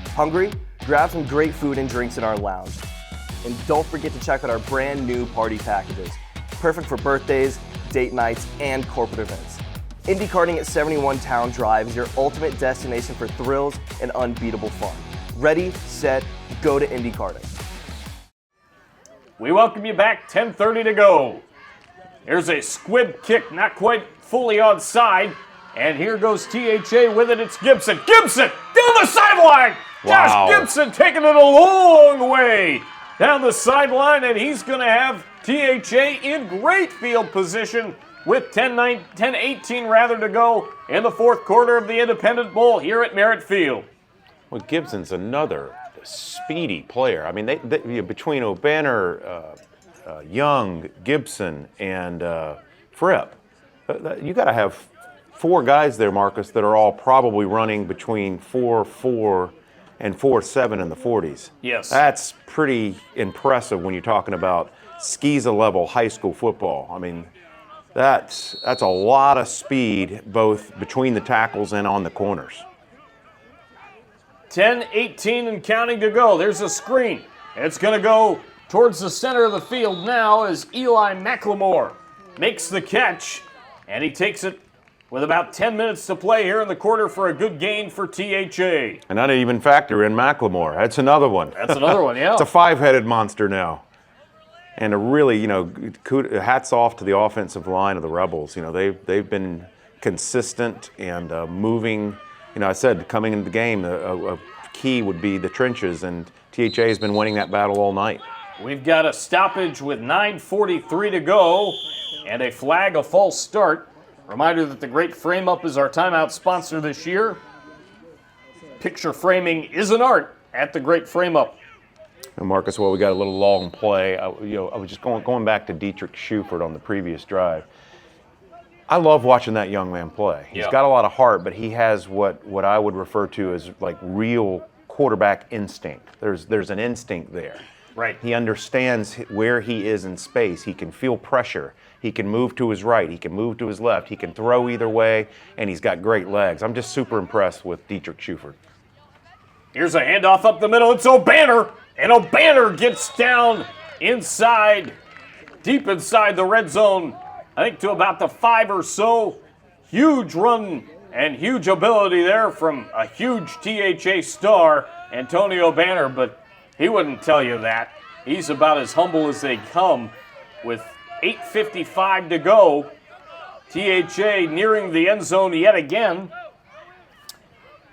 Hungry? Grab some great food and drinks in our lounge. And don't forget to check out our brand new party packages. Perfect for birthdays, date nights, and corporate events. Indy Karting at 71 Town Drive is your ultimate destination for thrills and unbeatable fun. Ready, set, go to Indy Karting. We welcome you back, 10:30 to go. Here's a squib kick, not quite fully onside. And here goes THA with it. It's Gibson. Gibson down the sideline. Wow. Josh Gibson taking it a long way down the sideline, and he's going to have THA in great field position with 10-18 rather to go in the fourth quarter of the Independent Bowl here at Merritt Field. Well, Gibson's another speedy player. I mean, they between O'Banner, Young, Gibson, and Fripp, you got to have four guys there, Marcus, that are all probably running between 4.4 and 4.7 in the 40s. Yes. That's pretty impressive when you're talking about SCISA level high school football. I mean, that's a lot of speed both between the tackles and on the corners. 10-18 and counting to go. There's a screen. It's going to go towards the center of the field now as Eli McLemore makes the catch, and he takes it with about 10 minutes to play here in the quarter for a good gain for THA. And I didn't even factor in McLemore. That's another one. That's another one, yeah. It's a five-headed monster now. And a really, hats off to the offensive line of the Rebels. They've been consistent and moving. I said coming into the game, a key would be the trenches, and THA has been winning that battle all night. We've got a stoppage with 9:43 to go and a flag, a false start. Reminder that the Great Frame Up is our timeout sponsor this year. Picture framing is an art at the Great Frame Up. And Marcus, we got a little long play. I was just going back to Diedrich Schuford on the previous drive. I love watching that young man play. He's got a lot of heart, but he has what I would refer to as like real quarterback instinct. There's an instinct there. Right. He understands where he is in space. He can feel pressure. He can move to his right. He can move to his left. He can throw either way, and he's got great legs. I'm just super impressed with Diedrich Schuford. Here's a handoff up the middle. It's O'Banner, and O'Banner gets down inside, deep inside the red zone, I think to about the 5 or so. Huge run and huge ability there from a huge THA star, Antonio O'Banner, but he wouldn't tell you that. He's about as humble as they come with 8:55 to go. THA nearing the end zone yet again.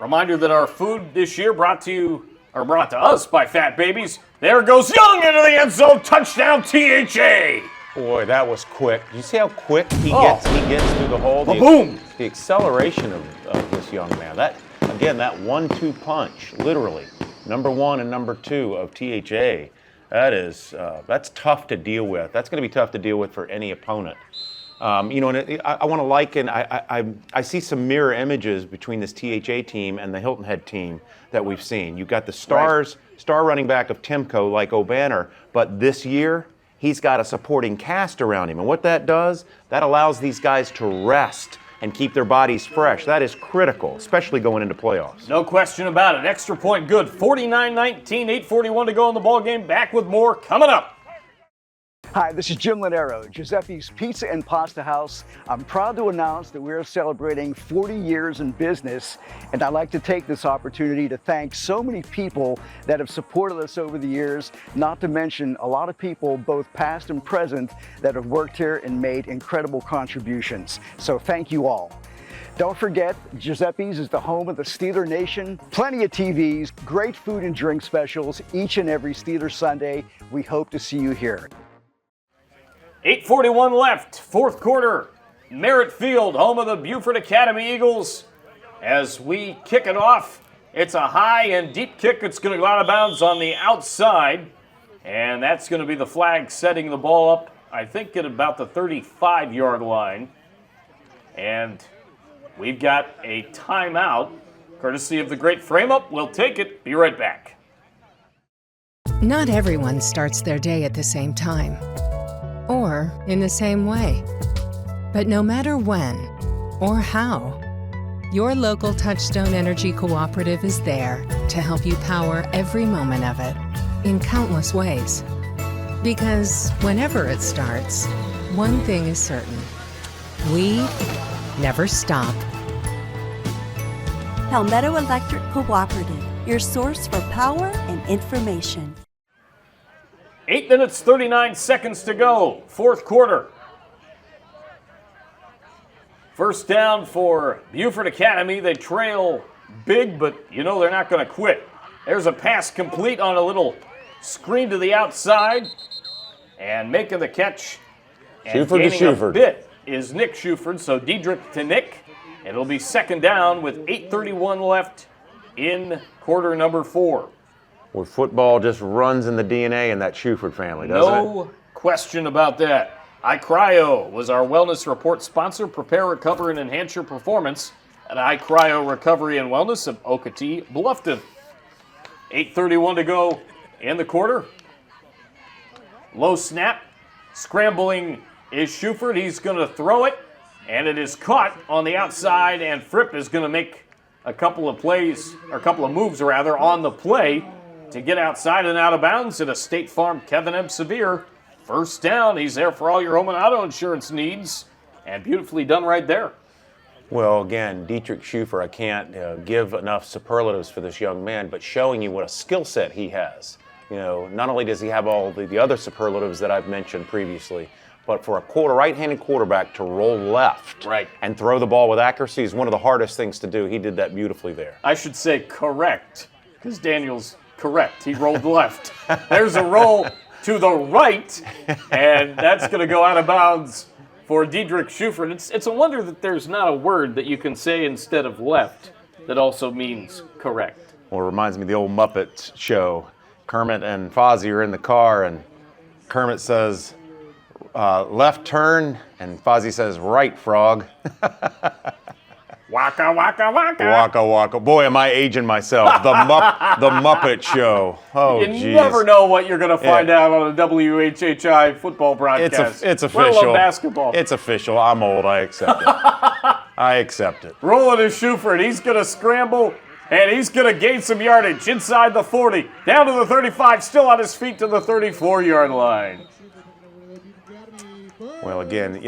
Reminder that our food this year brought to us by Fat Babies. There goes Young into the end zone. Touchdown THA. Boy, that was quick. You see how quick he gets through the hole? Boom! The acceleration of this young man. That 1-2 punch, literally, number 1 and number 2 of THA. That's tough to deal with. That's going to be tough to deal with for any opponent. I want to liken. I see some mirror images between this THA team and the Hilton Head team that we've seen. You've got the star running back of Timco like O'Banner, but this year he's got a supporting cast around him, and what that does, that allows these guys to rest and keep their bodies fresh. That is critical, especially going into playoffs. No question about it. Extra point good. 49-19, 8:41 to go in the ball game. Back with more coming up. Hi, this is Jim Lanero, Giuseppe's Pizza and Pasta House. I'm proud to announce that we're celebrating 40 years in business, and I'd like to take this opportunity to thank so many people that have supported us over the years, not to mention a lot of people, both past and present, that have worked here and made incredible contributions. So thank you all. Don't forget, Giuseppe's is the home of the Steeler Nation. Plenty of TVs, great food and drink specials each and every Steeler Sunday. We hope to see you here. 8:41 left, fourth quarter. Merritt Field, home of the Beaufort Academy Eagles. As we kick it off, it's a high and deep kick. It's going to go out of bounds on the outside. And that's going to be the flag setting the ball up, I think, at about the 35-yard line. And we've got a timeout, courtesy of the great frame-up. We'll take it. Be right back. Not everyone starts their day at the same time or in the same way. But no matter when or how, your local Touchstone Energy Cooperative is there to help you power every moment of it in countless ways. Because whenever it starts, one thing is certain: we never stop. Palmetto Electric Cooperative, your source for power and information. 8 minutes, 39 seconds to go, fourth quarter. First down for Beaufort Academy. They trail big, but you know they're not going to quit. There's a pass complete on a little screen to the outside, and making the catch and Shuford gaining to a Shuford. bit is Nick Shuford. So Diedrich to Nick. It'll be second down with 8:31 left in quarter number 4. Well, football just runs in the DNA in that Shuford family, doesn't it? No question about that. iCryo was our Wellness Report sponsor. Prepare, recover, and enhance your performance at iCryo Recovery and Wellness of Okatee, Bluffton. 8:31 to go in the quarter. Low snap. Scrambling is Shuford. He's going to throw it, and it is caught on the outside, and Fripp is going to make a couple of plays, or a couple of moves rather, on the play to get outside and out of bounds. And a State Farm Kevin M. Severe. First down. He's there for all your home and auto insurance needs, and beautifully done right there. Well, again, Dietrich Schufer, I can't give enough superlatives for this young man, but showing you what a skill set he has. You know, not only does he have all the other superlatives that I've mentioned previously, but for a right-handed quarterback to roll left and throw the ball with accuracy is one of the hardest things to do. He did that beautifully there. I should say correct, because Daniel's correct. He rolled left. There's a roll to the right, and that's going to go out of bounds for Diedrich Schufer. It's a wonder that there's not a word that you can say instead of left that also means correct. Well, it reminds me of the old Muppet show. Kermit and Fozzie are in the car, and Kermit says, left turn, and Fozzie says, right, frog. Waka, waka, waka. Waka, waka. Boy, am I aging myself. The Muppet Show. Oh, you geez. never know what you're going to find out on a WHHI football broadcast. It's Let alone official. basketball. It's official. I'm old. I accept it. I accept it. Rolling his Shuford. He's going to scramble, And he's going to gain some yardage inside the 40, down to the 35, still on his feet to the 34-yard line. Well, again,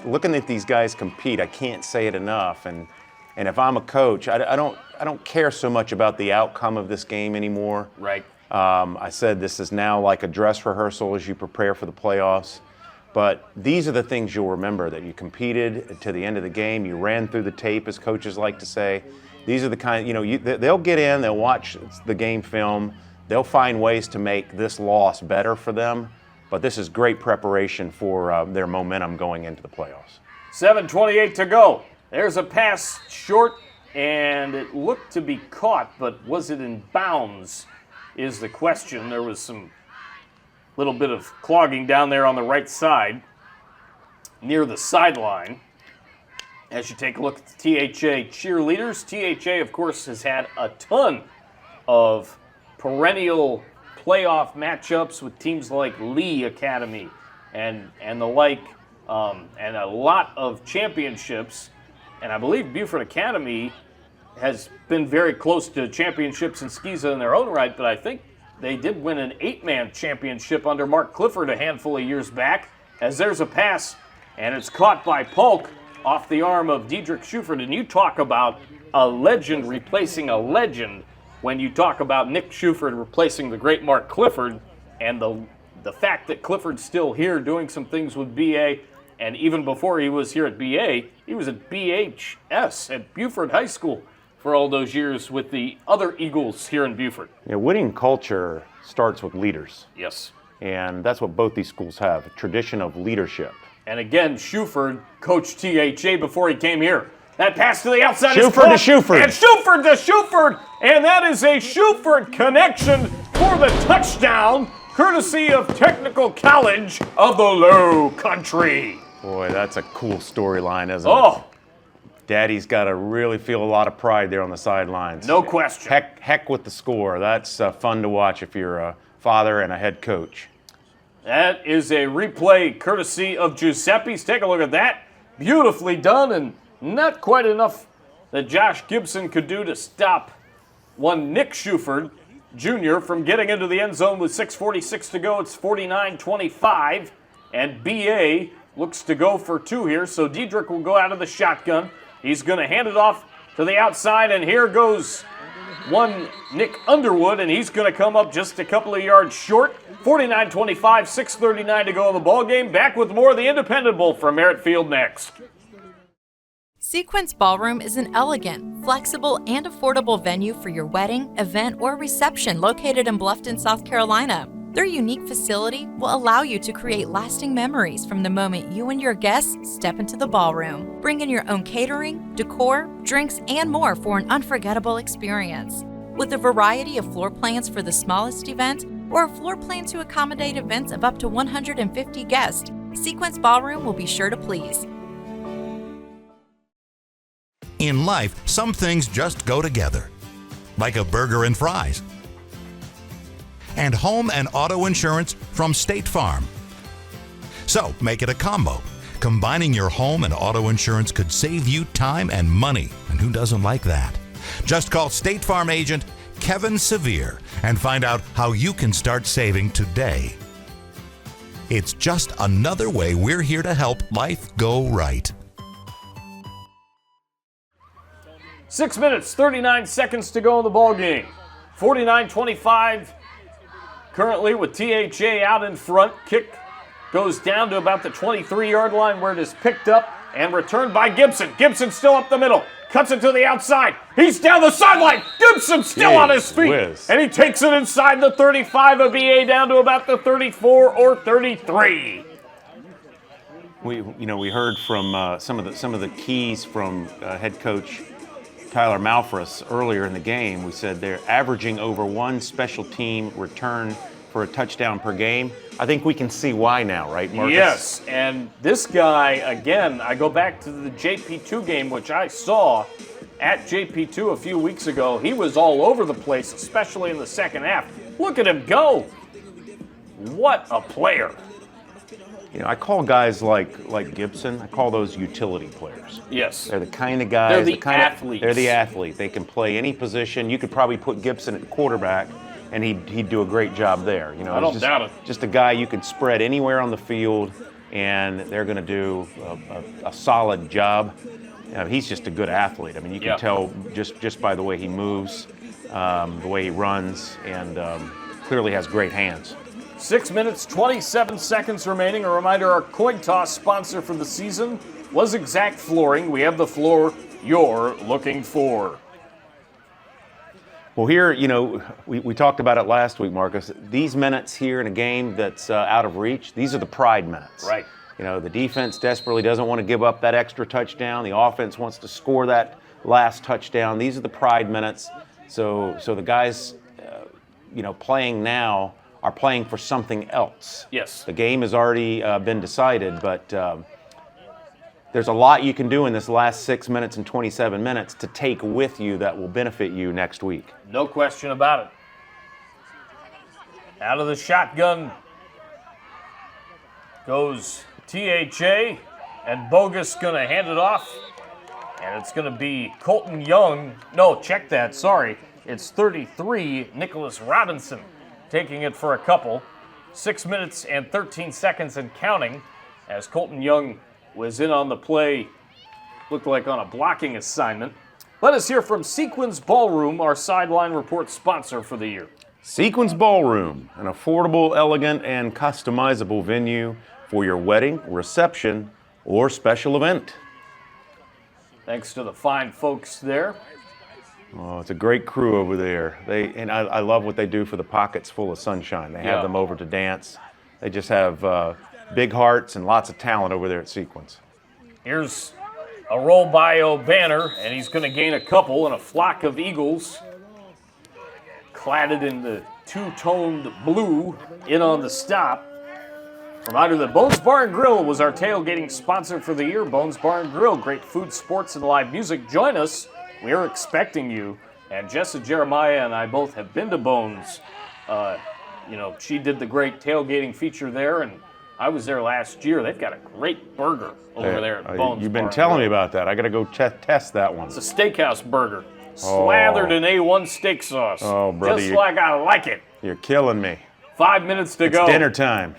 looking at these guys compete, I can't say it enough. And if I'm a coach, I don't care so much about the outcome of this game anymore. Right. I said this is now like a dress rehearsal as you prepare for the playoffs. But these are the things you'll remember, that you competed to the end of the game, you ran through the tape, as coaches like to say. These are the kind, they'll get in, they'll watch the game film, they'll find ways to make this loss better for them. But this is great preparation for their momentum going into the playoffs. 7:28 to go. There's a pass short, and it looked to be caught, but was it in bounds is the question. There was some little bit of clogging down there on the right side near the sideline. As you take a look at the THA cheerleaders, THA, of course, has had a ton of perennial playoff matchups with teams like Lee Academy and the like, and a lot of championships. And I believe Beaufort Academy has been very close to championships in Skiza in their own right, but I think they did win an 8-man championship under Mark Clifford a handful of years back, as there's a pass, and it's caught by Polk off the arm of Diedrich Schuford. And you talk about a legend replacing a legend when you talk about Nick Schuford replacing the great Mark Clifford, and the fact that Clifford's still here doing some things with BA, and even before he was here at BA, he was at BHS at Beaufort High School for all those years with the other Eagles here in Beaufort. Yeah, winning culture starts with leaders. Yes. And that's what both these schools have, a tradition of leadership. And again, Schuford coached THA before he came here. That pass to the outside Schuford is caught. to Schuford. And Schuford to Schuford. And that is a Schuford connection for the touchdown, courtesy of Technical College of the Lowcountry. Boy, that's a cool storyline, isn't it? Oh. Daddy's got to really feel a lot of pride there on the sidelines. No question. Heck with the score. That's fun to watch if you're a father and a head coach. That is a replay courtesy of Giuseppe's. Take a look at that. Beautifully done, and not quite enough that Josh Gibson could do to stop one Nick Schuford Jr. from getting into the end zone with 6:46 to go. It's 49-25, and BA looks to go for two here, so Diedrich will go out of the shotgun. He's going to hand it off to the outside, and here goes one Nick Underwood, and he's going to come up just a couple of yards short. 49-25, 6:39 to go in the ball game. Back with more of the Independent Bowl from Merritt Field next. Sequence Ballroom is an elegant, flexible, and affordable venue for your wedding, event, or reception located in Bluffton, South Carolina. Their unique facility will allow you to create lasting memories from the moment you and your guests step into the ballroom. Bring in your own catering, decor, drinks, and more for an unforgettable experience. With a variety of floor plans for the smallest event or a floor plan to accommodate events of up to 150 guests, Sequence Ballroom will be sure to please. In life, some things just go together, like a burger and fries. And home and auto insurance from State Farm. So make it a combo. Combining your home and auto insurance could save you time and money, and who doesn't like that? Just call State Farm agent Kevin Sevier and find out how you can start saving today. It's just another way we're here to help life go right. 6 minutes, 39 seconds to go in the ball game. 49-25. Currently with THA out in front. Kick goes down to about the 23-yard line where it is picked up and returned by Gibson. Gibson still up the middle. Cuts it to the outside. He's down the sideline. Gibson still on his feet. And he takes it inside the 35 of BA down to about the 34 or 33. We heard from some of the keys from head coach Tyler Malfris earlier in the game. We said they're averaging over one special team return for a touchdown per game. I think we can see why now, right, Marcus? Yes, and this guy, again, I go back to the JP2 game, which I saw at JP2 a few weeks ago. He was all over the place, especially in the second half. Look at him go. What a player. I call guys like Gibson, I call those utility players. Yes. They're the kind of guys. They're the athletes. They're the athlete. They can play any position. You could probably put Gibson at quarterback, and he'd do a great job there. I don't doubt it. Just a guy you can spread anywhere on the field, and they're going to do a solid job. He's just a good athlete. I mean, you can tell just by the way he moves, the way he runs, and clearly has great hands. 6 minutes, 27 seconds remaining. A reminder, our coin toss sponsor for the season was Exact Flooring. We have the floor you're looking for. Well, here, we talked about it last week, Marcus. These minutes here in a game that's out of reach, these are the pride minutes. Right. The defense desperately doesn't want to give up that extra touchdown. The offense wants to score that last touchdown. These are the pride minutes. So the guys, playing now are playing for something else. Yes. The game has already been decided, but there's a lot you can do in this last 6 minutes and 27 minutes to take with you that will benefit you next week. No question about it. Out of the shotgun goes THA, and Bogus going to hand it off, and it's going to be Colton Young. No, check that, sorry. It's 33, Nicholas Robinson, taking it for a couple. 6 minutes and 13 seconds and counting as Colton Young was in on the play, looked like on a blocking assignment. Let us hear from Sequins Ballroom, our sideline report sponsor for the year. Sequins Ballroom, an affordable, elegant, and customizable venue for your wedding, reception, or special event. Thanks to the fine folks there. Oh, it's a great crew over there. I love what they do for the Pockets Full of Sunshine. They have them over to dance. They just have big hearts and lots of talent over there at Sequins. Here's a roll by O'Banner, and he's going to gain a couple, and a flock of Eagles cladded in the two-toned blue in on the stop. Reminder that Bones Bar and Grill was our tailgating sponsor for the year. Bones Bar and Grill, great food, sports, and live music. Join us. We're expecting you. And Jessa Jeremiah and I both have been to Bones. She did the great tailgating feature there, and I was there last year. They've got a great burger over there at Bones. You've been telling me about that. I got to go test that one. It's a steakhouse burger, slathered in A1 steak sauce. Oh, brother, just like I like it. You're killing me. 5 minutes to go. It's dinner time.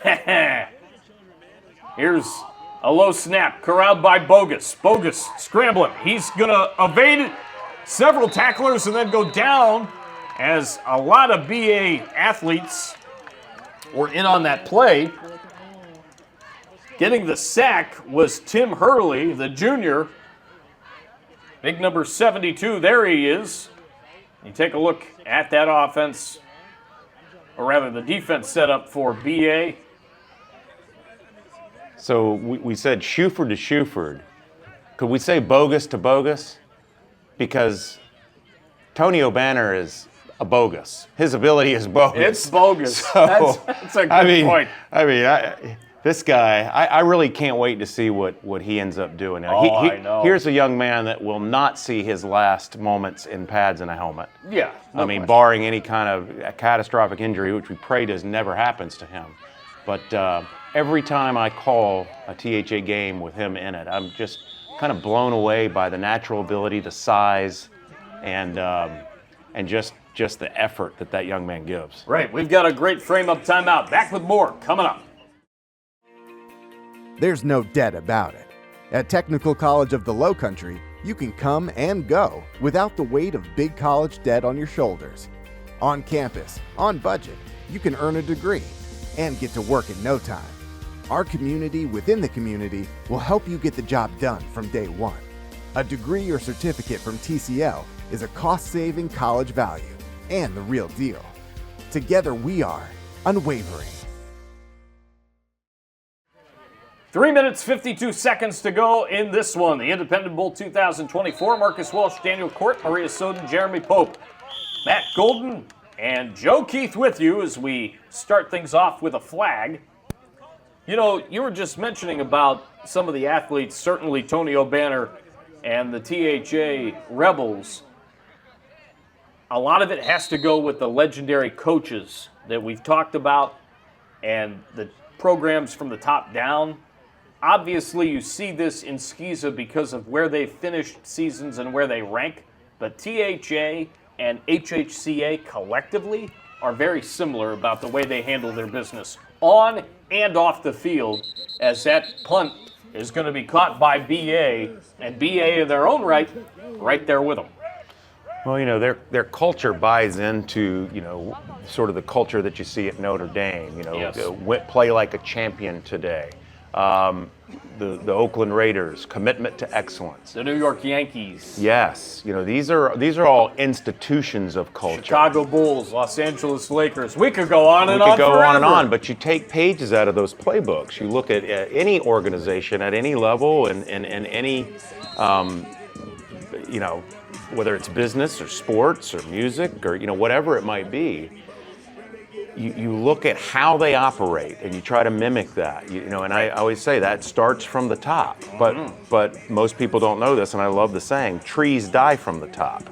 Here's a low snap, corralled by Bogus. Bogus scrambling. He's going to evade several tacklers and then go down as a lot of BA athletes were in on that play. Getting the sack was Tim Hurley, the junior. Big number 72, there he is. You take a look at that offense, or rather the defense set up for BA. So we said Shuford to Shuford. Could we say Bogus to Bogus? Because Tony O'Banner is a bogus. His ability is bogus. It's bogus. So, that's a good point. This guy, I really can't wait to see what he ends up doing. Now, I know. Here's a young man that will not see his last moments in pads and a helmet. Yeah. No question. Barring any kind of catastrophic injury, which we pray does never happens to him. But every time I call a THA game with him in it, I'm just kind of blown away by the natural ability, the size, and just the effort that young man gives. Right. We've got a great frame-up timeout. Back with more coming up. There's no debt about it. At Technical College of the Lowcountry, you can come and go without the weight of big college debt on your shoulders. On campus, on budget, you can earn a degree and get to work in no time. Our community within the community will help you get the job done from day one. A degree or certificate from TCL is a cost-saving college value and the real deal. Together we are unwavering. 3 minutes, 52 seconds to go in this one. The Independent Bowl 2024. Marcus Walsh, Daniel Cort, Maria Soden, Jeremy Pope, Matt Golden, and Joe Keith with you as we start things off with a flag. You know, you were just mentioning about some of the athletes, certainly Tony O'Banner and the THA Rebels. A lot of it has to go with the legendary coaches that we've talked about and the programs from the top down. Obviously, you see this in SCISA because of where they finished seasons and where they rank, but THA and HHCA collectively are very similar about the way they handle their business on and off the field, as that punt is going to be caught by BA, and BA in their own right there with them. Well, you know, their culture buys into, you know, sort of the culture that you see at Notre Dame, you know, Yes. Play like a champion today. The Oakland Raiders, commitment to excellence. The New York Yankees. Yes, you know, these are all institutions of culture. Chicago Bulls, Los Angeles Lakers. We could go on and We on could go forever. on and on, but you take pages out of those playbooks. You look at any organization at any level and any, you know, whether it's business or sports or music or, you know, whatever it might be. You look at how they operate and you try to mimic that, you know, and I always say that starts from the top, but most people don't know this, and I love the saying, trees die from the top.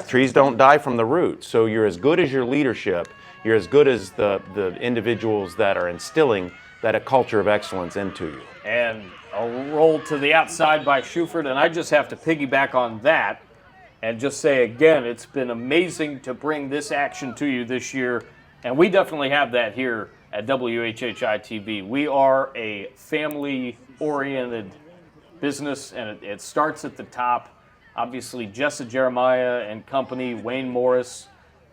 Trees don't die from the roots. So you're as good as your leadership, you're as good as the individuals that are instilling a culture of excellence into you. And a roll to the outside by Shuford, and I just have to piggyback on that and just say again, it's been amazing to bring this action to you this year. And we definitely have that here at WHHI-TV. We are a family-oriented business, and it starts at the top. Obviously, Jessa Jeremiah and company, Wayne Morris,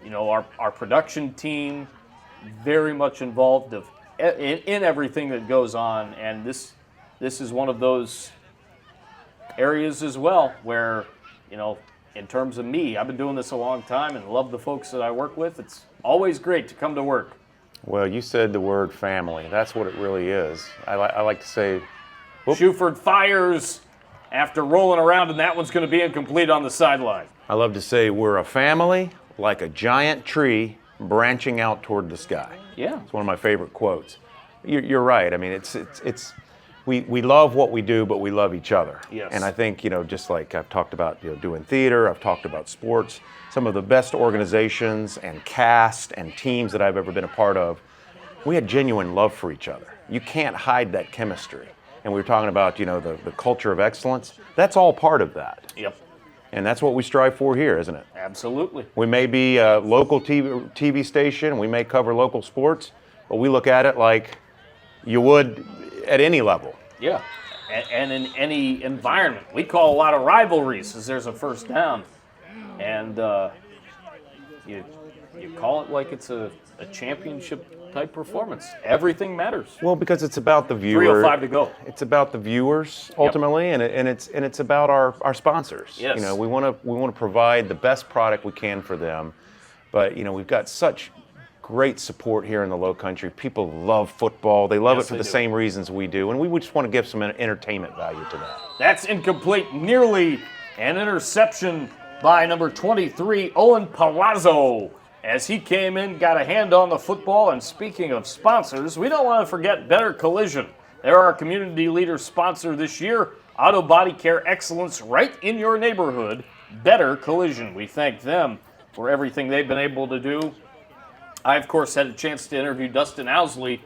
you know, our production team, very much involved in everything that goes on. And this is one of those areas as well where, you know, in terms of me, I've been doing this a long time and love the folks that I work with. It's always great to come to work. Well, you said the word family. That's what it really is. I like to say, Shuford fires after rolling around, and that one's going to be incomplete on the sideline. I love to say we're a family like a giant tree branching out toward the sky. Yeah. It's one of my favorite quotes. You're right. I mean, we love what we do, but we love each other. Yes. And I think, you know, just like I've talked about, you know, doing theater, I've talked about sports, some of the best organizations and cast and teams that I've ever been a part of, we had genuine love for each other. You can't hide that chemistry. And we were talking about, you know, the culture of excellence. That's all part of that. Yep. And that's what we strive for here, isn't it? Absolutely. We may be a local TV station, we may cover local sports, but we look at it like you would at any level. Yeah, and in any environment. We call a lot of rivalries as there's a first down. And you call it like it's a championship type performance. Everything matters. Well, because it's about the viewer. 3:05 to go. It's about the viewers ultimately, and it's about our sponsors. Yes. You know, we want to provide the best product we can for them, but you know, we've got such great support here in the Lowcountry. People love football. They love it for the same reasons we do, and we just want to give some entertainment value to that. That's incomplete. Nearly an interception by number 23, Owen Palazzo, as he came in, got a hand on the football. And speaking of sponsors, we don't want to forget Better Collision. They're our community leader sponsor this year. Auto body care excellence right in your neighborhood. Better Collision. We thank them for everything they've been able to do. I, of course, had a chance to interview Dustin Owsley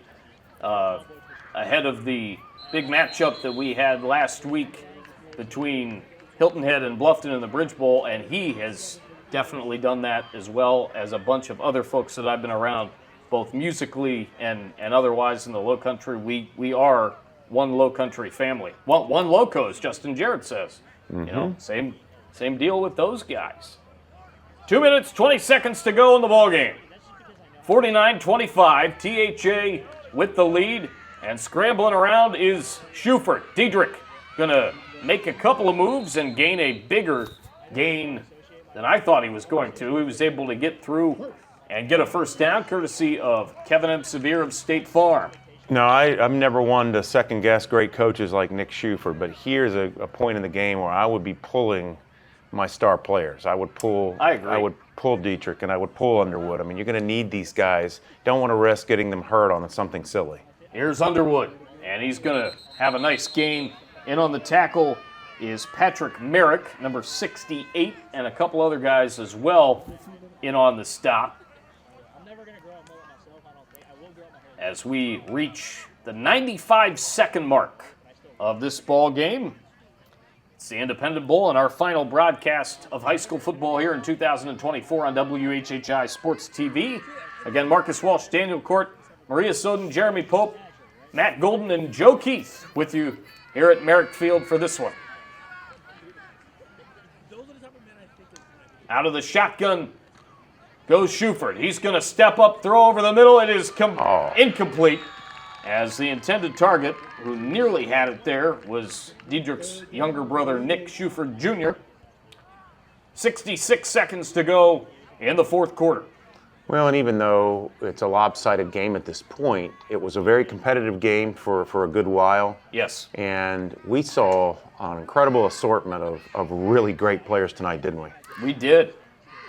ahead of the big matchup that we had last week between Hilton Head and Bluffton in the Bridge Bowl, and he has definitely done that as well as a bunch of other folks that I've been around, both musically and otherwise in the Lowcountry. We are one Lowcountry family. One Locos, Justin Jarrett says. Mm-hmm. You know, same deal with those guys. 2 minutes, 20 seconds to go in the ballgame. 49-25, THA with the lead, and scrambling around is Shuford. Diedrich gonna make a couple of moves and gain a bigger gain than I thought he was going to. He was able to get through and get a first down courtesy of Kevin M. Severe of State Farm. No, I'm never one to second guess great coaches like Nick Shuford, but here's a point in the game where I would be pulling my star players. I would pull Diedrich and I would pull Underwood. I mean, you're going to need these guys. Don't want to risk getting them hurt on something silly. Here's Underwood, and he's going to have a nice gain. In on the tackle is Patrick Merrick, number 68, and a couple other guys as well in on the stop. as we reach the 95-second mark of this ball game. It's the Independent Bowl and our final broadcast of high school football here in 2024 on WHHI Sports TV. Again, Marcus Walsh, Daniel Cort, Maria Soden, Jeremy Pope, Matt Golden, and Joe Keith with you here at Merrick Field for this one. Out of the shotgun goes Shuford. He's going to step up, throw over the middle. It is incomplete, as the intended target, who nearly had it there, was Diedrich's younger brother, Nick Shuford Jr. 66 seconds to go in the fourth quarter. Well, and even though it's a lopsided game at this point, it was a very competitive game for a good while. Yes. And we saw an incredible assortment of really great players tonight, didn't we? We did.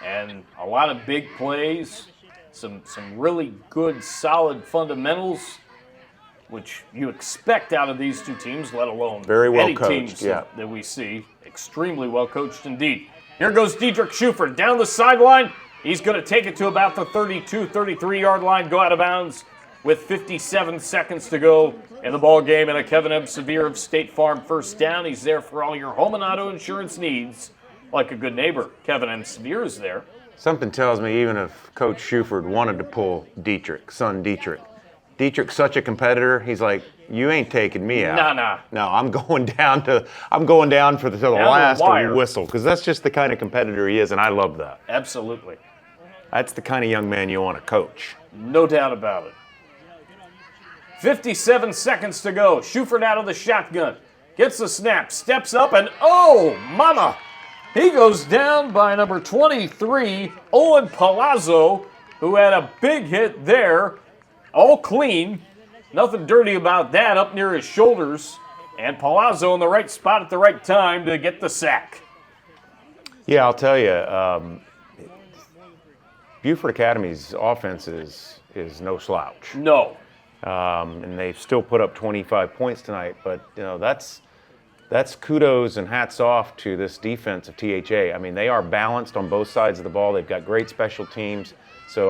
And a lot of big plays, some really good, solid fundamentals, which you expect out of these two teams, let alone very well any coached, teams yeah. that we see. Extremely well coached indeed. Here goes Diedrich Shuford down the sideline. He's going to take it to about the 32, 33-yard line, go out of bounds with 57 seconds to go in the ball game, and a Kevin M. Severe of State Farm first down. He's there for all your home and auto insurance needs. Like a good neighbor, Kevin M. Severe is there. Something tells me even if Coach Shuford wanted to pull Dietrich's Dietrich's such a competitor, he's like, you ain't taking me out. No, I'm going down to the last whistle, because that's just the kind of competitor he is, and I love that. Absolutely. That's the kind of young man you want to coach. No doubt about it. 57 seconds to go. Shuford out of the shotgun. Gets the snap, steps up, and oh, mama! He goes down by number 23, Owen Palazzo, who had a big hit there. All clean. Nothing dirty about that, up near his shoulders. And Palazzo in the right spot at the right time to get the sack. Yeah, I'll tell you, Beaufort Academy's offense is no slouch. No. And they still put up 25 points tonight, but that's kudos and hats off to this defense of THA. I mean, they are balanced on both sides of the ball. They've got great special teams. So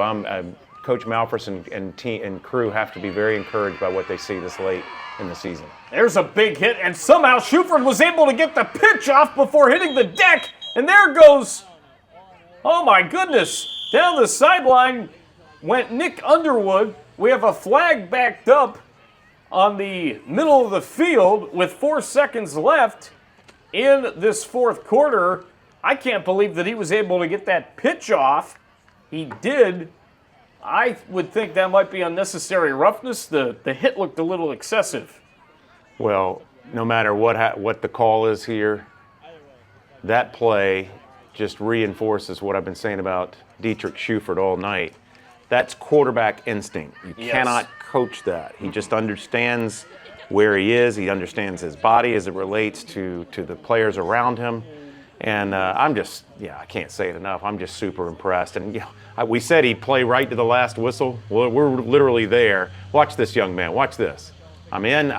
Coach Malfors and crew have to be very encouraged by what they see this late in the season. There's a big hit, and somehow Shuford was able to get the pitch off before hitting the deck, and there goes, oh my goodness, down the sideline went Nick Underwood. We have a flag backed up on the middle of the field with 4 seconds left in this fourth quarter. I can't believe that he was able to get that pitch off. He did. I would think that might be unnecessary roughness. The hit looked a little excessive. Well, no matter what the call is here, that play just reinforces what I've been saying about Dietrich Shuford all night. That's quarterback instinct. You cannot coach that. He just understands where he is. He understands his body as it relates to the players around him. And I can't say it enough. I'm just super impressed. And we said he'd play right to the last whistle. Well, we're literally there. Watch this young man. Watch this. I'm in.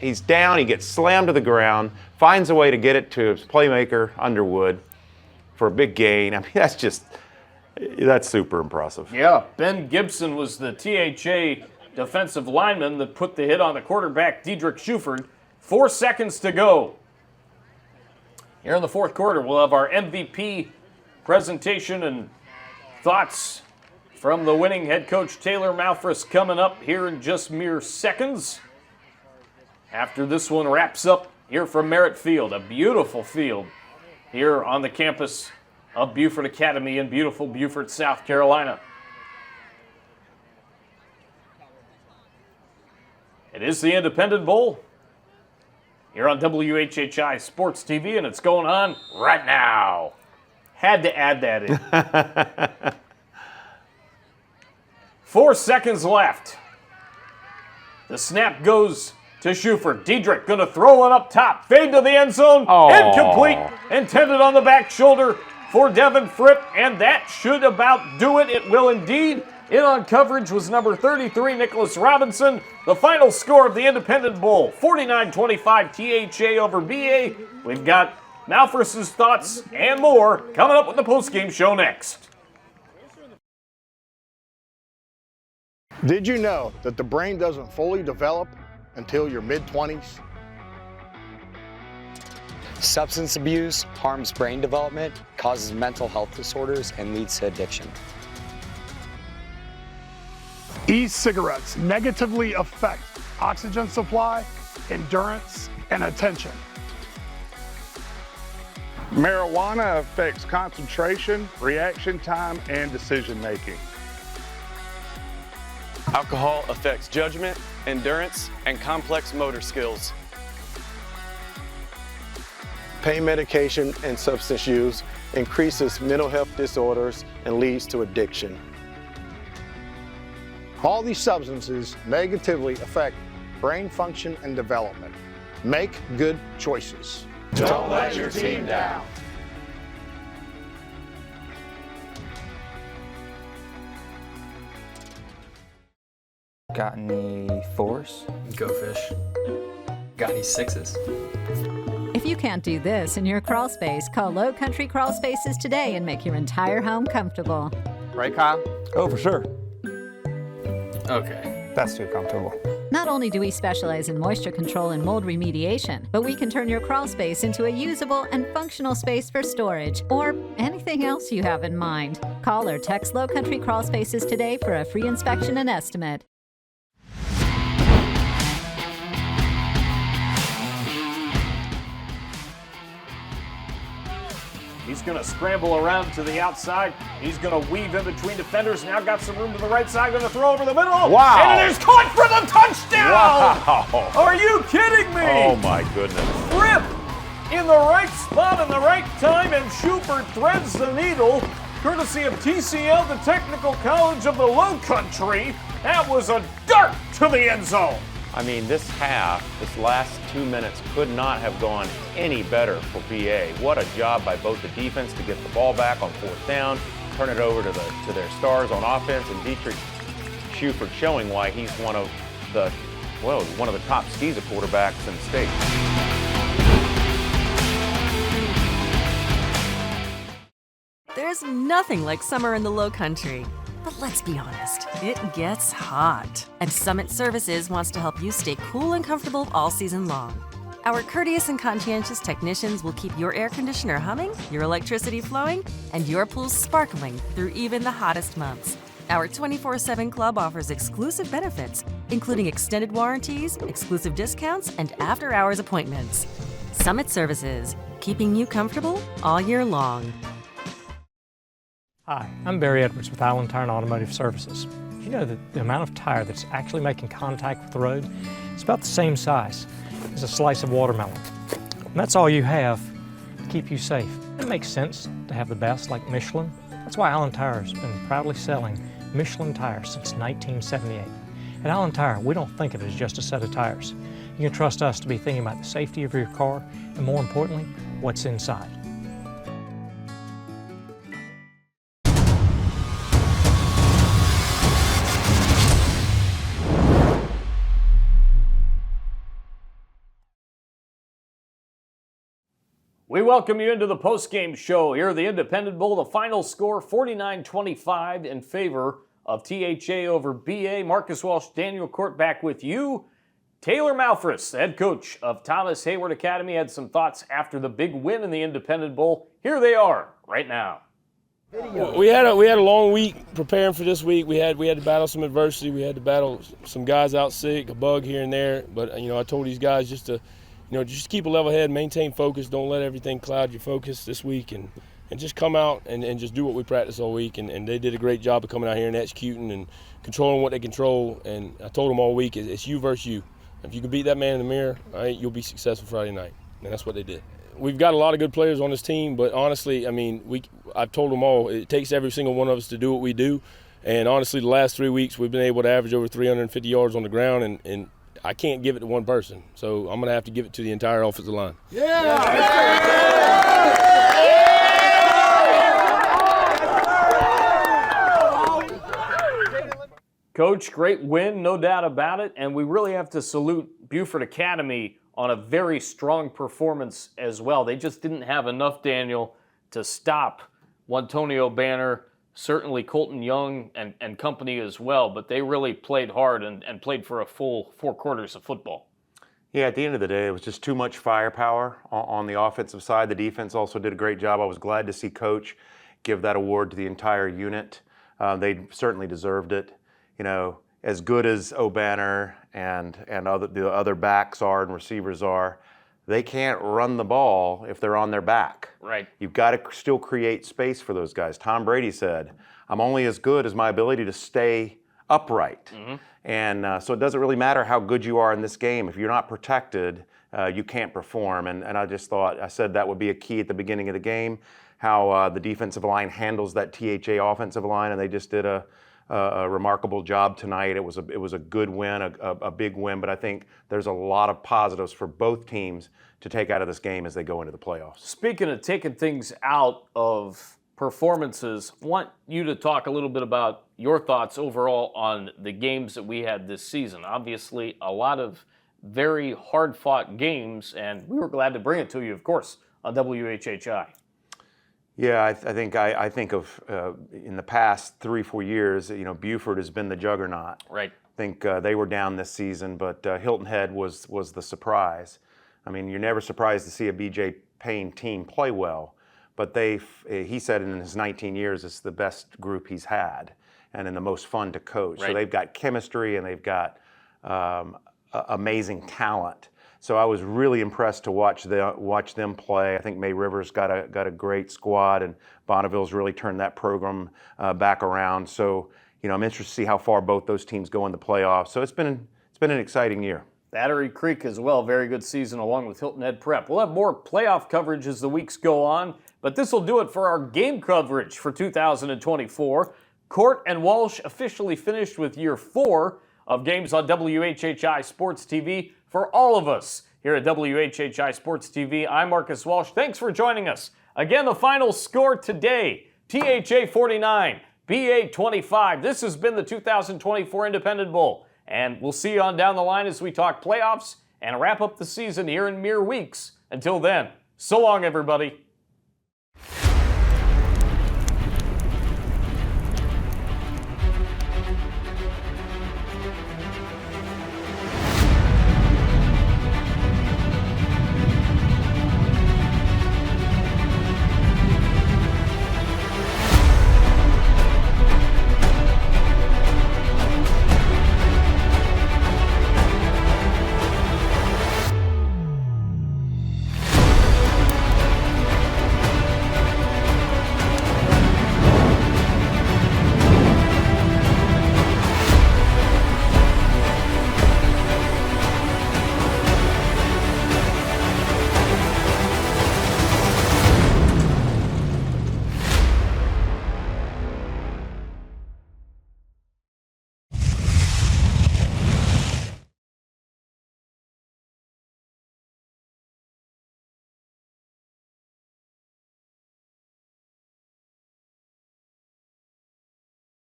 He's down. He gets slammed to the ground. Finds a way to get it to his playmaker, Underwood, for a big gain. I mean, that's super impressive. Yeah, Ben Gibson was the THA defensive lineman that put the hit on the quarterback, Diedrich Shuford. 4 seconds to go. Here in the fourth quarter, we'll have our MVP presentation and thoughts from the winning head coach, Taylor Malfors, coming up here in just mere seconds. After this one wraps up here from Merritt Field, a beautiful field here on the campus of Beaufort Academy in beautiful Beaufort, South Carolina. It is the Independent Bowl here on WHHI Sports TV, and it's going on right now. Had to add that in. 4 seconds left. The snap goes to Shuford. Diedrich going to throw one up top. Fade to the end zone. Incomplete. Intended on the back shoulder for Devin Fripp, and that should about do it. It will indeed. In on coverage was number 33, Nicholas Robinson. The final score of the Independent Bowl, 49-25 THA over BA. We've got Malfors' thoughts and more coming up with the postgame show next. Did you know that the brain doesn't fully develop until your mid-20s? Substance abuse harms brain development, causes mental health disorders, and leads to addiction. E-cigarettes negatively affect oxygen supply, endurance, and attention. Marijuana affects concentration, reaction time, and decision making. Alcohol affects judgment, endurance, and complex motor skills. Pain medication and substance use increases mental health disorders and leads to addiction. All these substances negatively affect brain function and development. Make good choices. Don't let your team down. Got any fours? Go fish. Got any sixes? If you can't do this in your crawl space, call Lowcountry Crawl Spaces today and make your entire home comfortable. Right, Kyle? Oh, for sure. Okay. That's too comfortable. Not only do we specialize in moisture control and mold remediation, but we can turn your crawl space into a usable and functional space for storage or anything else you have in mind. Call or text Lowcountry Crawl Spaces today for a free inspection and estimate. He's going to scramble around to the outside. He's going to weave in between defenders. Now got some room to the right side. Going to throw over the middle. Wow. And it is caught for the touchdown. Wow. Are you kidding me? Oh, my goodness. Rip in the right spot in the right time, and Beaufort threads the needle, courtesy of TCL, the Technical College of the Lowcountry. That was a dart to the end zone. I mean, this half, this last 2 minutes could not have gone any better for BA. What a job by both the defense to get the ball back on fourth down, turn it over to their stars on offense, and Dietrich Beaufort showing why he's one of the top SCISA quarterbacks in the state. There's nothing like summer in the Lowcountry. But let's be honest, it gets hot. And Summit Services wants to help you stay cool and comfortable all season long. Our courteous and conscientious technicians will keep your air conditioner humming, your electricity flowing, and your pool sparkling through even the hottest months. Our 24/7 club offers exclusive benefits, including extended warranties, exclusive discounts, and after-hours appointments. Summit Services, keeping you comfortable all year long. Hi, I'm Barry Edwards with Island Tire and Automotive Services. Did you know that the amount of tire that's actually making contact with the road is about the same size as a slice of watermelon? And that's all you have to keep you safe. It makes sense to have the best like Michelin. That's why Island Tire has been proudly selling Michelin tires since 1978. At Island Tire, we don't think of it as just a set of tires. You can trust us to be thinking about the safety of your car and, more importantly, what's inside. We welcome you into the postgame show here at the Independent Bowl. The final score, 49-25 in favor of THA over BA. Marcus Walsh, Daniel Cort back with you. Taylor Malfris, the head coach of Thomas Heyward Academy, had some thoughts after the big win in the Independent Bowl. Here they are right now. We had a long week preparing for this week. We had to battle some adversity. We had to battle some guys out sick, a bug here and there. But I told these guys just to just keep a level head, maintain focus, don't let everything cloud your focus this week, and just come out and just do what we practice all week. And they did a great job of coming out here and executing and controlling what they control. And I told them all week, it's you versus you. If you can beat that man in the mirror, you'll be successful Friday night. And that's what they did. We've got a lot of good players on this team, but honestly, I've told them all, it takes every single one of us to do what we do. And honestly, the last 3 weeks, we've been able to average over 350 yards on the ground, and I can't give it to one person, so I'm going to have to give it to the entire offensive line. Coach, great win, no doubt about it, and we really have to salute Beaufort Academy on a very strong performance as well. They just didn't have enough, Daniel, to stop Wantonio Banner, certainly Colton Young and company as well, but they really played hard and played for a full 4 quarters of football. Yeah, at the end of the day, it was just too much firepower on the offensive side. The defense also did a great job. I was glad to see Coach give that award to the entire unit. They certainly deserved it. You know, as good as O'Banner and the other backs are and receivers are, they can't run the ball if they're on their back. Right. You've got to still create space for those guys. Tom Brady said, "I'm only as good as my ability to stay upright." Mm-hmm. And so it doesn't really matter how good you are in this game. If you're not protected, you can't perform. And I just thought, I said that would be a key at the beginning of the game, how the defensive line handles that THA offensive line, and they just did a remarkable job tonight. It was a good win, a big win, but I think there's a lot of positives for both teams to take out of this game as they go into the playoffs. Speaking of taking things out of performances, I want you to talk a little bit about your thoughts overall on the games that we had this season. Obviously, a lot of very hard-fought games, and we were glad to bring it to you, of course, on WHHI. Yeah, I think of in the past 3-4 years, you know, Beaufort has been the juggernaut. Right. I think they were down this season, but Hilton Head was the surprise. I mean, you're never surprised to see a BJ Payne team play well, but he said in his 19 years, it's the best group he's had and in the most fun to coach. Right. So they've got chemistry and they've got amazing talent. So I was really impressed to watch them play. I think May Rivers got a great squad, and Bonneville's really turned that program back around. So, you know, I'm interested to see how far both those teams go in the playoffs. So it's been an exciting year. Battery Creek as well, very good season along with Hilton Head Prep. We'll have more playoff coverage as the weeks go on, but this will do it for our game coverage for 2024. Cort and Walsh officially finished with year 4 of games on WHHI Sports TV. For all of us here at WHHI Sports TV, I'm Marcus Walsh. Thanks for joining us. Again, the final score today, THA 49, BA 25. This has been the 2024 Independent Bowl, and we'll see you on down the line as we talk playoffs and wrap up the season here in mere weeks. Until then, so long, everybody.